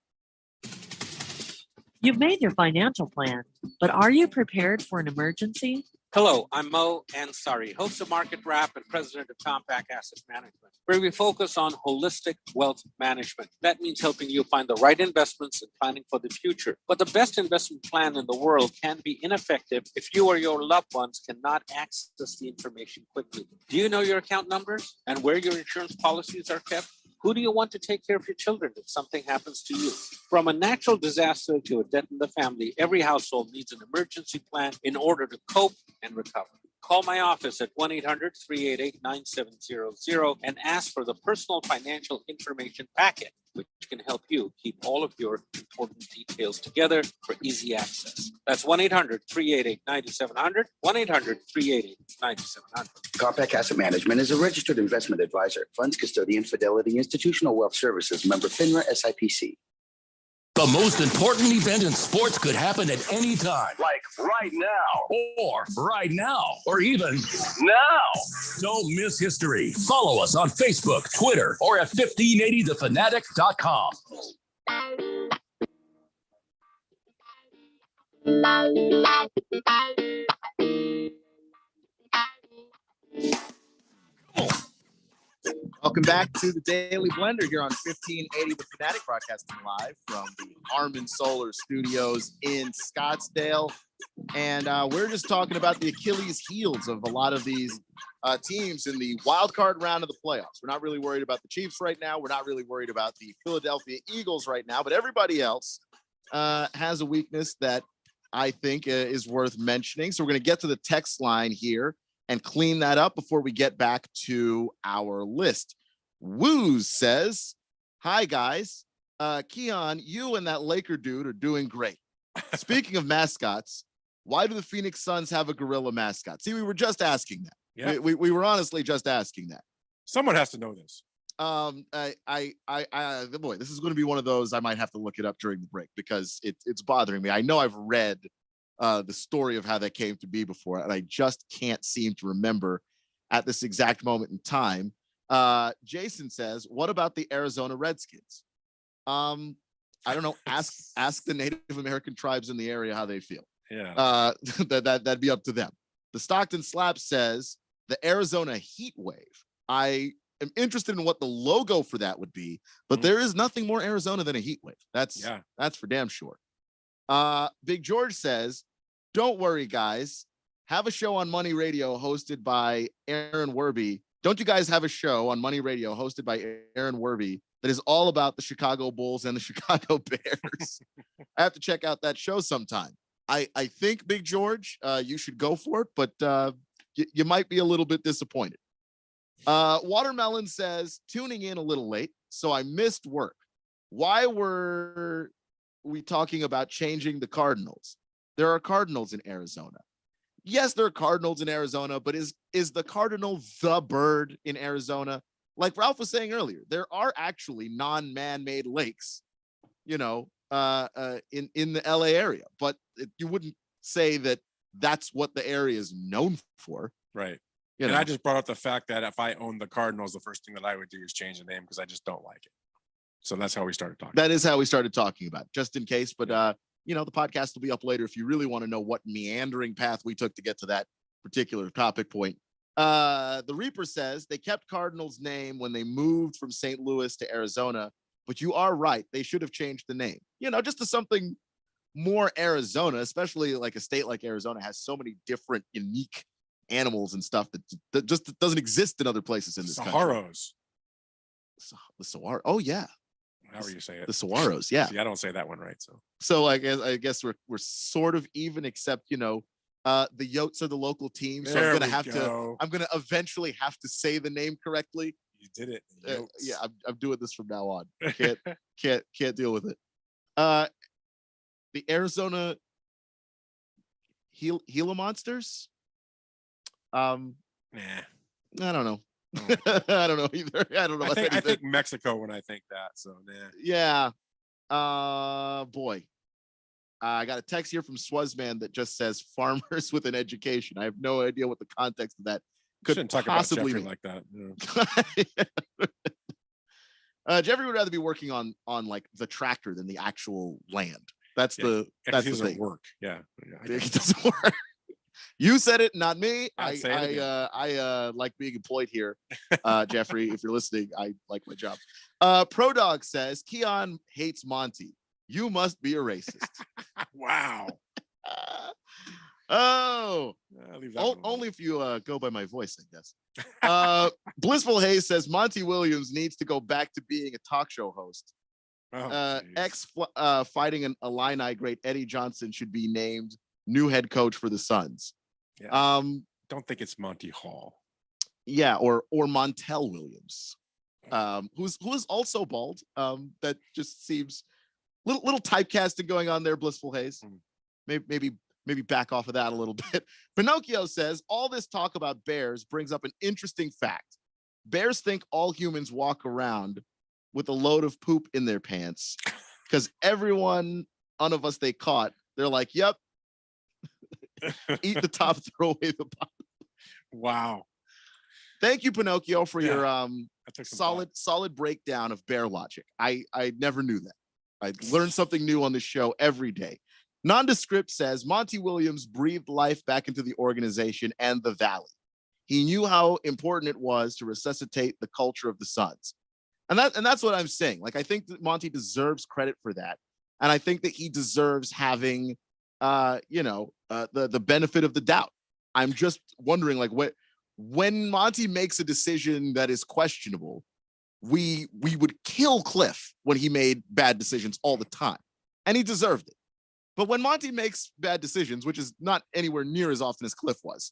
You've made your financial plan, but are you prepared for an emergency? Hello, I'm Mo Ansari, host of Market Wrap and president of Compact Asset Management, where we focus on holistic wealth management. That means helping you find the right investments and planning for the future. But the best investment plan in the world can be ineffective if you or your loved ones cannot access the information quickly. Do you know your account numbers and where your insurance policies are kept? Who do you want to take care of your children if something happens to you? From a natural disaster to a death in the family, every household needs an emergency plan in order to cope and recover. Call my office at 1-800-388-9700 and ask for the personal financial information packet, which can help you keep all of your important details together for easy access. That's 1-800-388-9700, 1-800-388-9700. Compact Asset Management is a registered investment advisor, funds custodian, Fidelity Institutional Wealth Services, member FINRA SIPC. The most important event in sports could happen at any time. Like right now. Or right now. Or even now. Don't miss history. Follow us on Facebook, Twitter, or at 1580thefanatic.com. Welcome back to the Daily Blender here on 1580 The Fanatic, broadcasting live from the Harmon Solar Studios in Scottsdale. And we're just talking about the Achilles heels of a lot of these teams in the wild card round of the playoffs. We're not really worried about the Chiefs right now. We're not really worried about the Philadelphia Eagles right now, but everybody else has a weakness that I think is worth mentioning. So we're going to get to the text line here and clean that up before we get back to our list. Woos says, hi guys. Keon, you and that Laker dude are doing great. Speaking of mascots, why do the Phoenix Suns have a gorilla mascot? See, we were just asking that. Yeah. We were honestly just asking that. Someone has to know this. Boy, this is going to be one of those I might have to look it up during the break because it's bothering me. I know I've read the story of how that came to be before, and I just can't seem to remember at this exact moment in time. Jason says, what about the Arizona Redskins? I don't know. Ask the Native American tribes in the area how they feel. Yeah. That'd be up to them. The Stockton Slap says the Arizona Heat Wave. I am interested in what the logo for that would be, but there is nothing more Arizona than a heat wave. That's for damn sure. Big George says, don't worry, guys. Have a show on Money Radio hosted by Aaron Werby. Don't you guys have a show on Money Radio hosted by Aaron Werby that is all about the Chicago Bulls and the Chicago Bears? I have to check out that show sometime. I think, Big George, you should go for it, but you might be a little bit disappointed. Watermelon says, tuning in a little late, so I missed work. Why were we talking about changing the Cardinals? There are Cardinals in Arizona. Yes, there are Cardinals in Arizona, but is the Cardinal the bird in Arizona? Like Ralph was saying earlier, there are actually non-man-made lakes, in the LA area, but you wouldn't say that that's what the area is known for. Right. And I just brought up the fact that if I owned the Cardinals, the first thing that I would do is change the name because I just don't like it. So that's how we started talking. That is how we started talking about it, just in case. But, the podcast will be up later if you really want to know what meandering path we took to get to that particular topic point. The Reaper says they kept Cardinals' name when they moved from St. Louis to Arizona, but you are right. They should have changed the name, just to something more Arizona, especially like a state like Arizona has so many different unique animals and stuff that just doesn't exist in other places in this country. Saharos. The Saguaro. Oh yeah. However you say it. The Saguaros, yeah. See, I don't say that one right. So I guess we're sort of even, except the Yotes are the local team. So There I'm gonna we have go. I'm gonna eventually have to say the name correctly. You did it. Yeah, I'm doing this from now on. Can't deal with it. The Arizona Gila Monsters. Nah. I don't know. I don't know either. I don't know. I think Mexico when I think that. So nah. Yeah. Boy. I got a text here from Swazman that just says farmers with an education. I have no idea what the context of that could Shouldn't talk possibly about mean. Jeffrey like that. Yeah. Jeffrey would rather be working on like the tractor than the actual land. That's Yeah, that's he the doesn't thing. work. Yeah. It doesn't work. You said it, not me. I'd say it again. I like being employed here, Jeffrey. If you're listening, I like my job. Pro Dog says Keon hates Monty. You must be a racist. Wow. Oh, leave that one only if you go by my voice, I guess. Blissful Hayes says Monty Williams needs to go back to being a talk show host. Fighting an Illini great Eddie Johnson should be named new head coach for the Suns. Yeah. Don't think it's Monty Hall. Yeah, or Montel Williams, who is also bald. That just seems little typecasting going on there. Blissful Hayes, maybe back off of that a little bit. Pinocchio says all this talk about bears brings up an interesting fact. Bears think all humans walk around with a load of poop in their pants because every one of us they caught, they're like, "Yep, eat the top, throw away the bottom." Wow. Thank you, Pinocchio, for your took some solid breakdown of bear logic. I never knew that. I learned something new on this show every day. Nondescript says Monty Williams breathed life back into the organization and the Valley. He knew how important it was to resuscitate the culture of the Suns. And that's what I'm saying. Like, I think that Monty deserves credit for that. And I think that he deserves having the benefit of the doubt. I'm just wondering, like, when Monty makes a decision that is questionable, we would kill Cliff when he made bad decisions all the time, and he deserved it. But when Monty makes bad decisions, which is not anywhere near as often as Cliff was,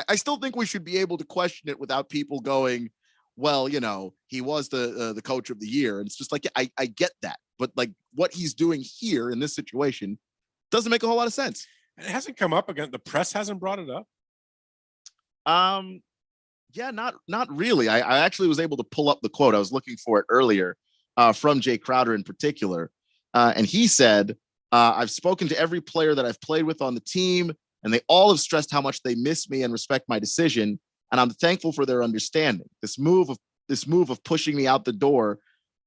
I still think we should be able to question it without people going, well, he was the coach of the year. And it's just like, I get that. But like what he's doing here in this situation doesn't make a whole lot of sense. It hasn't come up again. The press hasn't brought it up. Yeah, not really. I actually was able to pull up the quote. I was looking for it earlier from Jay Crowder in particular. And he said, I've spoken to every player that I've played with on the team, and they all have stressed how much they miss me and respect my decision. And I'm thankful for their understanding. This move of pushing me out the door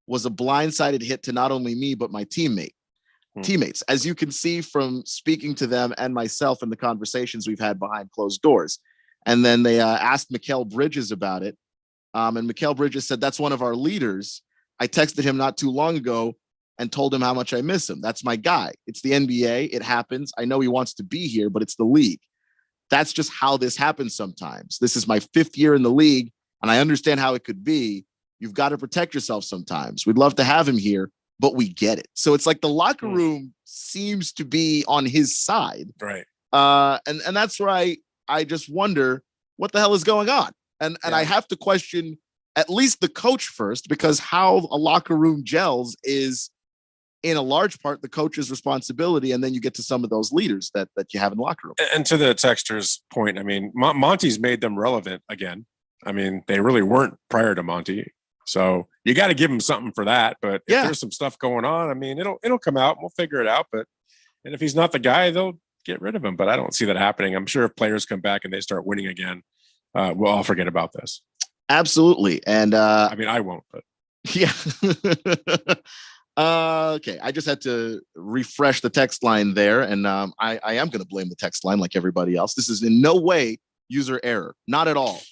was a blindsided hit to not only me, but my teammates, as you can see from speaking to them and myself in the conversations we've had behind closed doors. And then they asked Mikal Bridges about it. And Mikal Bridges said, that's one of our leaders. I texted him not too long ago and told him how much I miss him. That's my guy. It's the NBA. It happens. I know he wants to be here, but it's the league. That's just how this happens sometimes. This is my 5th year in the league, and I understand how it could be. You've got to protect yourself sometimes. We'd love to have him here, but we get it. So it's like the locker room seems to be on his side. Right. And that's where I just wonder what the hell is going on. And I have to question at least the coach first, because how a locker room gels is in a large part the coach's responsibility. And then you get to some of those leaders that you have in the locker room. And to the texter's point, I mean, Monty's made them relevant again. I mean, they really weren't prior to Monty. So you got to give them something for that. But if there's some stuff going on, I mean, it'll come out and we'll figure it out. And if he's not the guy, they'll get rid of him. But I don't see that happening. I'm sure if players come back and they start winning again, we'll all forget about this. Absolutely. And I mean, I won't, but yeah. Okay. I just had to refresh the text line there. And I am going to blame the text line like everybody else. This is in no way user error. Not at all.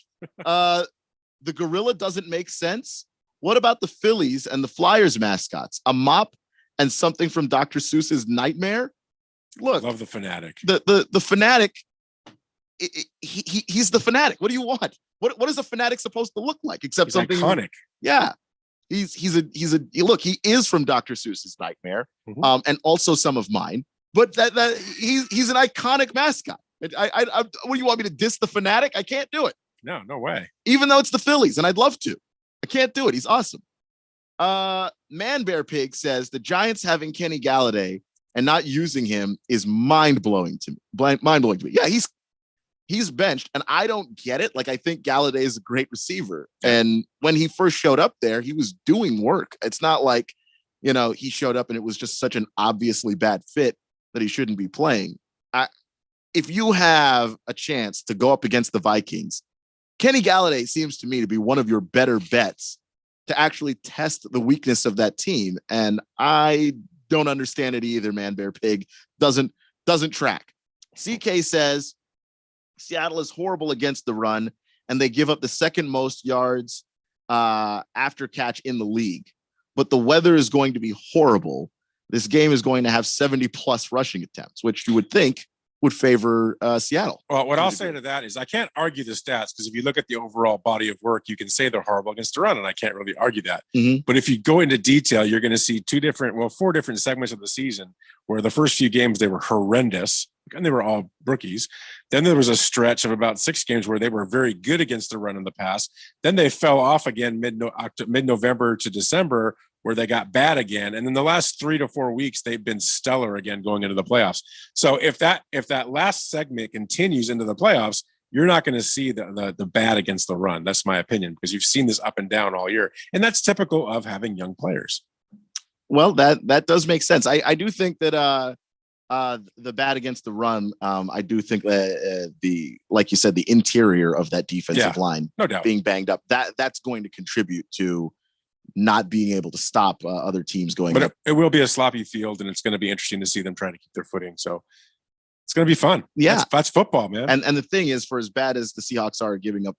The gorilla doesn't make sense. What about the Phillies and the Flyers mascots? A mop and something from Dr. Seuss's Nightmare? Look, love the fanatic. The fanatic. He's the fanatic. What do you want? What is a fanatic supposed to look like except He's something iconic? Yeah, He is from Dr. Seuss's Nightmare, and also some of mine. But that he's an iconic mascot. I what do you want me to diss the Fanatic? I can't do it. No way. Even though it's the Phillies, and I'd love to. I can't do it. He's awesome. Man Bear Pig says the Giants having Kenny Galladay and not using him is mind-blowing to me. Yeah, he's benched, and I don't get it. Like, I think Galladay is a great receiver. And when he first showed up there, he was doing work. It's not like, he showed up and it was just such an obviously bad fit that he shouldn't be playing. If you have a chance to go up against the Vikings, Kenny Galladay seems to me to be one of your better bets to actually test the weakness of that team. And I don't understand it either, Man Bear Pig. Doesn't track. CK says Seattle is horrible against the run, and they give up the second most yards after catch in the league. But the weather is going to be horrible. This game is going to have 70 plus rushing attempts, which you would think would favor Seattle. Well, what I'll say to that is I can't argue the stats, because if you look at the overall body of work, you can say they're horrible against the run, and I can't really argue that. But if you go into detail, you're going to see four different segments of the season where the first few games they were horrendous, and they were all rookies. Then there was a stretch of about 6 games where they were very good against the run in the past. Then they fell off again mid-November to December, where they got bad again. And then the last 3 to 4 weeks, they've been stellar again going into the playoffs. So if that last segment continues into the playoffs, you're not going to see the bad against the run. That's my opinion, because you've seen this up and down all year. And that's typical of having young players. Well, that does make sense. I do think that the bad against the run, I do think that like you said, the interior of that defensive line, no doubt, being banged up, that's going to contribute to not being able to stop other teams going. But it will be a sloppy field, and it's going to be interesting to see them trying to keep their footing. So it's going to be fun. Yeah, that's football, man. And the thing is, for as bad as the Seahawks are giving up,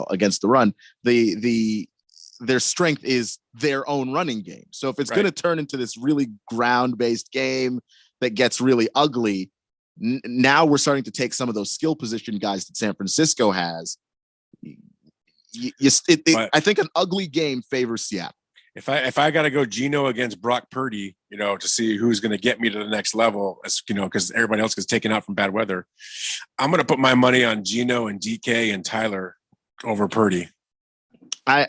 against the run, their strength is their own running game. So if it's going to turn into this really ground-based game that gets really ugly, now we're starting to take some of those skill position guys that San Francisco has. I think an ugly game favors Seattle. If I got to go Geno against Brock Purdy, to see who's going to get me to the next level, because everybody else gets taken out from bad weather, I'm going to put my money on Geno and DK and Tyler over Purdy. I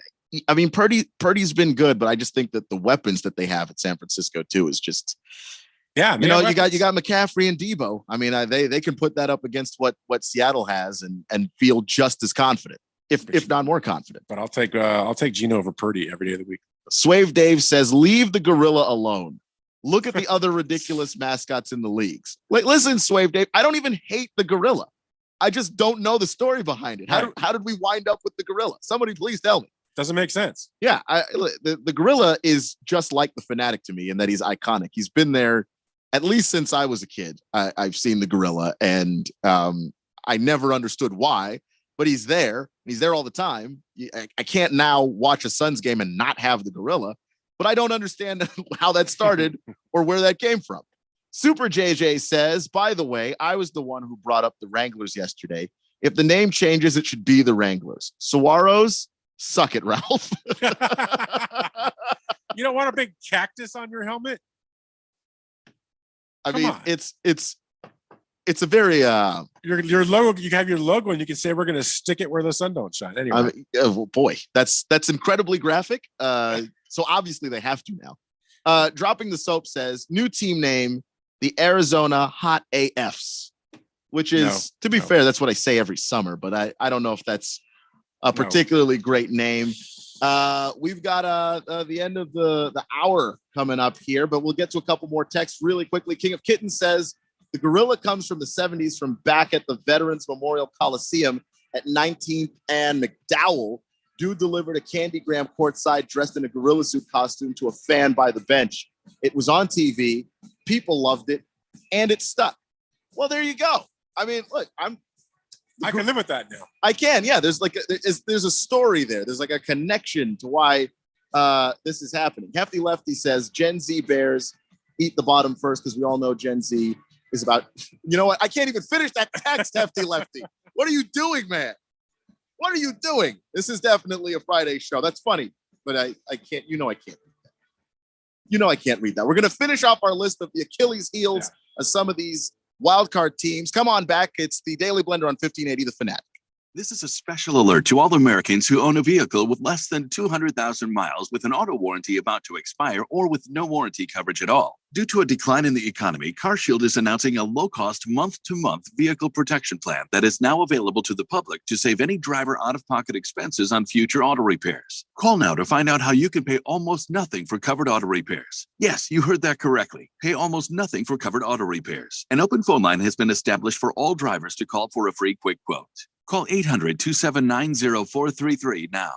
mean, Purdy's been good, but I just think that the weapons that they have at San Francisco too is just, you got McCaffrey and Debo. I mean, they can put that up against what Seattle has and feel just as confident, if not more confident. But I'll take Geno over Purdy every day of the week. Swave Dave says, leave the gorilla alone. Look at the other ridiculous mascots in the leagues. Listen, Swave Dave, I don't even hate the gorilla. I just don't know the story behind it. How did we wind up with the gorilla? Somebody please tell me. Doesn't make sense. Yeah, the gorilla is just like the Fanatic to me in that he's iconic. He's been there at least since I was a kid. I've seen the gorilla, and I never understood why, but he's there. He's there all the time. I can't now watch a Suns game and not have the gorilla, but I don't understand how that started or where that came from. Super JJ says, by the way, I was the one who brought up the Wranglers yesterday. If the name changes, it should be the Wranglers. Saguaros, suck it, Ralph. You don't want a big cactus on your helmet? I mean, it's a very your logo. You have your logo, and you can say we're going to stick it where the sun don't shine. Anyway, I mean, oh boy, that's incredibly graphic. So obviously they have to now. Dropping the Soap says new team name, the Arizona Hot AFs, which is to be fair, that's what I say every summer, but I don't know if that's a particularly great name. We've got the end of the hour coming up here, but we'll get to a couple more texts really quickly. King of Kittens says the gorilla comes from the 70s from back at the Veterans Memorial Coliseum at 19th and McDowell. Dude delivered a candygram courtside dressed in a gorilla suit costume to a fan by the bench. It was on TV. People loved it, and it stuck. Well, there you go. I mean, look, I can live with that now. I can, yeah. There's a story there. There's like a connection to why this is happening. Hefty Lefty says Gen Z bears eat the bottom first because we all know Gen Z is about. You know what? I can't even finish that text, Hefty Lefty. What are you doing, man? What are you doing? This is definitely a Friday show. That's funny. but I can't. I can't. I can't read that. We're gonna finish off our list of the Achilles heels of some of these wild card teams. Come on back. It's the Daily Blender on 1580 The Fanatic. This is a special alert to all Americans who own a vehicle with less than 200,000 miles with an auto warranty about to expire or with no warranty coverage at all. Due to a decline in the economy, CarShield is announcing a low-cost month-to-month vehicle protection plan that is now available to the public to save any driver out-of-pocket expenses on future auto repairs. Call now to find out how you can pay almost nothing for covered auto repairs. Yes, you heard that correctly. Pay almost nothing for covered auto repairs. An open phone line has been established for all drivers to call for a free quick quote. Call 800-279-0433 now.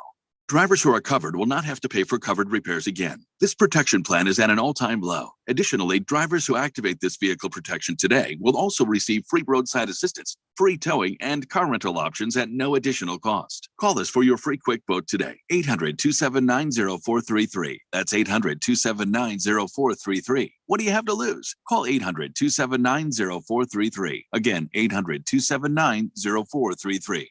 Drivers who are covered will not have to pay for covered repairs again. This protection plan is at an all-time low. Additionally, drivers who activate this vehicle protection today will also receive free roadside assistance, free towing, and car rental options at no additional cost. Call us for your free quick quote today. 800-279-0433. That's 800-279-0433. What do you have to lose? Call 800-279-0433. Again, 800-279-0433.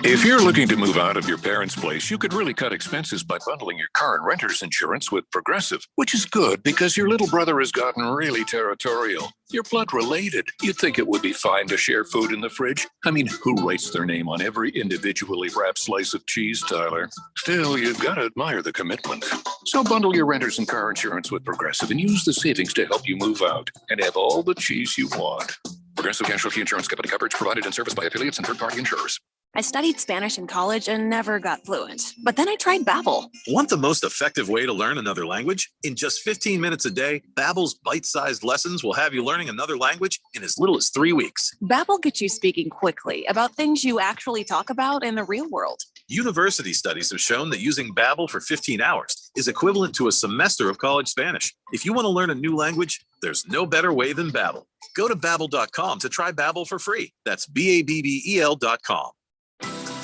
If you're looking to move out of your parents' place, you could really cut expenses by bundling your car and renter's insurance with Progressive, which is good because your little brother has gotten really territorial. You're blood related. You'd think it would be fine to share food in the fridge. I mean, who writes their name on every individually wrapped slice of cheese, Tyler? Still, you've got to admire the commitment. So bundle your renter's and car insurance with Progressive and use the savings to help you move out and have all the cheese you want. Progressive Casualty Insurance Company coverage provided and serviced by affiliates and third-party insurers. I studied Spanish in college and never got fluent. But then I tried Babbel. Want the most effective way to learn another language? In just 15 minutes a day, Babbel's bite-sized lessons will have you learning another language in as little as 3 weeks. Babbel gets you speaking quickly about things you actually talk about in the real world. University studies have shown that using Babbel for 15 hours is equivalent to a semester of college Spanish. If you want to learn a new language, there's no better way than Babbel. Go to Babbel.com to try Babbel for free. That's Babbel.com.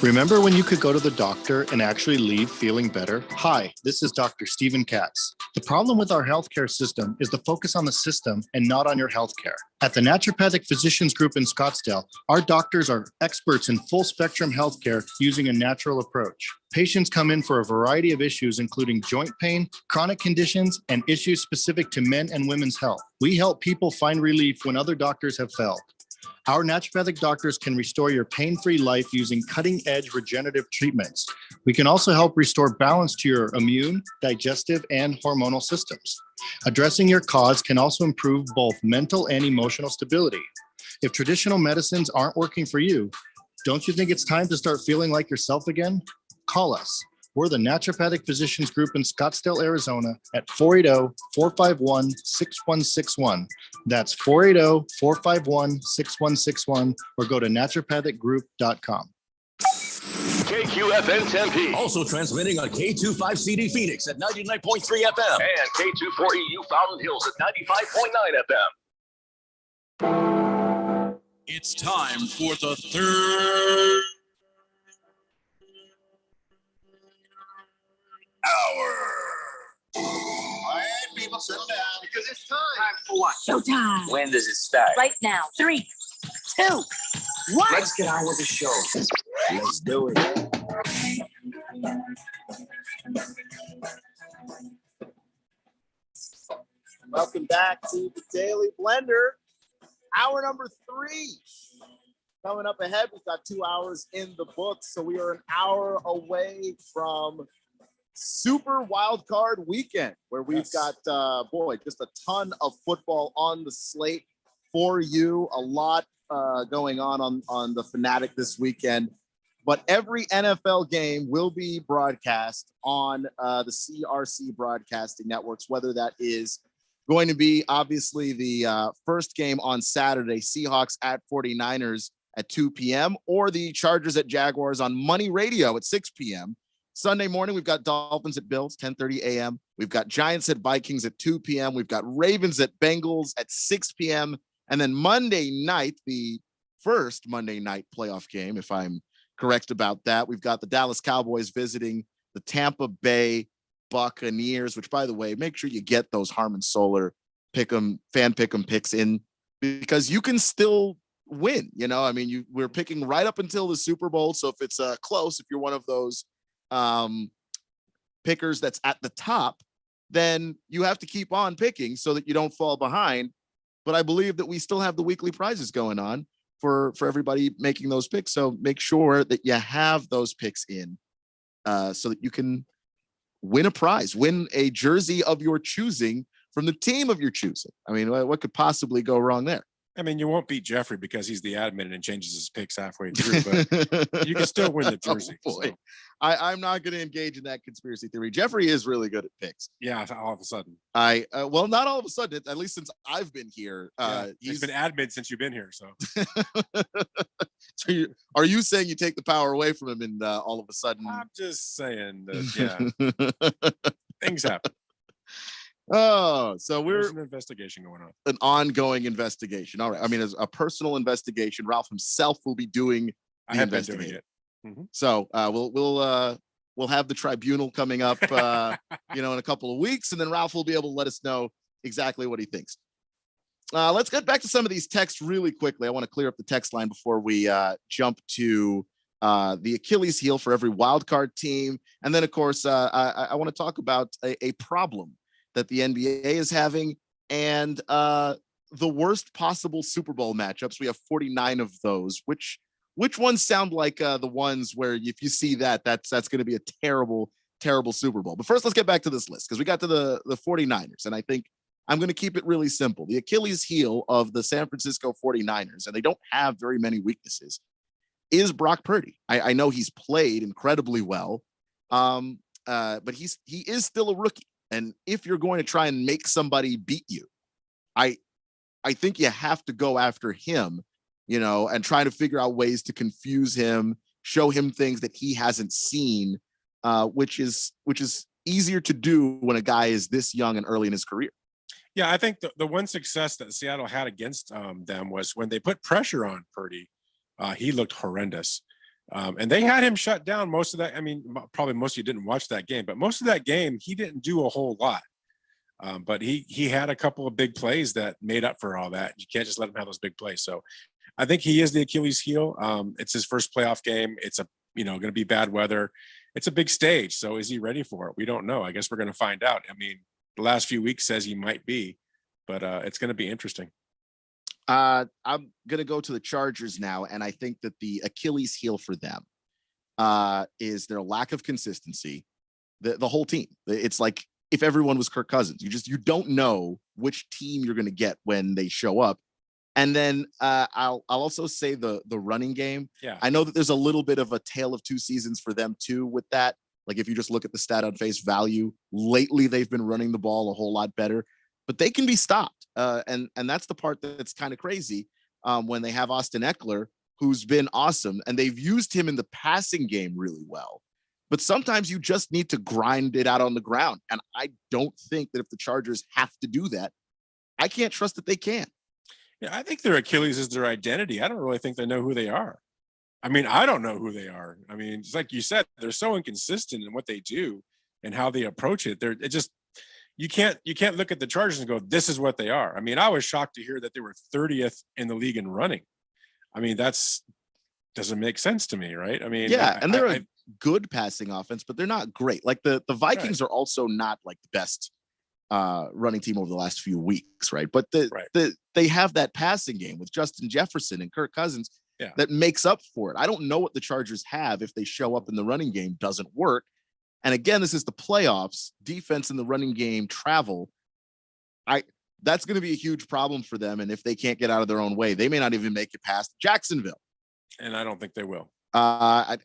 Remember when you could go to the doctor and actually leave feeling better? Hi, this is Dr. Stephen Katz. The problem with our healthcare system is the focus on the system and not on your healthcare. At the Naturopathic Physicians Group in Scottsdale, our doctors are experts in full spectrum healthcare using a natural approach. Patients come in for a variety of issues, including joint pain, chronic conditions, and issues specific to men and women's health. We help people find relief when other doctors have failed. Our naturopathic doctors can restore your pain-free life using cutting-edge regenerative treatments. We can also help restore balance to your immune, digestive, and hormonal systems. Addressing your cause can also improve both mental and emotional stability. If traditional medicines aren't working for you, don't you think it's time to start feeling like yourself again? Call us. We're the Naturopathic Physicians Group in Scottsdale, Arizona at 480-451-6161. That's 480-451-6161 or go to naturopathicgroup.com. KQFN Tempe. Also transmitting on K25CD Phoenix at 99.3 FM. And K24EU Fountain Hills at 95.9 FM. It's time for the third hour. All right, people, settle down because it's time. Time for what? Showtime. When does it start? Right now. 3, 2, 1. Let's get on with the show. Let's do it. Welcome back to the Daily Blender. Hour number 3. Coming up ahead, we've got 2 hours in the books, so we are an hour away from Super Wild Card Weekend, where we've got, just a ton of football on the slate for you. A lot going on the Fanatic this weekend. But every NFL game will be broadcast on the CRC broadcasting networks, whether that is going to be obviously the first game on Saturday, Seahawks at 49ers at 2 p.m., or the Chargers at Jaguars on Money Radio at 6 p.m. Sunday morning, we've got Dolphins at Bills, 10:30 a.m. We've got Giants at Vikings at 2 p.m. We've got Ravens at Bengals at 6 p.m. And then Monday night, the first Monday night playoff game, if I'm correct about that, we've got the Dallas Cowboys visiting the Tampa Bay Buccaneers, which, by the way, make sure you get those Harmon Solar fan pick'em picks in, because you can still win. I mean, we're picking right up until the Super Bowl. So if it's close, if you're one of those pickers that's at the top, then you have to keep on picking so that you don't fall behind. But I believe that we still have the weekly prizes going on for everybody making those picks. So make sure that you have those picks in so that you can win a prize, win a jersey of your choosing from the team of your choosing. I mean, what could possibly go wrong there? I mean, you won't beat Jeffrey because he's the admin and changes his picks halfway through, but you can still win the jersey. Oh, boy. So. I'm not going to engage in that conspiracy theory. Jeffrey is really good at picks. Yeah, all of a sudden. Well, not all of a sudden, at least since I've been here. He's been admin since you've been here. So, so are you saying you take the power away from him and all of a sudden? I'm just saying that, yeah, things happen. Oh, so There's an investigation going on. An ongoing investigation. All right. I mean, as a personal investigation, Ralph himself will be doing I have been doing it. Mm-hmm. So we'll have the tribunal coming up, in a couple of weeks, and then Ralph will be able to let us know exactly what he thinks. Let's get back to some of these texts really quickly. I want to clear up the text line before we jump to the Achilles heel for every wild card team, and then of course I want to talk about a problem that the NBA is having, and the worst possible Super Bowl matchups. We have 49 of those. Which ones sound like the ones where if you see that's going to be a terrible, terrible Super Bowl? But first, let's get back to this list because we got to the 49ers, and I think I'm going to keep it really simple. The Achilles heel of the San Francisco 49ers, and they don't have very many weaknesses, is Brock Purdy. I know he's played incredibly well, but he is still a rookie. And if you're going to try and make somebody beat you, I think you have to go after him, and try to figure out ways to confuse him, show him things that he hasn't seen, which is easier to do when a guy is this young and early in his career. Yeah, I think the one success that Seattle had against them was when they put pressure on Purdy, he looked horrendous. And they had him shut down most of that. I mean, probably most of you didn't watch that game, but most of that game, he didn't do a whole lot. But he had a couple of big plays that made up for all that. You can't just let him have those big plays. So I think he is the Achilles heel. It's his first playoff game. It's going to be bad weather. It's a big stage. So is he ready for it? We don't know. I guess we're going to find out. I mean, the last few weeks says he might be, but it's going to be interesting. I'm going to go to the Chargers now, and I think that the Achilles heel for them is their lack of consistency. The whole team. It's like if everyone was Kirk Cousins. You don't know which team you're going to get when they show up. And then I'll also say the running game. Yeah. I know that there's a little bit of a tale of two seasons for them too with that. Like if you just look at the stat on face value, lately they've been running the ball a whole lot better, but they can be stopped. And that's the part that's kind of crazy when they have Austin Eckler, who's been awesome, and they've used him in the passing game really well. But sometimes you just need to grind it out on the ground. And I don't think that if the Chargers have to do that, I can't trust that they can. Yeah, I think their Achilles is their identity. I don't really think they know who they are. I mean, I don't know who they are. I mean, it's like you said, they're so inconsistent in what they do and how they approach it. You can't look at the Chargers and go, this is what they are. I mean, I was shocked to hear that they were 30th in the league in running. I mean, doesn't make sense to me, right? I mean, yeah, and they're a good passing offense, but they're not great. Like the Vikings are also not like the best running team over the last few weeks, right? But they have that passing game with Justin Jefferson and Kirk Cousins that makes up for it. I don't know what the Chargers have if they show up in the running game doesn't work. And again, this is the playoffs. Defense in the running game travel. That's going to be a huge problem for them. And if they can't get out of their own way, they may not even make it past Jacksonville. And I don't think they will. I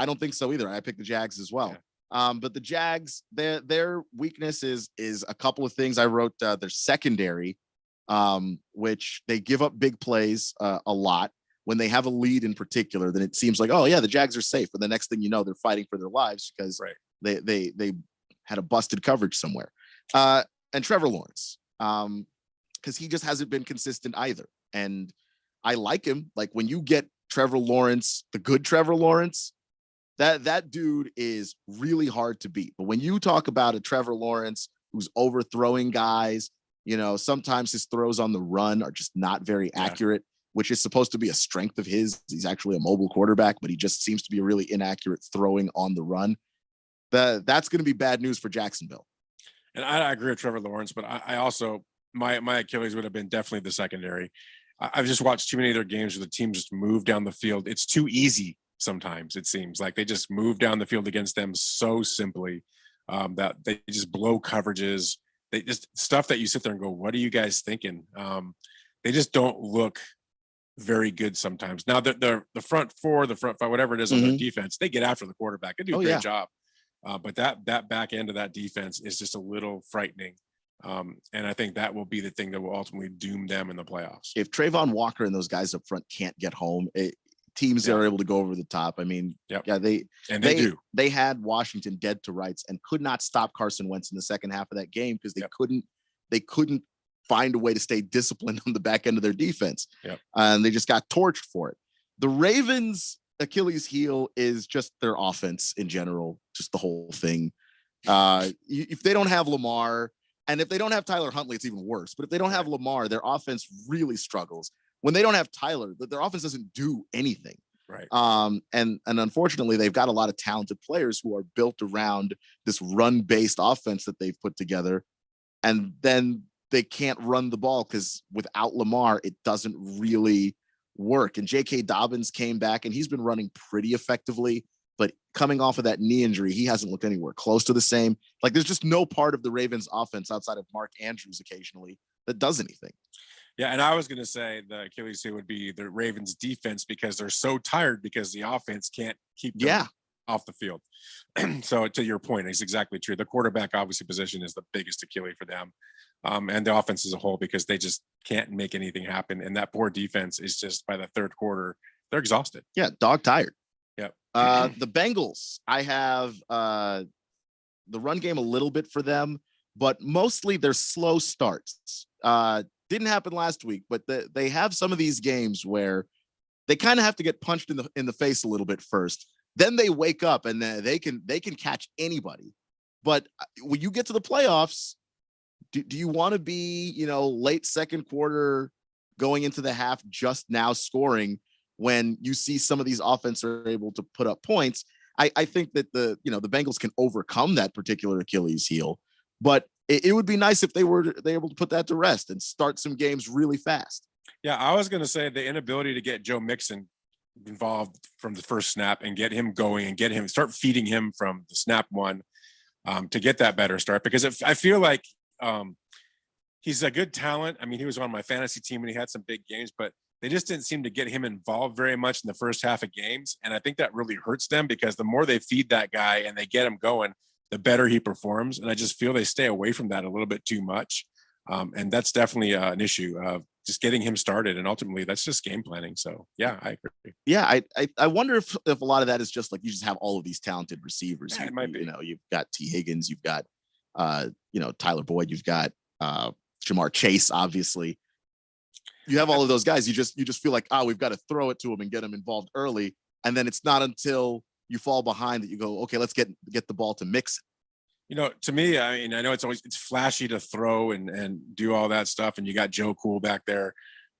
don't think so either. I picked the Jags as well. Yeah. But the Jags, their weakness is a couple of things. I wrote their secondary, which they give up big plays a lot. When they have a lead in particular, then it seems like, oh yeah, the Jags are safe. But the next thing you know, they're fighting for their lives because they had a busted coverage somewhere. And Trevor Lawrence, because he just hasn't been consistent either. And I like him. Like when you get Trevor Lawrence, the good Trevor Lawrence, that dude is really hard to beat. But when you talk about a Trevor Lawrence who's overthrowing guys, sometimes his throws on the run are just not very accurate, which is supposed to be a strength of his. He's actually a mobile quarterback, but he just seems to be really inaccurate throwing on the run. that's going to be bad news for Jacksonville. And I agree with Trevor Lawrence, but I also my Achilles would have been definitely the secondary. I've just watched too many of their games where the team just move down the field. It's too easy sometimes. It seems like they just move down the field against them so simply that they just blow coverages. They just stuff that you sit there and go, "What are you guys thinking?" They just don't look very good sometimes. Now the front four, the front five, whatever it is on their defense, they get after the quarterback. They do a great job. But that back end of that defense is just a little frightening. And I think that will be the thing that will ultimately doom them in the playoffs. If Trayvon Walker and those guys up front can't get home, teams are able to go over the top. I mean, they do. They had Washington dead to rights and could not stop Carson Wentz in the second half of that game because they couldn't find a way to stay disciplined on the back end of their defense. And they just got torched for it. The Ravens' Achilles heel is just their offense in general, just the whole thing. If they don't have Lamar, and if they don't have Tyler Huntley, it's even worse. But if they don't have Lamar, their offense really struggles. When they don't have Tyler, their offense doesn't do anything. Right. And unfortunately, they've got a lot of talented players who are built around this run-based offense that they've put together. And then they can't run the ball because without Lamar, it doesn't really work. And J.K. Dobbins came back and he's been running pretty effectively. But coming off of that knee injury, he hasn't looked anywhere close to the same. Like there's just no part of the Ravens offense outside of Mark Andrews occasionally that does anything. Yeah, and I was going to say the Achilles heel would be the Ravens defense because they're so tired because the offense can't keep them off the field. So to your point, it's exactly true. The quarterback obviously position is the biggest Achilles for them. And the offense as a whole because they just can't make anything happen. And that poor defense is just by the third quarter, they're exhausted. Yeah, dog tired. Yep. The Bengals, I have the run game a little bit for them, but mostly they're slow starts. Didn't happen last week, but they have some of these games where they kind of have to get punched in the face a little bit first. Then they wake up and they can catch anybody. But when you get to the playoffs, do you want to be, late second quarter going into the half just now scoring when you see some of these offenses are able to put up points? I think that the Bengals can overcome that particular Achilles heel, but it would be nice if they able to put that to rest and start some games really fast. Yeah, I was going to say the inability to get Joe Mixon involved from the first snap and get him going and start feeding him from the snap one to get that better start, because I feel like he's a good talent. I mean, he was on my fantasy team and he had some big games, but they just didn't seem to get him involved very much in the first half of games. And I think that really hurts them because the more they feed that guy and they get him going, the better he performs. And I just feel they stay away from that a little bit too much. And that's definitely an issue of just getting him started. And ultimately that's just game planning. So yeah, I agree. Yeah. I wonder if a lot of that is just like, you just have all of these talented receivers. Yeah, it might be. You've got T Higgins, you've got, Tyler Boyd, you've got Jamar Chase, obviously. You have all of those guys. You just feel like, we've got to throw it to them and get them involved early. And then it's not until you fall behind that you go, okay, let's get the ball to Mixon. To me, I mean, I know it's flashy to throw and do all that stuff. And you got Joe Cool back there,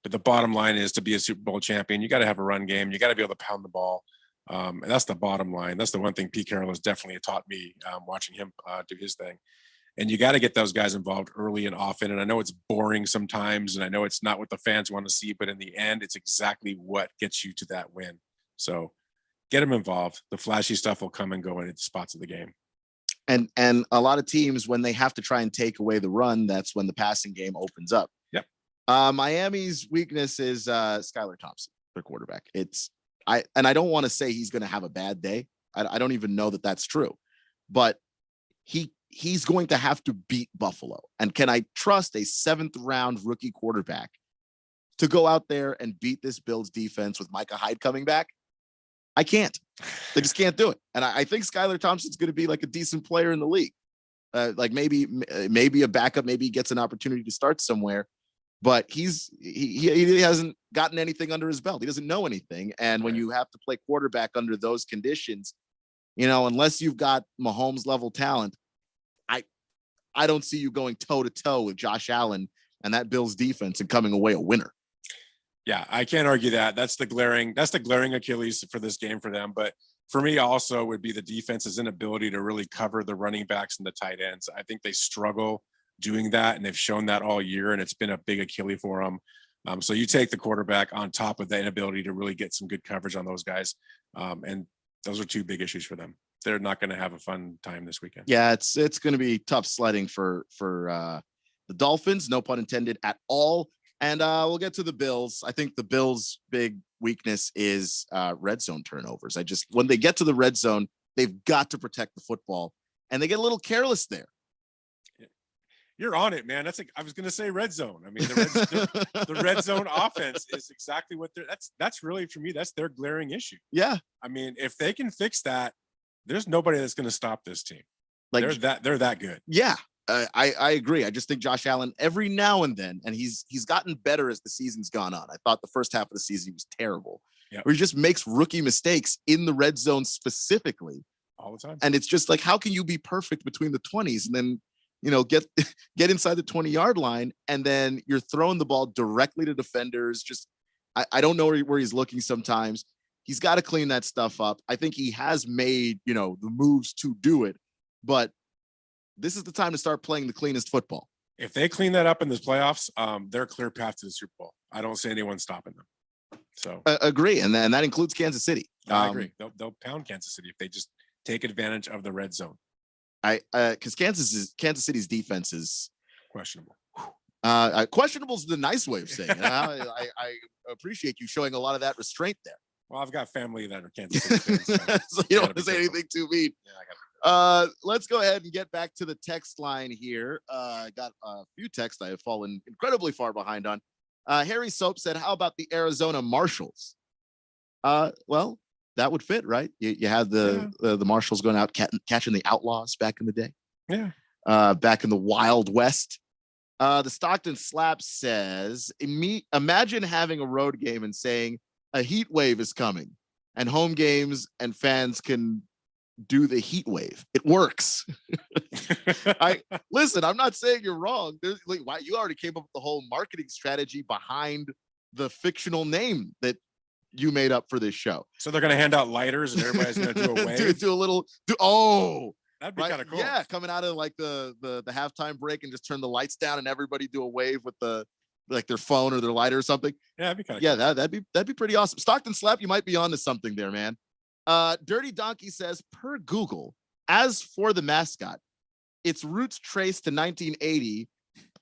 but the bottom line is to be a Super Bowl champion, you got to have a run game. You got to be able to pound the ball. And that's the bottom line. That's the one thing Pete Carroll has definitely taught me watching him do his thing. And you got to get those guys involved early and often. And I know it's boring sometimes, and I know it's not what the fans want to see, but in the end, it's exactly what gets you to that win. So get them involved. The flashy stuff will come and go in at spots of the game. And a lot of teams, when they have to try and take away the run, that's when the passing game opens up. Yep. Miami's weakness is Skylar Thompson, their quarterback. I don't want to say he's going to have a bad day. I don't even know that that's true, but he's going to have to beat Buffalo. And can I trust a 7th round rookie quarterback to go out there and beat this Bills defense with Micah Hyde coming back? I can't. They just can't do it. And I think Skylar Thompson's going to be like a decent player in the league. Like maybe a backup, maybe he gets an opportunity to start somewhere, but he hasn't gotten anything under his belt. He doesn't know anything. And when you have to play quarterback under those conditions, unless you've got Mahomes level talent, I don't see you going toe to toe with Josh Allen and that Bills defense and coming away a winner. Yeah, I can't argue that. That's the glaring Achilles for this game for them. But For me, also would be the defense's inability to really cover the running backs and the tight ends. I think they struggle doing that, and they've shown that all year, and it's been a big Achilles for them. So you take the quarterback on top of the inability to really get some good coverage on those guys, and those are two big issues for them. They're not going to have a fun time this weekend. Yeah, it's going to be tough sledding for the Dolphins, no pun intended at all. And we'll get to the Bills. I think the Bills' big weakness is red zone turnovers. When they get to the red zone, they've got to protect the football, and they get a little careless there. You're on it, man. I was going to say red zone. I mean, the red zone offense is exactly what that's really, for me, that's their glaring issue. Yeah. I mean, if they can fix that, there's nobody that's going to stop this team. Like they're that good. Yeah. I agree. I just think Josh Allen every now and then, and he's gotten better as the season's gone on. I thought the first half of the season was terrible, where he just makes rookie mistakes in the red zone specifically all the time. And it's just like, how can you be perfect between the 20s and then, get inside the 20-yard line, and then you're throwing the ball directly to defenders. Just, I don't know where he's looking sometimes. He's got to clean that stuff up. I think he has made, the moves to do it, but this is the time to start playing the cleanest football. If they clean that up in this playoffs, they're a clear path to the Super Bowl. I don't see anyone stopping them. So agree. And that includes Kansas City. I agree. They'll pound Kansas City if they just take advantage of the red zone. Because Kansas City's defense is questionable. Questionable is the nice way of saying it. I appreciate you showing a lot of that restraint there. Well, I've got family that are Kansas City fans, so you don't want to say anything too mean. Yeah, let's go ahead and get back to the text line here. I got a few texts I have fallen incredibly far behind on. Harry Soap said, how about the Arizona Marshals? Well, that would fit, right? You had the Marshals going out catching the Outlaws back in the day. Yeah. Back in the Wild West. The Stockton Slap says, imagine having a road game and saying a heat wave is coming, and home games and fans can do the heat wave. It works. Listen, I'm not saying you're wrong. You already came up with the whole marketing strategy behind the fictional name that you made up for this show. So they're going to hand out lighters and everybody's going to do a wave. That'd be kind of cool. Yeah, coming out of like the halftime break and just turn the lights down and everybody do a wave with their phone or their lighter or something. Yeah, that'd be kind of cool. That'd be pretty awesome. Stockton Slap, you might be onto something there, man. Dirty Donkey says, per Google, as for the mascot, its roots trace to 1980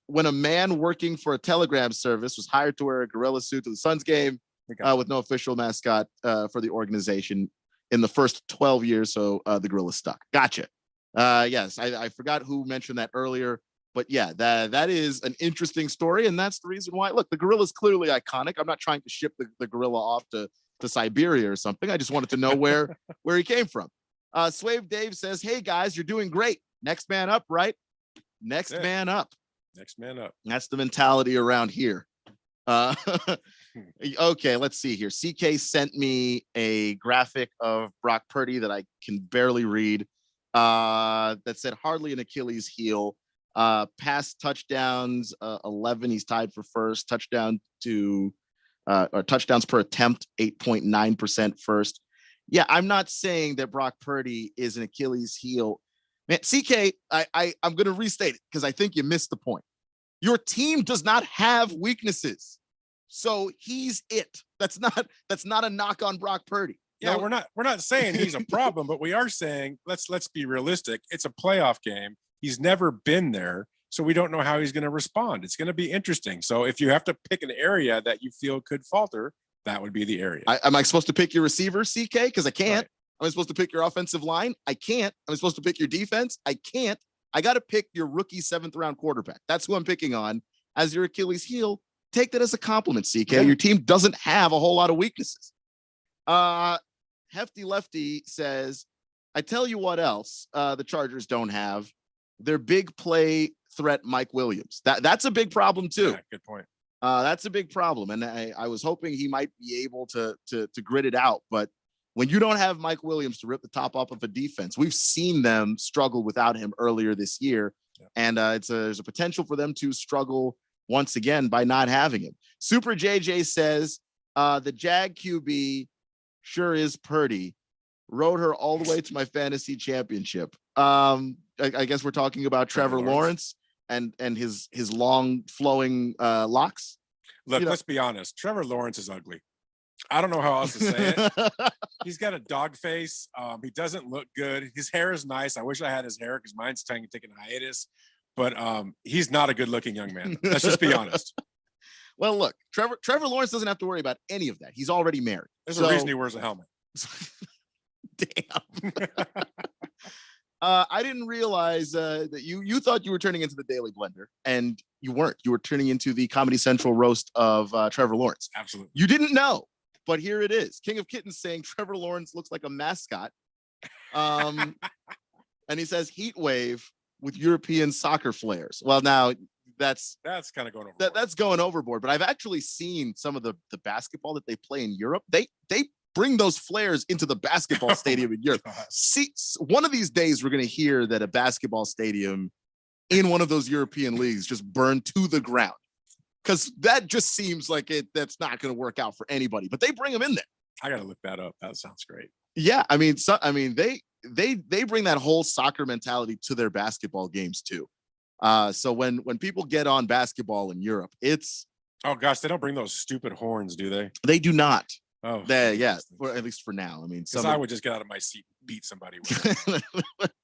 when a man working for a telegram service was hired to wear a gorilla suit to the Suns game with no official mascot for the organization in the first 12 years. So the gorilla stuck. Gotcha. Yes, I forgot who mentioned that earlier, but yeah, that is an interesting story. And that's the reason why, look, the gorilla is clearly iconic. I'm not trying to ship the gorilla off to Siberia or something. I just wanted to know where he came from. Swave Dave says, hey guys, you're doing great. Next man up, right? Next man up. Next man up. That's the mentality around here. Okay, let's see here. CK sent me a graphic of Brock Purdy that I can barely read. That said hardly an Achilles heel. Pass touchdowns, 11. He's tied for first. Touchdowns per attempt, 8.9% first. Yeah, I'm not saying that Brock Purdy is an Achilles heel. Man, CK, I'm going to restate it because I think you missed the point. Your team does not have weaknesses. So he's it. That's not a knock on Brock Purdy. Yeah, no. We're not saying he's a problem, but we are saying let's be realistic. It's a playoff game. He's never been there, so we don't know how he's going to respond. It's going to be interesting. So if you have to pick an area that you feel could falter, that would be the area. Am I supposed to pick your receiver, CK? Because I can't. Right. Am I supposed to pick your offensive line? I can't. Am I supposed to pick your defense? I can't. I got to pick your rookie 7th round quarterback. That's who I'm picking on as your Achilles heel. Take that as a compliment, CK. Yeah. Your team doesn't have a whole lot of weaknesses. Hefty Lefty says, I tell you what else the Chargers don't have. Their big play threat, Mike Williams. That's a big problem too. Yeah, good point. That's a big problem. And I was hoping he might be able to grit it out. But when you don't have Mike Williams to rip the top off of a defense, we've seen them struggle without him earlier this year. Yeah. And there's a potential for them to struggle once again by not having him. Super JJ says the Jag QB sure is Purdy. Rode her all the way to my fantasy championship. I guess we're talking about Trevor Lawrence and his long flowing locks. Look, let's be honest. Trevor Lawrence is ugly. I don't know how else to say it. He's got a dog face. He doesn't look good. His hair is nice. I wish I had his hair because mine's taking a hiatus. But he's not a good-looking young man. Let's just be honest. Well, look, Trevor Lawrence doesn't have to worry about any of that. He's already married. There's a reason he wears a helmet. Damn. I didn't realize that you thought you were turning into the Daily Blender, and you weren't. You were turning into the Comedy Central roast of Trevor Lawrence. Absolutely. You didn't know, but here it is. King of Kittens saying Trevor Lawrence looks like a mascot. And he says heat wave with European soccer flares. Well, now that's kind of going overboard. That's going overboard. But I've actually seen some of the basketball that they play in Europe. They bring those flares into the basketball stadium in Europe. See, one of these days we're going to hear that a basketball stadium in one of those European leagues just burned to the ground, because that just seems like that's not going to work out for anybody. But they bring them in there. I got to look that up. That sounds great. Yeah, I mean, they bring that whole soccer mentality to their basketball games too. So when people get on basketball in Europe, it's oh gosh, they don't bring those stupid horns, do they? They do not. Oh, yeah, at least for now. I mean, I would just get out of my seat and beat somebody with it.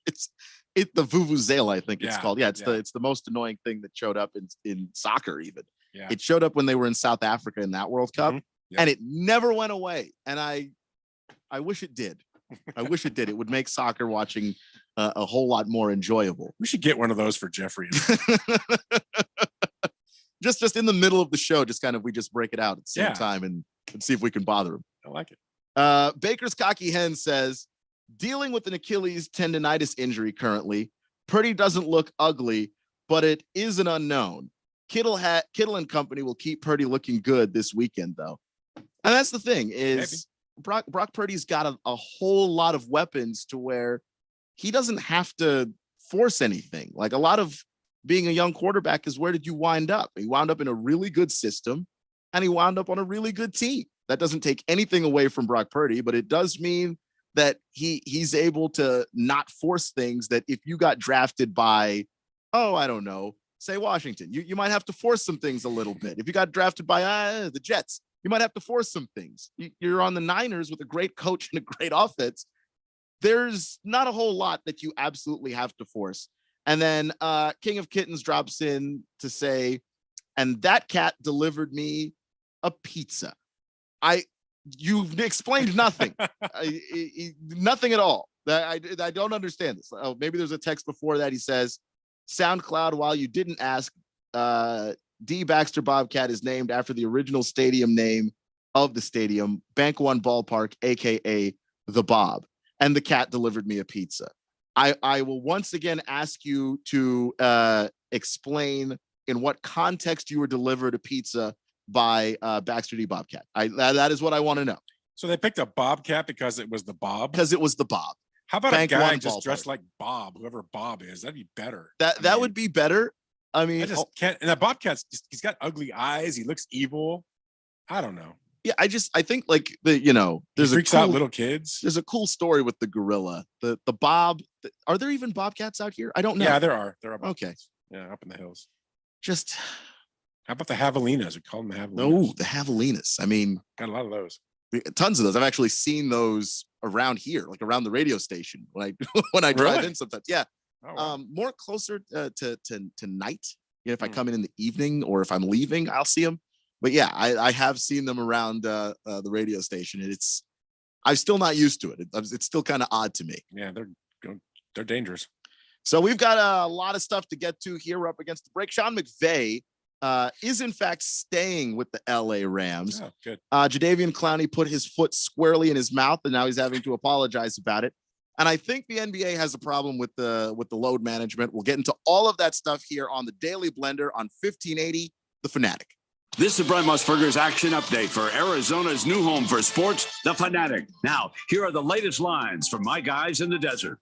it's the vuvuzela, I think it's Yeah, called. Yeah, it's yeah. the most annoying thing that showed up in soccer even. Yeah. It showed up when they were in South Africa in that World Cup, Yeah. and it never went away. And I wish it did. I wish it did. It would make soccer watching a whole lot more enjoyable. We should get one of those for Jeffrey. just in the middle of the show, we just break it out at the same Yeah. time and see if we can bother him. I like it. Baker's Cocky Hen says, dealing with an Achilles tendonitis injury currently. Purdy doesn't look ugly, but it is an unknown. Kittle and company will keep Purdy looking good this weekend, though. And that's the thing is Brock Purdy's got a whole lot of weapons to where he doesn't have to force anything. Like a lot of being a young quarterback is, where did you wind up? He wound up in a really good system, and he wound up on a really good team. That doesn't take anything away from Brock Purdy, but it does mean that he's able to not force things that if you got drafted by, I don't know, say Washington, you might have to force some things a little bit. If you got drafted by the Jets, you might have to force some things. You're on the Niners with a great coach and a great offense. There's not a whole lot that you absolutely have to force. And then King of Kittens drops in to say, and that cat delivered me a pizza. You've explained nothing. Nothing at all. I don't understand this. Oh, maybe there's a text before that. He says, SoundCloud, while you didn't ask, D. Baxter Bobcat is named after the original stadium name of the stadium, Bank One Ballpark, aka the Bob. And the cat delivered me a pizza. I will once again ask you to explain in what context you were delivered a pizza by Baxter D. Bobcat. That is what I want to know. So they picked a Bobcat because it was the Bob? Because it was the Bob. How about Bank a guy One just Ballpark. dressed like Bob, whoever Bob is? That'd be better. That would be better. I mean, I just can't. And that Bobcat's he's got ugly eyes. He looks evil. I don't know. Yeah, I think like there's freaks out little kids. There's a cool story with the gorilla, the Bob. Are there even Bobcats out here? I don't know. Yeah, there are. There are. Okay. Yeah, up in the hills. Just how about the javelinas? We call them the javelinas. No, the javelinas. I mean, got a lot of those. Tons of those. I've actually seen those around here, like around the radio station when I drive Really? in sometimes. Yeah. Oh, wow. More closer to night. If I come in the evening or if I'm leaving, I'll see them. But yeah, I have seen them around the radio station, and I'm still not used to it. It's still kind of odd to me. Yeah, they're dangerous. So we've got a lot of stuff to get to here. We're up against the break. Sean McVay is in fact staying with the LA Rams. Oh, good. Jadeveon Clowney put his foot squarely in his mouth, and now he's having to apologize about it. And I think the NBA has a problem with the load management. We'll get into all of that stuff here on the Daily Blender on 1580 The Fanatic. This is Brent Musburger's action update for Arizona's new home for sports, The Fanatic. Now, here are the latest lines from my guys in the desert.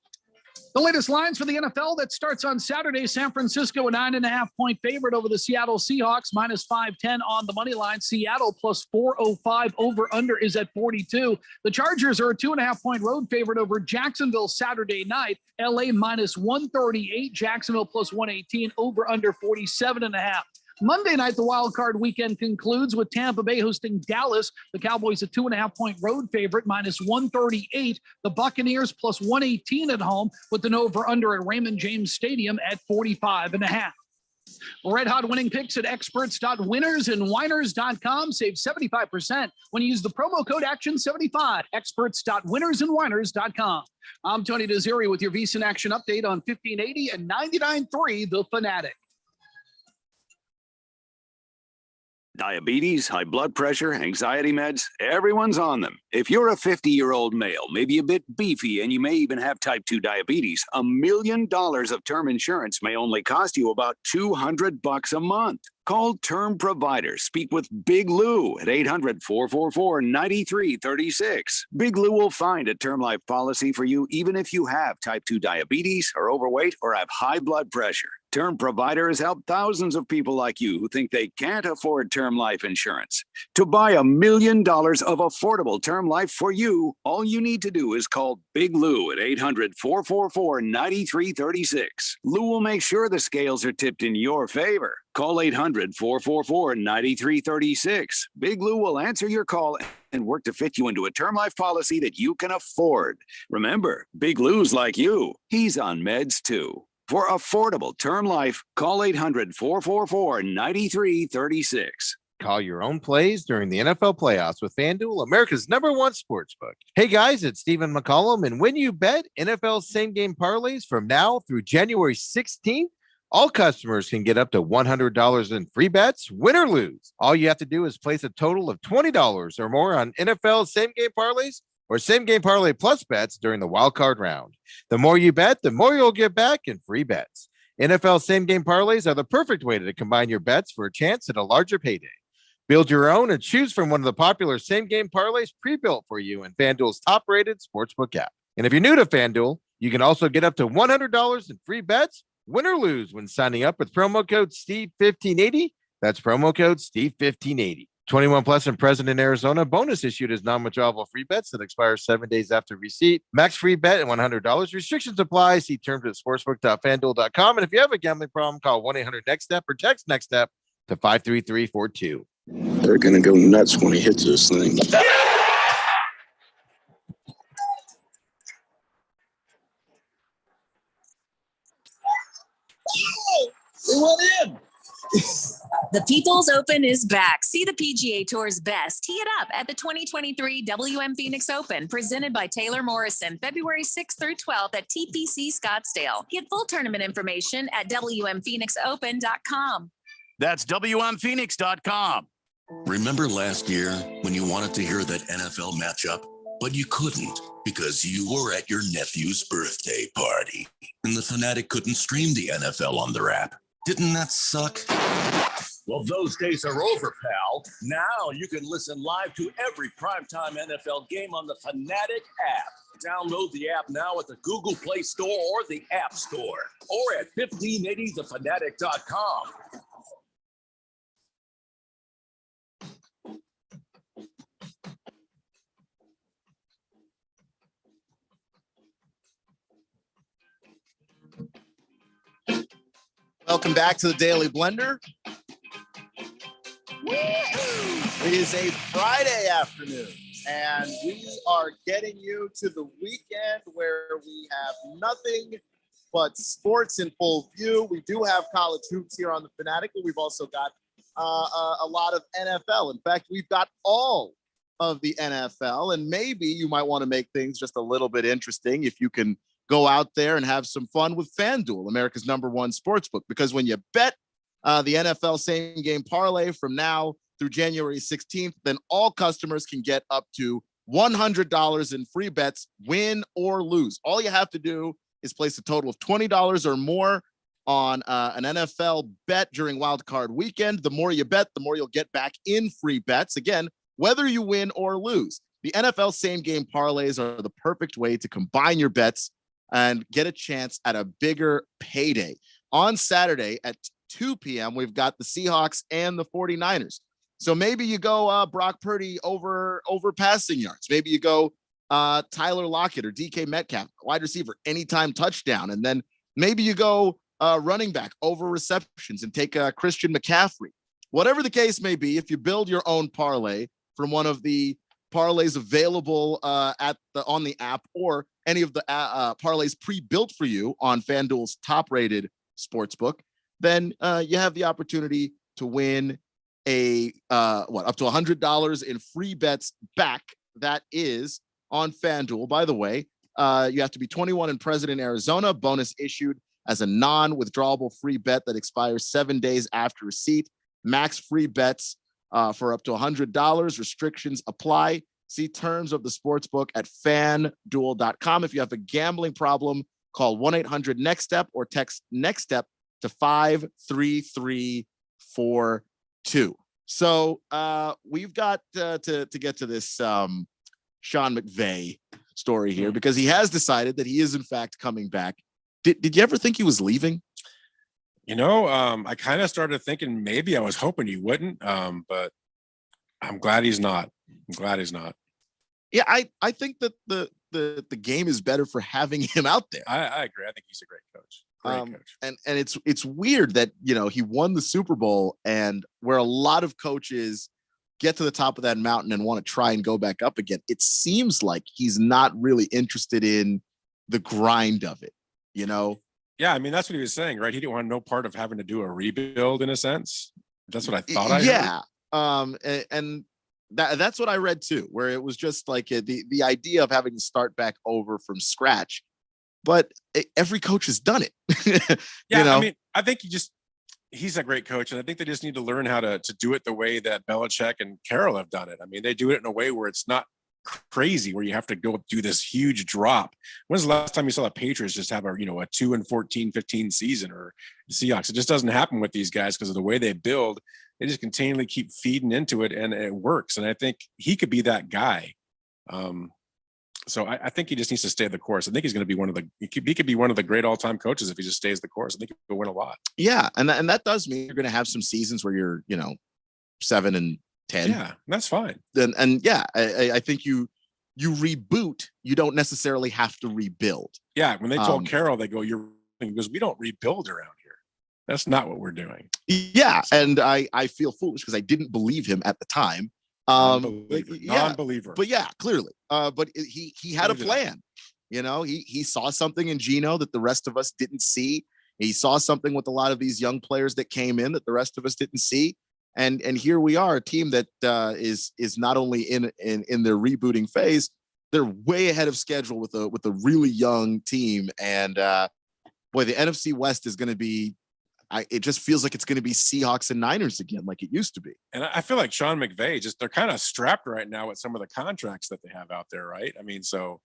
The latest lines for the NFL that starts on Saturday. San Francisco, a 9.5-point favorite over the Seattle Seahawks, minus 510 on the money line. Seattle plus 405. Over under is at 42. The Chargers are a 2.5-point road favorite over Jacksonville Saturday night. LA minus 138. Jacksonville plus 118. Over under 47.5. Monday night, the wild card weekend concludes with Tampa Bay hosting Dallas. The Cowboys a 2.5-point road favorite, minus 138. The Buccaneers plus 118 at home with an over-under at Raymond James Stadium at 45.5. Red hot winning picks at experts.winnersandwiners.com. Save 75% when you use the promo code ACTION75. Experts.winnersandwiners.com. I'm Tony Desiri with your VSiN Action Update on 1580 and 99.3 The Fanatic. Diabetes, high blood pressure, anxiety meds, everyone's on them. If you're a 50-year-old male, maybe a bit beefy, and you may even have type 2 diabetes, $1 million of term insurance may only cost you about $200 a month. Call Term Provider. Speak with Big Lou at 800-444-9336. Big Lou will find a term life policy for you even if you have type 2 diabetes, are overweight, or have high blood pressure. Term Provider has helped thousands of people like you who think they can't afford term life insurance. To buy $1 million of affordable term life for you, all you need to do is call Big Lou at 800-444-9336. Lou will make sure the scales are tipped in your favor. Call 800-444-9336. Big Lou will answer your call and work to fit you into a term life policy that you can afford. Remember, Big Lou's like you. He's on meds too. For affordable term life, call 800-444-9336. Call your own plays during the NFL playoffs with FanDuel, America's #1 sportsbook. Hey guys, it's Stephen McCollum, and when you bet NFL same-game parlays from now through January 16th, all customers can get up to $100 in free bets, win or lose. All you have to do is place a total of $20 or more on NFL same-game parlays or same-game parlay plus bets during the wild card round. The more you bet, the more you'll get back in free bets. NFL same-game parlays are the perfect way to combine your bets for a chance at a larger payday. Build your own and choose from one of the popular same-game parlays pre-built for you in FanDuel's top-rated sportsbook app. And if you're new to FanDuel, you can also get up to $100 in free bets, win or lose, when signing up with promo code Steve1580. That's promo code Steve1580. 21 plus and present in Arizona. Bonus issued as non-withdrawable free bets that expire 7 days after receipt. Max free bet at $100. Restrictions apply. See terms at sportsbook.fanduel.com. And if you have a gambling problem, call 1-800-NEXT-STEP or text NEXT STEP to 53342. They're going to go nuts when he hits this thing. Oh, it went in. The People's Open is back. See the PGA Tour's best. Tee it up at the 2023 WM Phoenix Open, presented by Taylor Morrison, February 6th through 12th at TPC Scottsdale. Get full tournament information at WMPhoenixOpen.com. That's WMPhoenix.com. Remember last year when you wanted to hear that NFL matchup, but you couldn't because you were at your nephew's birthday party and the Fanatic couldn't stream the NFL on their app? Didn't that suck? Well, those days are over, pal. Now you can listen live to every primetime NFL game on the Fanatic app. Download the app now at the Google Play Store or the App Store, or at 1580thefanatic.com. Welcome back to the Daily Blender. It is a Friday afternoon, and we are getting you to the weekend where we have nothing but sports in full view. We do have college hoops here on the Fanatic, but we've also got a lot of NFL. In fact, we've got all of the NFL, and maybe you might want to make things just a little bit interesting if you can go out there and have some fun with FanDuel, America's #1 sportsbook. Because when you bet the NFL same game parlay from now through January 16th, then all customers can get up to $100 in free bets, win or lose. All you have to do is place a total of $20 or more on an NFL bet during Wild Card Weekend. The more you bet, the more you'll get back in free bets. Again, whether you win or lose. The NFL same game parlays are the perfect way to combine your bets and get a chance at a bigger payday. On Saturday at 2 p.m., we've got the Seahawks and the 49ers. So maybe you go Brock Purdy over passing yards. Maybe you go Tyler Lockett or DK Metcalf, wide receiver, anytime touchdown. And then maybe you go running back over receptions and take Christian McCaffrey. Whatever the case may be, if you build your own parlay from one of the parlays available on the app or any of the parlays pre-built for you on FanDuel's top-rated sportsbook, then you have the opportunity to win up to $100 in free bets back. That is on FanDuel. By the way, you have to be 21 and present in Arizona. Bonus issued as a non-withdrawable free bet that expires 7 days after receipt. Max free bets for up to $100. Restrictions apply. See terms of the sportsbook at FanDuel.com. If you have a gambling problem, call 1-800-NEXT-STEP or text NEXT STEP to 53342. So we've got to get to this Sean McVay story here, because he has decided that he is in fact coming back. Did you ever think he was leaving? I kind of started thinking maybe. I was hoping he wouldn't, but I'm glad he's not. Yeah, I think that the game is better for having him out there. I agree. I think he's a great coach. And it's weird that he won the Super Bowl, and where a lot of coaches get to the top of that mountain and want to try and go back up again, it seems like he's not really interested in the grind of it. Yeah, I mean, that's what he was saying, right? He didn't want no part of having to do a rebuild, in a sense. That's what I thought. And that's what I read too, where it was just like the idea of having to start back over from scratch. But every coach has done it. I mean, I think he's a great coach, and I think they just need to learn how to do it the way that Belichick and Carroll have done it. I mean, they do it in a way where it's not crazy, where you have to go do this huge drop. When's the last time you saw the Patriots just have a 2-14-15 season, or the Seahawks? It just doesn't happen with these guys because of the way they build. They just continually keep feeding into it, and it works. And I think he could be that guy. So I think he just needs to stay the course. I think he's going to be he could be one of the great all-time coaches if he just stays the course. I think he'll win a lot. Yeah, and that does mean you're going to have some seasons where you're 7-10. Yeah, that's fine. I think you reboot. You don't necessarily have to rebuild. Yeah, when they told Carroll, they go, because we don't rebuild around here. That's not what we're doing. Yeah, and I feel foolish because I didn't believe him at the time. Non-believer. But yeah, clearly. But he had a plan. He saw something in Geno that the rest of us didn't see. He saw something with a lot of these young players that came in that the rest of us didn't see. And here we are, a team that is not only in their rebooting phase, they're way ahead of schedule with a really young team. And the NFC West is going to be. It just feels like it's going to be Seahawks and Niners again, like it used to be. And I feel like Sean McVay, they're kind of strapped right now with some of the contracts that they have out there, right? I mean, so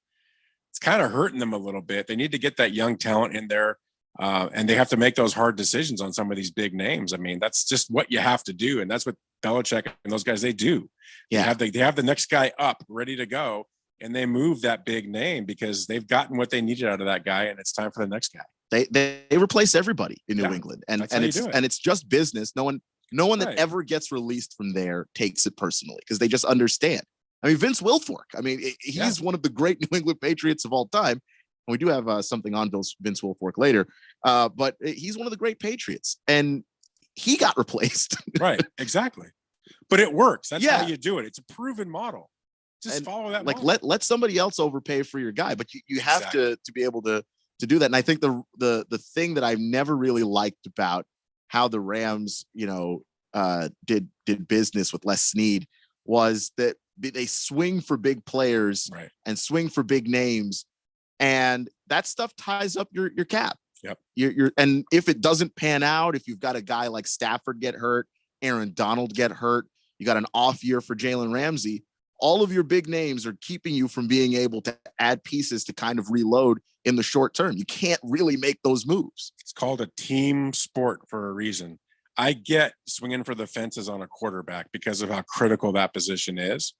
it's kind of hurting them a little bit. They need to get that young talent in there, and they have to make those hard decisions on some of these big names. I mean, that's just what you have to do, and that's what Belichick and those guys, they do. Yeah, they have the next guy up, ready to go, and they move that big name because they've gotten what they needed out of that guy, and it's time for the next guy. They replace everybody in New England, and it's just business. No one that ever gets released from there takes it personally because they just understand. I mean, Vince Wilfork. I mean, he's one of the great New England Patriots of all time. And we do have something on Vince Wilfork later, but he's one of the great Patriots, and he got replaced. Right, exactly. But it works. That's how you do it. It's a proven model. Just follow that. Like let somebody else overpay for your guy, but you have to be able to do that. And I think the thing that I've never really liked about how the Rams, did business with Les Snead was that they swing for big players and swing for big names, and that stuff ties up your cap. Yep. And if it doesn't pan out, if you've got a guy like Stafford get hurt, Aaron Donald get hurt, you got an off year for Jalen Ramsey, all of your big names are keeping you from being able to add pieces to kind of reload in the short term. You can't really make those moves. It's called a team sport for a reason. I get swinging for the fences on a quarterback because of how critical that position is.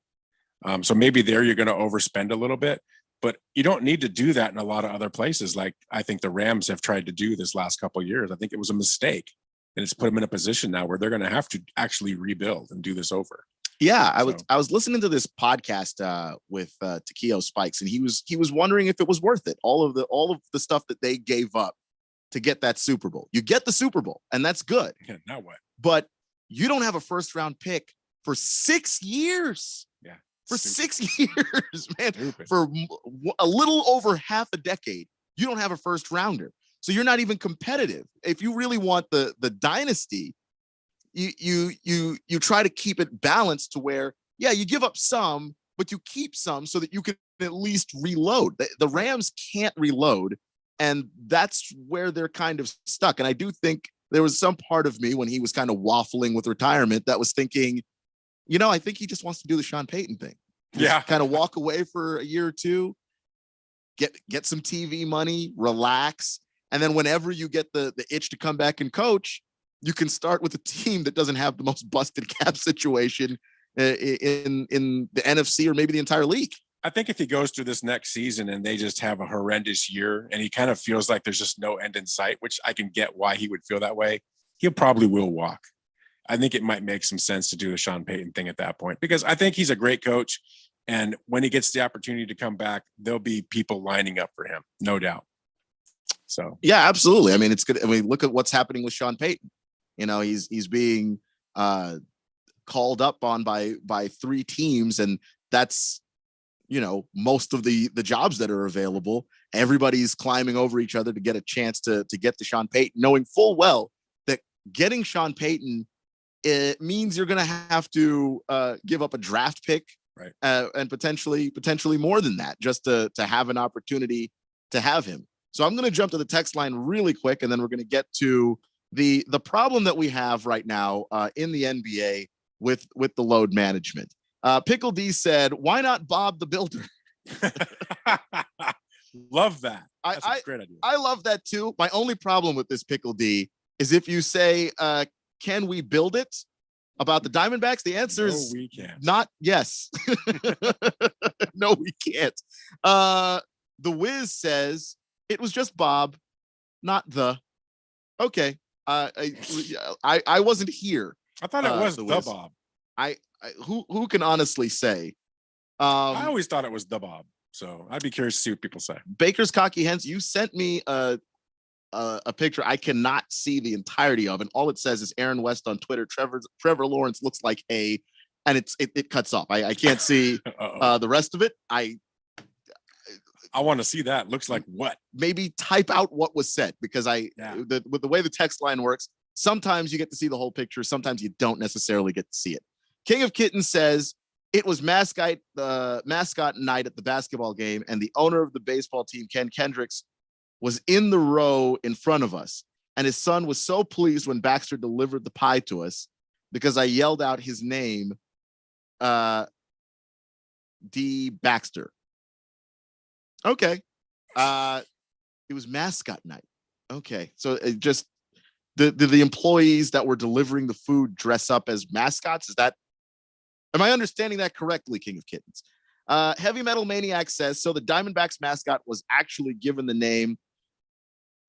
So maybe there you're going to overspend a little bit. But you don't need to do that in a lot of other places. Like I think the Rams have tried to do this last couple of years. I think it was a mistake, and it's put them in a position now where they're going to have to actually rebuild and do this over. Yeah, I was listening to this podcast with Takeo Spikes, and he was wondering if it was worth it. All of the stuff that they gave up to get that Super Bowl. You get the Super Bowl, and that's good. Yeah, now what? But you don't have a first round pick for 6 years. Yeah. For Stupid. 6 years, man. Stupid. For a little over half a decade, you don't have a first rounder. So you're not even competitive. If you really want the dynasty, you try to keep it balanced to where, yeah, you give up some, but you keep some so that you can at least reload. The Rams can't reload, and that's where they're kind of stuck. And I do think there was some part of me when he was kind of waffling with retirement that was thinking, I think he just wants to do the Sean Payton thing. Just kind of walk away for a year or two, get some TV money, relax. And then whenever you get the itch to come back and coach, you can start with a team that doesn't have the most busted cap situation in the NFC or maybe the entire league. I think if he goes through this next season and they just have a horrendous year and he kind of feels like there's just no end in sight, which I can get why he would feel that way, he probably will walk. I think it might make some sense to do the Sean Payton thing at that point, because I think he's a great coach. And when he gets the opportunity to come back, there'll be people lining up for him, no doubt. So, yeah, absolutely. I mean, it's good. I mean, look at what's happening with Sean Payton. He's being called up on by 3 teams, and that's, most of the jobs that are available. Everybody's climbing over each other to get a chance to get to Sean Payton, knowing full well that getting Sean Payton, it means you're going to have to give up a draft pick, right? And potentially more than that, just to have an opportunity to have him. So I'm going to jump to the text line really quick, and then we're going to get to the problem that we have right now in the NBA with the load management. Pickle D said, "Why not Bob the Builder?" Love that. That's a great idea. I love that too. My only problem with this Pickle D is if you say, "Can we build it?" about the Diamondbacks, the answer is we can't. Not yes. No, we can't. The Wiz says it was just Bob, not the. Okay. I wasn't here. I thought it was the Bob. Who can honestly say? I always thought it was the Bob. So I'd be curious to see what people say. Baker's Cocky Hens, you sent me a picture I cannot see the entirety of, and all it says is Aaron West on Twitter. Trevor Lawrence looks like and it cuts off. I can't see the rest of it. I want to see that. Looks like what? Maybe type out what was said, because with the way the text line works, sometimes you get to see the whole picture, sometimes you don't necessarily get to see it. King of Kittens says it was mascot night at the basketball game, and the owner of the baseball team, Ken Kendricks, was in the row in front of us, and his son was so pleased when Baxter delivered the pie to us because I yelled out his name, D. Baxter. Okay. It was mascot night. Okay. So it just the employees that were delivering the food dress up as mascots. Am I understanding that correctly, King of Kittens? Heavy Metal Maniac says, so the Diamondbacks mascot was actually given the name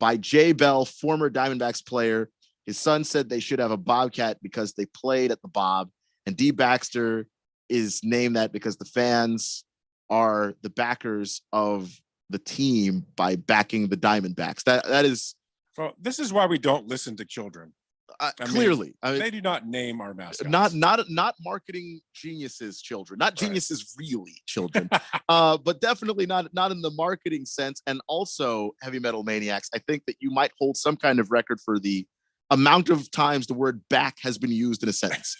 by Jay Bell, former Diamondbacks player. His son said they should have a Bobcat because they played at the Bob, and D. Baxter is named that because the fans are the backers of the team by backing the Diamondbacks. That is. Well, this is why we don't listen to children. Clearly, they do not name our mascots. Not marketing geniuses, children. Not geniuses, really, children. But definitely not in the marketing sense. And also, Heavy Metal Maniacs, I think that you might hold some kind of record for the amount of times the word "back" has been used in a sentence.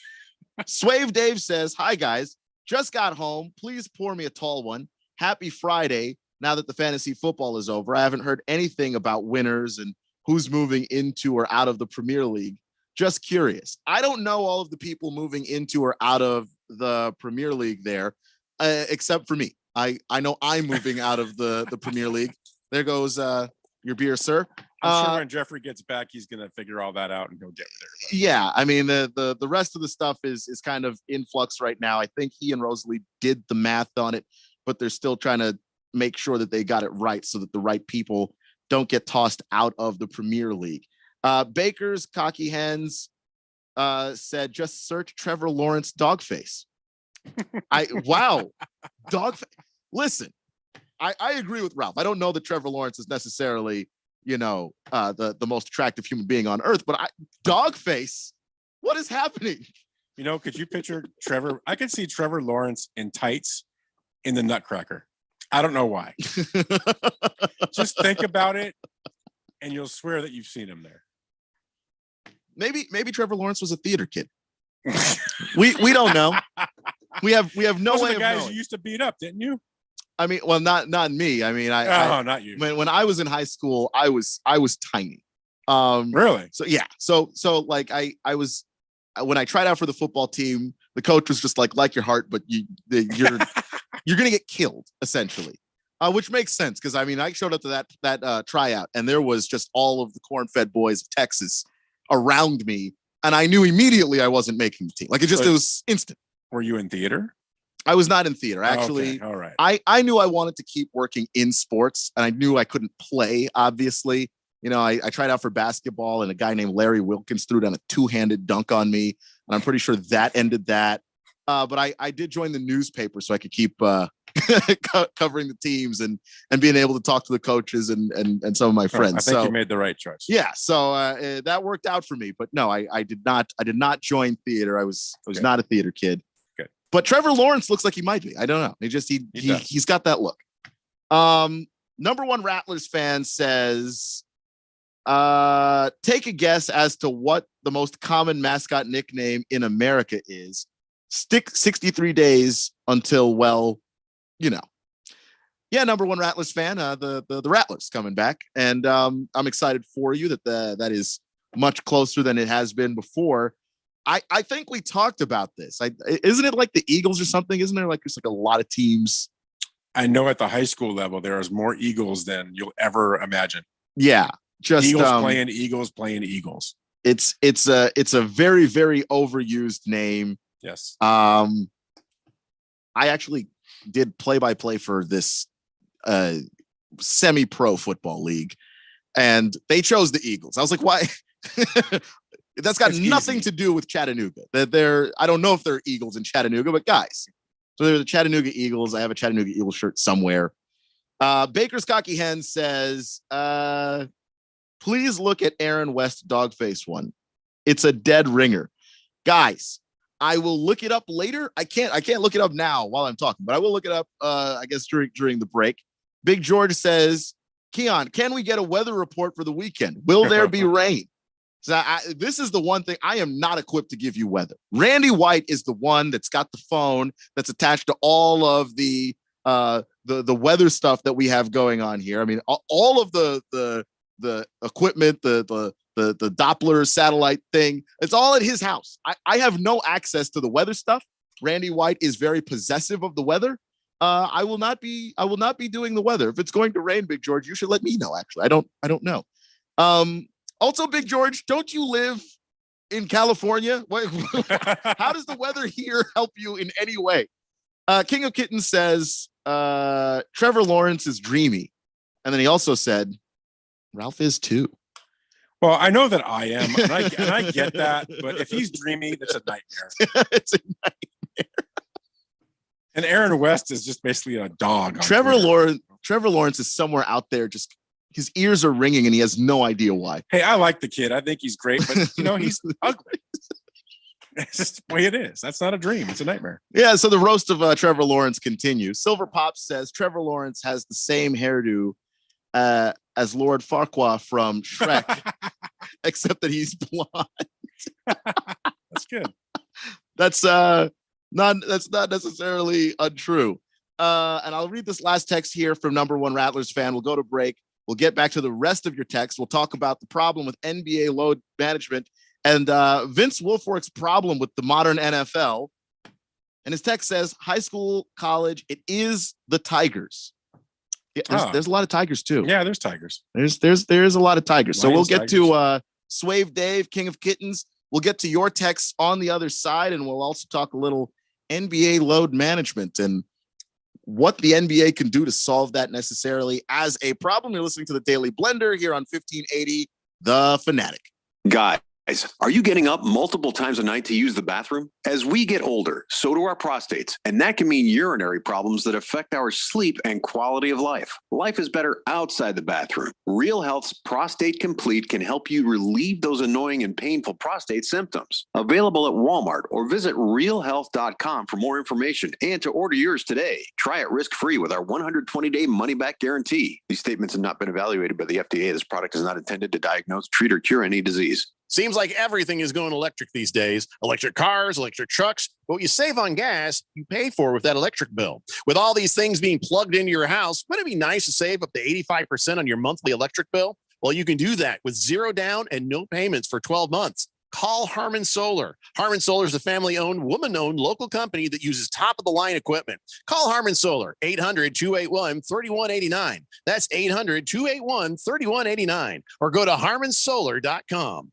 Swave Dave says, "Hi guys, just got home. Please pour me a tall one. Happy Friday. Now that the fantasy football is over, I haven't heard anything about winners and who's moving into or out of the Premier League. Just curious. I don't know all of the people moving into or out of the Premier League there, except for me. I know I'm moving out of the Premier League. There goes your beer, sir. I'm sure when Jeffrey gets back, he's going to figure all that out and go get there. Yeah, I mean, the rest of the stuff is kind of in flux right now. I think he and Rosalie did the math on it, but they're still trying to make sure that they got it right so that the right people don't get tossed out of the Premier League. Baker's Cocky Hens said, just search Trevor Lawrence dog face. Dog face. Listen, I agree with Ralph. I don't know that Trevor Lawrence is necessarily, the most attractive human being on earth, but dog face, what is happening? Could you picture Trevor? I could see Trevor Lawrence in tights in the Nutcracker. I don't know why. Just think about it, and you'll swear that you've seen him there. Maybe Trevor Lawrence was a theater kid. We don't know. We have no Those way are the of guys knowing. you used to beat up, didn't you? I mean, well, not me. I mean, not you. When I was in high school, I was tiny. Really? So yeah. So like I was, when I tried out for the football team, the coach was just like your heart, but you're gonna get killed essentially, which makes sense because I mean I showed up to that tryout and there was just all of the corn-fed boys of Texas around me, and I knew immediately I wasn't making the team. Like it was instant. Were you in theater? I was not in theater actually. Okay. All right. I knew I wanted to keep working in sports, and I knew I couldn't play. Obviously, I tried out for basketball, and a guy named Larry Wilkins threw down a two-handed dunk on me, and I'm pretty sure that ended that. But I did join the newspaper so I could keep covering the teams and being able to talk to the coaches and some of my friends. I think you made the right choice. Yeah, so that worked out for me. But no, I did not join theater. I was not a theater kid. Good. But Trevor Lawrence looks like he might be. I don't know. He's got that look. Number one Rattlers fan says, take a guess as to what the most common mascot nickname in America is. Stick 63 days until, number one Rattlers fan, the Rattlers coming back. And I'm excited for you that is much closer than it has been before. I think we talked about this. Isn't it like the Eagles or something? Isn't there there's a lot of teams? I know at the high school level, there is more Eagles than you'll ever imagine. Yeah. Just Eagles playing Eagles. It's a very, very overused name. Yes. I actually did play-by-play for this semi-pro football league, and they chose the Eagles. I was like, why? That's got nothing to do with Chattanooga. I don't know if they're Eagles in Chattanooga, but guys. So they're the Chattanooga Eagles. I have a Chattanooga Eagles shirt somewhere. Baker's Cocky Hen says, please look at Aaron West dogface one. It's a dead ringer. Guys, I will look it up later. I can't look it up now while I'm talking, but I will look it up, I guess, during the break. Big George says, Keon, can we get a weather report for the weekend? Will there be rain? So this is the one thing I am not equipped to give you weather. Randy White is the one that's got the phone that's attached to all of the weather stuff that we have going on here. I mean, all of the equipment, the Doppler satellite thing, it's all at his house. I have no access to the weather stuff. Randy White is very possessive of the weather. I will not be doing the weather. If it's going to rain, Big George, you should let me know. Actually, I don't know. Also, Big George, don't you live in California? How does the weather here help you in any way? King of Kittens says Trevor Lawrence is dreamy, and then he also said Ralph is too. Well, I know that I am, and I get that, but if he's dreamy, that's a nightmare. It's a nightmare. And Aaron West is just basically a dog. Trevor Lawrence is somewhere out there, just his ears are ringing and he has no idea why. Hey, I like the kid. I think he's great, but he's ugly. It's just the way it is. That's not a dream. It's a nightmare. Yeah, so the roast of Trevor Lawrence continues. Silver Pop says Trevor Lawrence has the same hairdo as Lord Farquaad from Shrek, except that he's blonde. That's good. That's not necessarily untrue. And I'll read this last text here from number one Rattlers fan. We'll go to break. We'll get back to the rest of your text. We'll talk about the problem with NBA load management and Vince Wilfork's problem with the modern NFL. And his text says, high school, college, it is the Tigers. Yeah, there's a lot of Tigers too. Yeah, there's Tigers. There's a lot of Tigers. So we'll get Tigers. to Swave Dave, King of Kittens. We'll get to your texts on the other side, and we'll also talk a little NBA load management. And what the NBA can do to solve that necessarily as a problem. You're listening to the Daily Blender here on 1580 The Fanatic. Guys, are you getting up multiple times a night to use the bathroom? As we get older, so do our prostates, and that can mean urinary problems that affect our sleep and quality of life. Life is better outside the bathroom. Real Health's Prostate Complete can help you relieve those annoying and painful prostate symptoms. Available at Walmart or visit realhealth.com for more information and to order yours today. Try it risk-free with our 120-day money-back guarantee. These statements have not been evaluated by the FDA. This product is not intended to diagnose, treat, or cure any disease. Seems like everything is going electric these days. Electric cars, electric trucks. What you save on gas, you pay for with that electric bill. With all these things being plugged into your house, wouldn't it be nice to save up to 85% on your monthly electric bill? Well, you can do that with zero down and no payments for 12 months. Call Harmon Solar. Harmon Solar is a family-owned, woman-owned local company that uses top-of-the-line equipment. Call Harmon Solar, 800-281-3189. That's 800-281-3189. Or go to harmonsolar.com.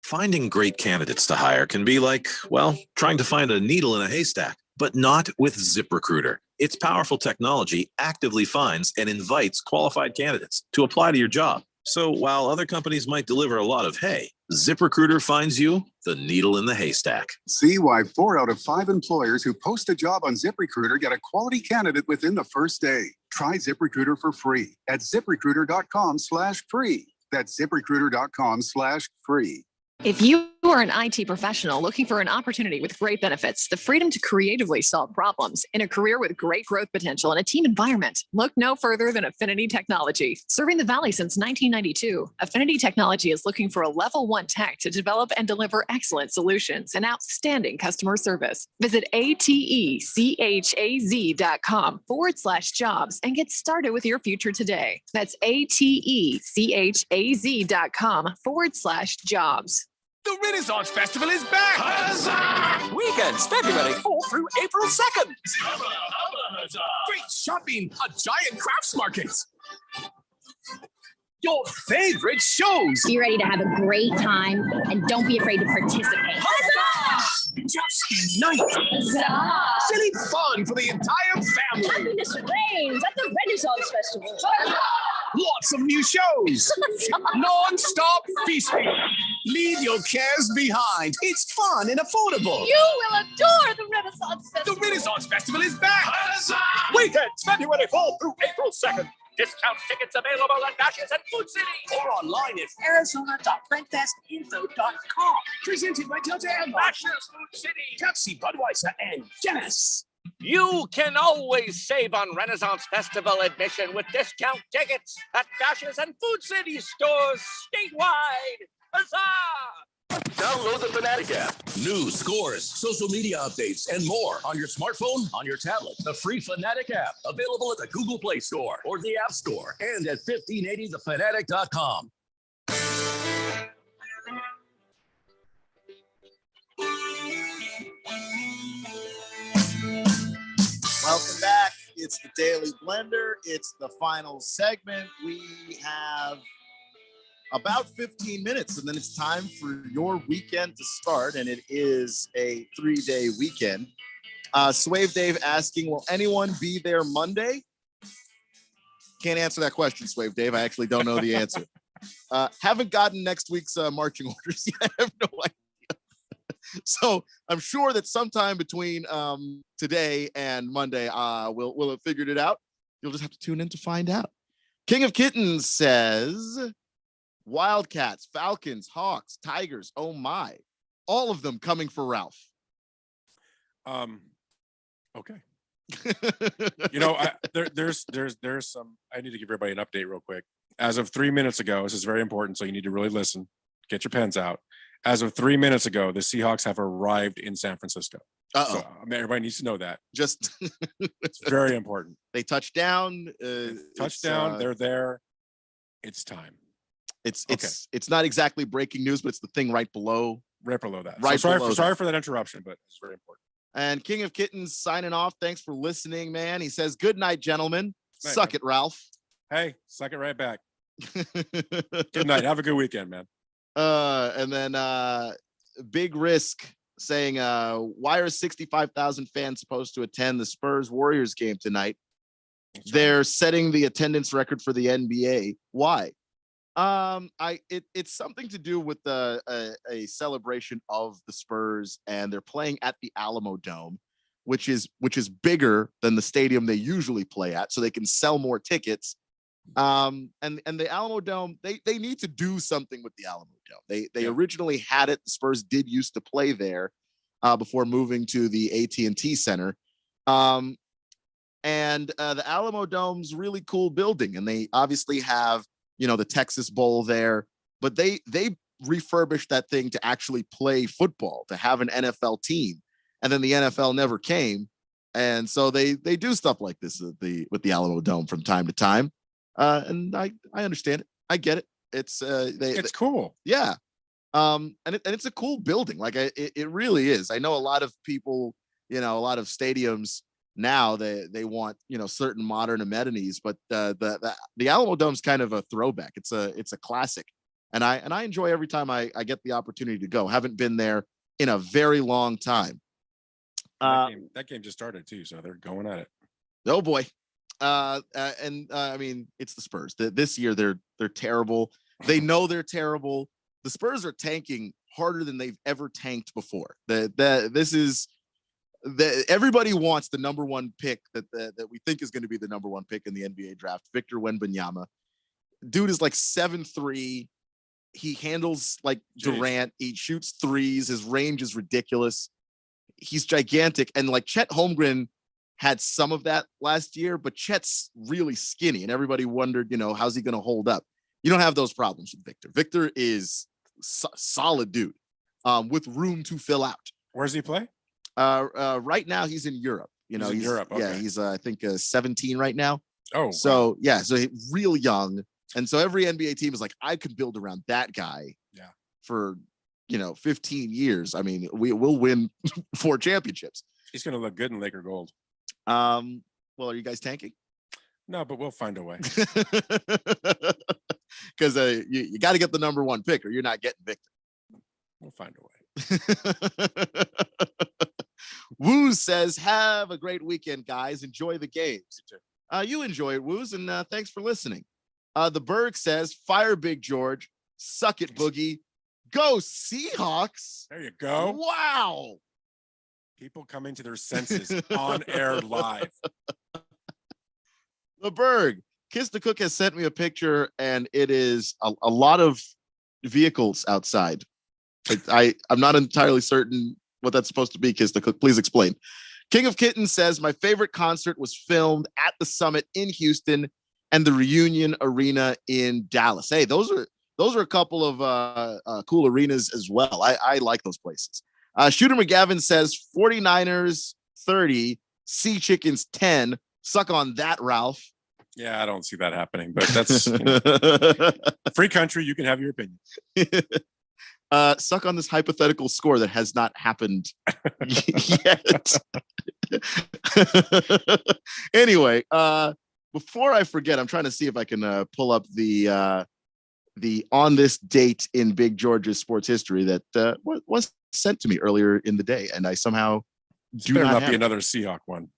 Finding great candidates to hire can be like, well, trying to find a needle in a haystack, but not with ZipRecruiter. Its powerful technology actively finds and invites qualified candidates to apply to your job. So while other companies might deliver a lot of hay, ZipRecruiter finds you the needle in the haystack. See why 4 out of 5 employers who post a job on ZipRecruiter get a quality candidate within the first day. Try ZipRecruiter for free at ZipRecruiter.com/free. That's ZipRecruiter.com/free. If you are an IT professional looking for an opportunity with great benefits, the freedom to creatively solve problems in a career with great growth potential and a team environment, look no further than Affinity Technology. Serving the Valley since 1992, Affinity Technology is looking for a level 1 tech to develop and deliver excellent solutions and outstanding customer service. Visit atechaz.com/jobs and get started with your future today. That's atechaz.com/jobs. The Renaissance Festival is back! Huzzah! Weekends February 4th through April 2nd. Great shopping, a giant crafts market. Your favorite shows. Be ready to have a great time and don't be afraid to participate. Huzzah! Just night. Huzzah! Silly fun for the entire family. Happiness reigns at the Renaissance Festival. Huzzah! Lots of new shows. Non-stop feasting. Leave your cares behind. It's fun and affordable. You will adore the Renaissance Festival. The Renaissance Festival is back. Huzzah! Weekends February 4th through April 2nd. Discount tickets available at Dashes and Food City or online at arizona.printfestinfo.com. Presented by Delta Airlines, Dashes, Food City, Pepsi, Budweiser, and Guinness. You can always save on Renaissance Festival admission with discount tickets at Dashes and Food City stores statewide. Huzzah! Download the Fanatic app. News, scores, social media updates, and more on your smartphone, on your tablet. The free Fanatic app, available at the Google Play Store or the App Store and at 1580thefanatic.com. Welcome back. It's the Daily Blender. It's the final segment. We have about 15 minutes, and then it's time for your weekend to start, and it is a 3-day weekend. Swave Dave asking, will anyone be there Monday? Can't answer that question, Swave Dave. I actually don't know the answer. Haven't gotten next week's marching orders yet. I have no idea. So I'm sure that sometime between today and Monday, we'll have figured it out. You'll just have to tune in to find out. King of Kittens says, Wildcats, Falcons, Hawks, Tigers, oh my. All of them coming for Ralph. Okay. You know, there's some, I need to give everybody an update real quick. As of 3 minutes ago, this is very important, so you need to really listen. Get your pens out. As of 3 minutes ago, the Seahawks have arrived in San Francisco. So, I mean, everybody needs to know that. Just it's very important. They touched down. Touchdown. They're there. It's time. It's not exactly breaking news, but it's the thing right below. Right below that. Right. So sorry for that interruption, but it's very important. And King of Kittens signing off. Thanks for listening, man. He says, good night, gentlemen. Night, suck man. it, Ralph. Hey, suck it right back. Good night. Have a good weekend, man. And then Big Risk saying, why are 65,000 fans supposed to attend the Spurs Warriors game tonight? They're setting the attendance record for the NBA. Why? It's something to do with a celebration of the Spurs, and they're playing at the Alamo Dome, which is bigger than the stadium they usually play at, so they can sell more tickets. And the Alamo Dome, they need to do something with the Alamo Dome. They originally had it. The Spurs did used to play there before moving to the AT&T Center. And the Alamo Dome's really cool building, and they obviously have, the Texas Bowl there, but they refurbished that thing to actually play football, to have an NFL team. And then the NFL never came. And so they do stuff like this with the Alamo Dome from time to time. And I understand it. I get it. It's cool. Yeah. And it's a cool building. Like it really is. I know a lot of people, a lot of stadiums now they want, certain modern amenities, but the Alamo Dome's kind of a throwback. It's a classic. And I enjoy every time I get the opportunity to go. Haven't been there in a very long time. That game just started too, so they're going at it. Oh boy. I mean, it's the Spurs. This year they're terrible. They know they're terrible. The Spurs are tanking harder than they've ever tanked before. Everybody wants the number one pick that we think is going to be the number one pick in the NBA draft, Victor Wembanyama. Dude is like 7'3". He handles like Durant. He shoots threes. His range is ridiculous. He's gigantic. And like Chet Holmgren had some of that last year, but Chet's really skinny, and everybody wondered, how's he going to hold up? You don't have those problems with Victor. Victor is solid dude with room to fill out. Where does he play? Right now he's in Europe. He's in Europe. Okay. Yeah, he's I think 17 right now. Oh, so wow. Yeah, so he's real young, and so every NBA team is like, I could build around that guy. Yeah. For 15 years. I mean, we'll win 4 championships. He's going to look good in Laker gold. Well, are you guys tanking? No, but we'll find a way. Because you got to get the number one pick, or you're not getting Victor. We'll find a way. Wooz says, have a great weekend, guys. Enjoy the games. You enjoy it, Wooz, and thanks for listening. The Berg says, fire Big George. Suck it, Boogie. Go Seahawks. There you go. Wow. People coming to their senses on air live. The Berg. Kiss the Cook has sent me a picture, and it is a lot of vehicles outside. I'm not entirely certain what that's supposed to be, Kiss the Cook. Please explain. King of Kittens says, my favorite concert was filmed at the Summit in Houston and the Reunion Arena in Dallas. Hey, those are a couple of cool arenas as well. I like those places. Shooter McGavin says 49ers 30, Sea Chickens 10. Suck on that, Ralph. Yeah, I don't see that happening, but that's free country. You can have your opinion. Suck on this hypothetical score that has not happened yet. Anyway, before I forget, I'm trying to see if I can pull up the on this date in Big George's sports history that was sent to me earlier in the day, and I somehow do not be another Seahawk one.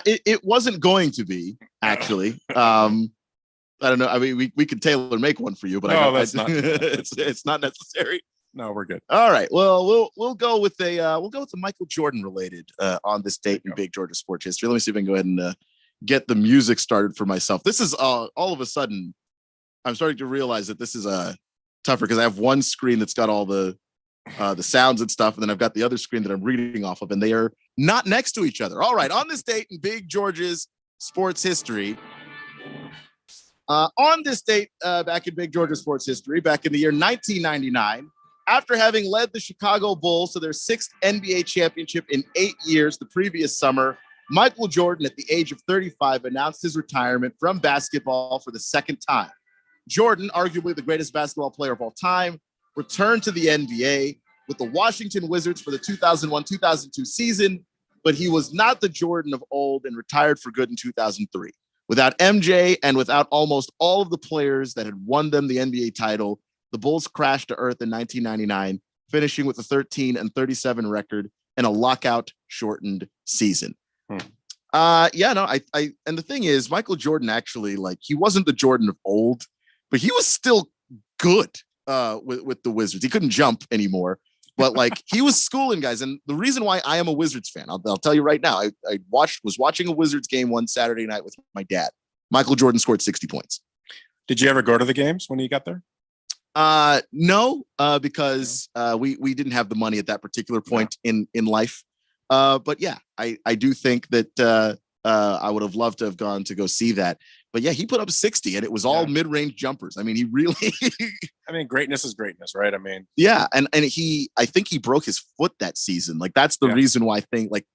It wasn't going to be, actually. I don't know. I mean, we could tailor make one for you, but it's not necessary. No, we're good. All right. Well, we'll go with the Michael Jordan related on this date in Big Georgia sports history. Let me see if I can go ahead and get the music started for myself. This is all of a sudden, I'm starting to realize that this is tougher because I have one screen that's got all the sounds and stuff, and then I've got the other screen that I'm reading off of, and they are not next to each other. All right. On this date in Big George's sports history. On this date, back in Big Georgia sports history, back in the year 1999, after having led the Chicago Bulls to their 6th NBA championship in 8 years the previous summer, Michael Jordan, at the age of 35, announced his retirement from basketball for the second time. Jordan, arguably the greatest basketball player of all time, returned to the NBA with the Washington Wizards for the 2001-2002 season, but he was not the Jordan of old and retired for good in 2003. Without MJ and without almost all of the players that had won them the NBA title, the Bulls crashed to earth in 1999, finishing with a 13-37 record and a lockout-shortened season. Yeah, no, I and the thing is, Michael Jordan actually, like, he wasn't the Jordan of old, but he was still good with the Wizards. He couldn't jump anymore, but like he was schooling guys. And the reason why I am a Wizards fan, I'll tell you right now, I was watching a Wizards game one Saturday night with my dad. Michael Jordan scored 60 points. Did you ever go to the games when you got there? No, because we didn't have the money at that particular point in life. But yeah, I do think that I would have loved to have gone to go see that. But yeah, he put up 60 and it was all mid-range jumpers. I mean, he really I mean, greatness is greatness, right? I mean, yeah, and I think he broke his foot that season. Like that's the reason why I think like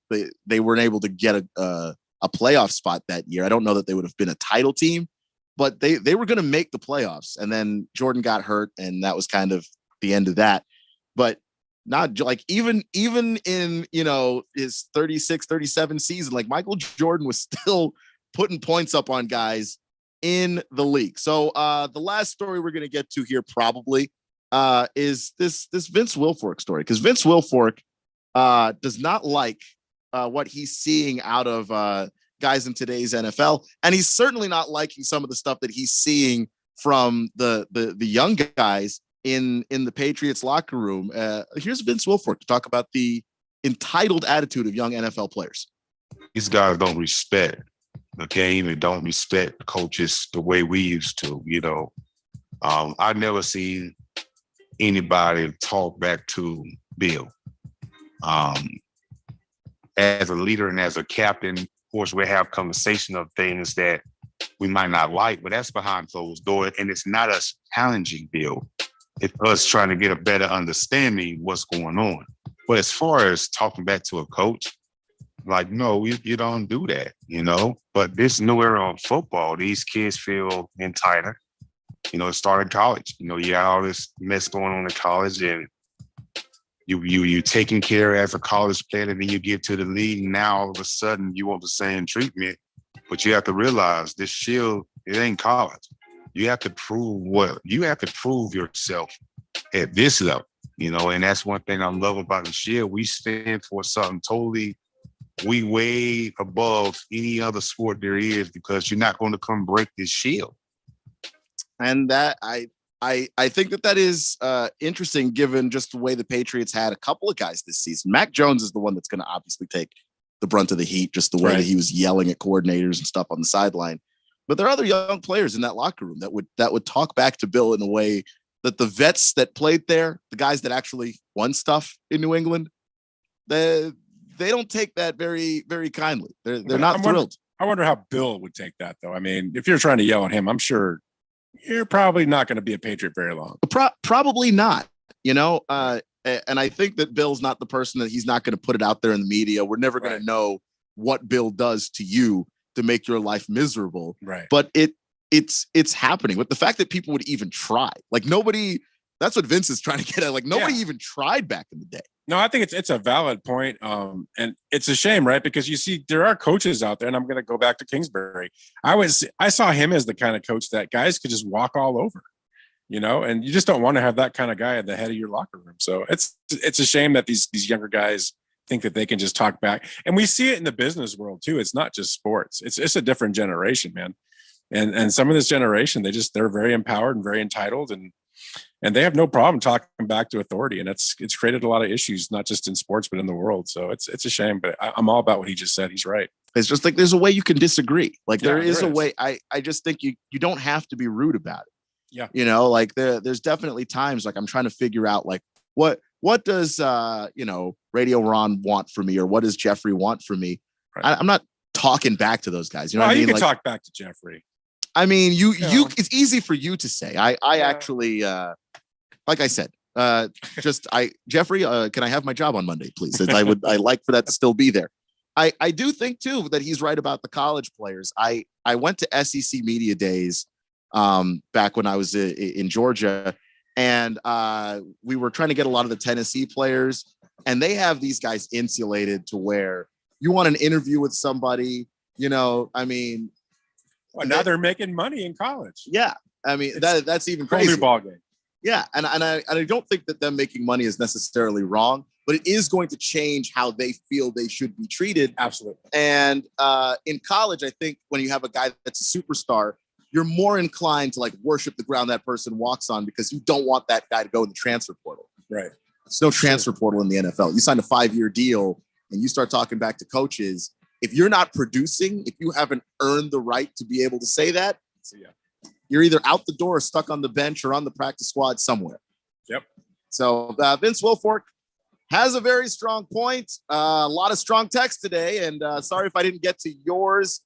they weren't able to get a playoff spot that year. I don't know that they would have been a title team, but they were going to make the playoffs, and then Jordan got hurt, and that was kind of the end of that. But not like even in, you know, his 36, 37 season, like Michael Jordan was still putting points up on guys in the league. So the last story we're going to get to here probably is this Vince Wilfork story, because Vince Wilfork does not like what he's seeing out of guys in today's NFL, and he's certainly not liking some of the stuff that he's seeing from the young guys in the Patriots locker room. Here's Vince Wilfork to talk about the entitled attitude of young NFL players. These guys don't respect the game and don't respect coaches the way we used to. You know, I never seen anybody talk back to Bill. As a leader and as a captain, of course, we have conversation of things that we might not like, but that's behind closed doors. And it's not us challenging Bill. It's us trying to get a better understanding what's going on. But as far as talking back to a coach, like, no, you don't do that, you know? But this new era of football, these kids feel entitled. You know, it started college. You know, you got all this mess going on in college, and you taking care as a college player, and then you get to the league, and now all of a sudden you want the same treatment. But you have to realize this shield, it ain't college. You have to prove yourself at this level, you know, and that's one thing I love about the shield. We stand for something totally, we way above any other sport there is, because you're not going to come break this shield. And that I think that is interesting, given just the way the Patriots had a couple of guys this season. Mac Jones is the one that's going to obviously take the brunt of the heat, just the way that he was yelling at coordinators and stuff on the sideline. But there are other young players in that locker room that would talk back to Bill in a way that the vets that played there, the guys that actually won stuff in New England, they don't take that very, very kindly. They're not thrilled. I wonder how Bill would take that, though. I mean, if you're trying to yell at him, I'm sure you're probably not going to be a Patriot very long. Probably not, you know. And I think that Bill's not the person that he's not going to put it out there in the media. We're never going to know what Bill does to you to make your life miserable. Right. But it's happening. But the fact that people would even try, like nobody, that's what Vince is trying to get at. Like nobody even tried back in the day. No, I think it's a valid point. And it's a shame, right? Because you see, there are coaches out there, and I'm going to go back to Kingsbury. I saw him as the kind of coach that guys could just walk all over, you know, and you just don't want to have that kind of guy at the head of your locker room. So it's a shame that these younger guys think that they can just talk back. And we see it in the business world too. It's not just sports. It's a different generation, man. And some of this generation, they're very empowered and very entitled, and they have no problem talking back to authority. And it's created a lot of issues, not just in sports, but in the world. So it's a shame, but I'm all about what he just said. He's right. It's just like, there's a way you can disagree. Like there is a way. I just think you don't have to be rude about it. Yeah. You know, like there's definitely times like I'm trying to figure out like what does Radio Ron want from me, or what does Jeffrey want from me? Right. I'm not talking back to those guys. You know what I mean? You can talk back to Jeffrey. I mean, you it's easy for you to say. I actually like I said, Jeffrey, can I have my job on Monday, please? I like for that to still be there. I do think too that he's right about the college players. I went to SEC Media Days back when I was in Georgia, and we were trying to get a lot of the Tennessee players, and they have these guys insulated to where you want an interview with somebody, you know, I mean. Well, now they're making money in college. Yeah. I mean, that's even crazy. New ball game. Yeah, and I don't think that them making money is necessarily wrong, but it is going to change how they feel they should be treated. Absolutely. And in college, I think when you have a guy that's a superstar, you're more inclined to like worship the ground that person walks on because you don't want that guy to go in the transfer portal. Right. There's no transfer portal in the NFL. You sign a 5-year deal and you start talking back to coaches. If you're not producing, if you haven't earned the right to be able to say that, you're either out the door or stuck on the bench or on the practice squad somewhere. Yep. So Vince Wilfork has a very strong point. A lot of strong text today. And sorry if I didn't get to yours.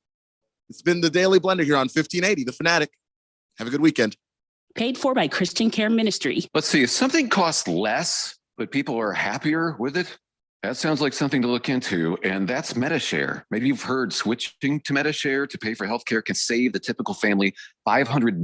It's been the Daily Blender here on 1580, The Fanatic. Have a good weekend. Paid for by Christian Care Ministry. Let's see, if something costs less, but people are happier with it, that sounds like something to look into, and that's MediShare. Maybe you've heard switching to MediShare to pay for healthcare can save the typical family $500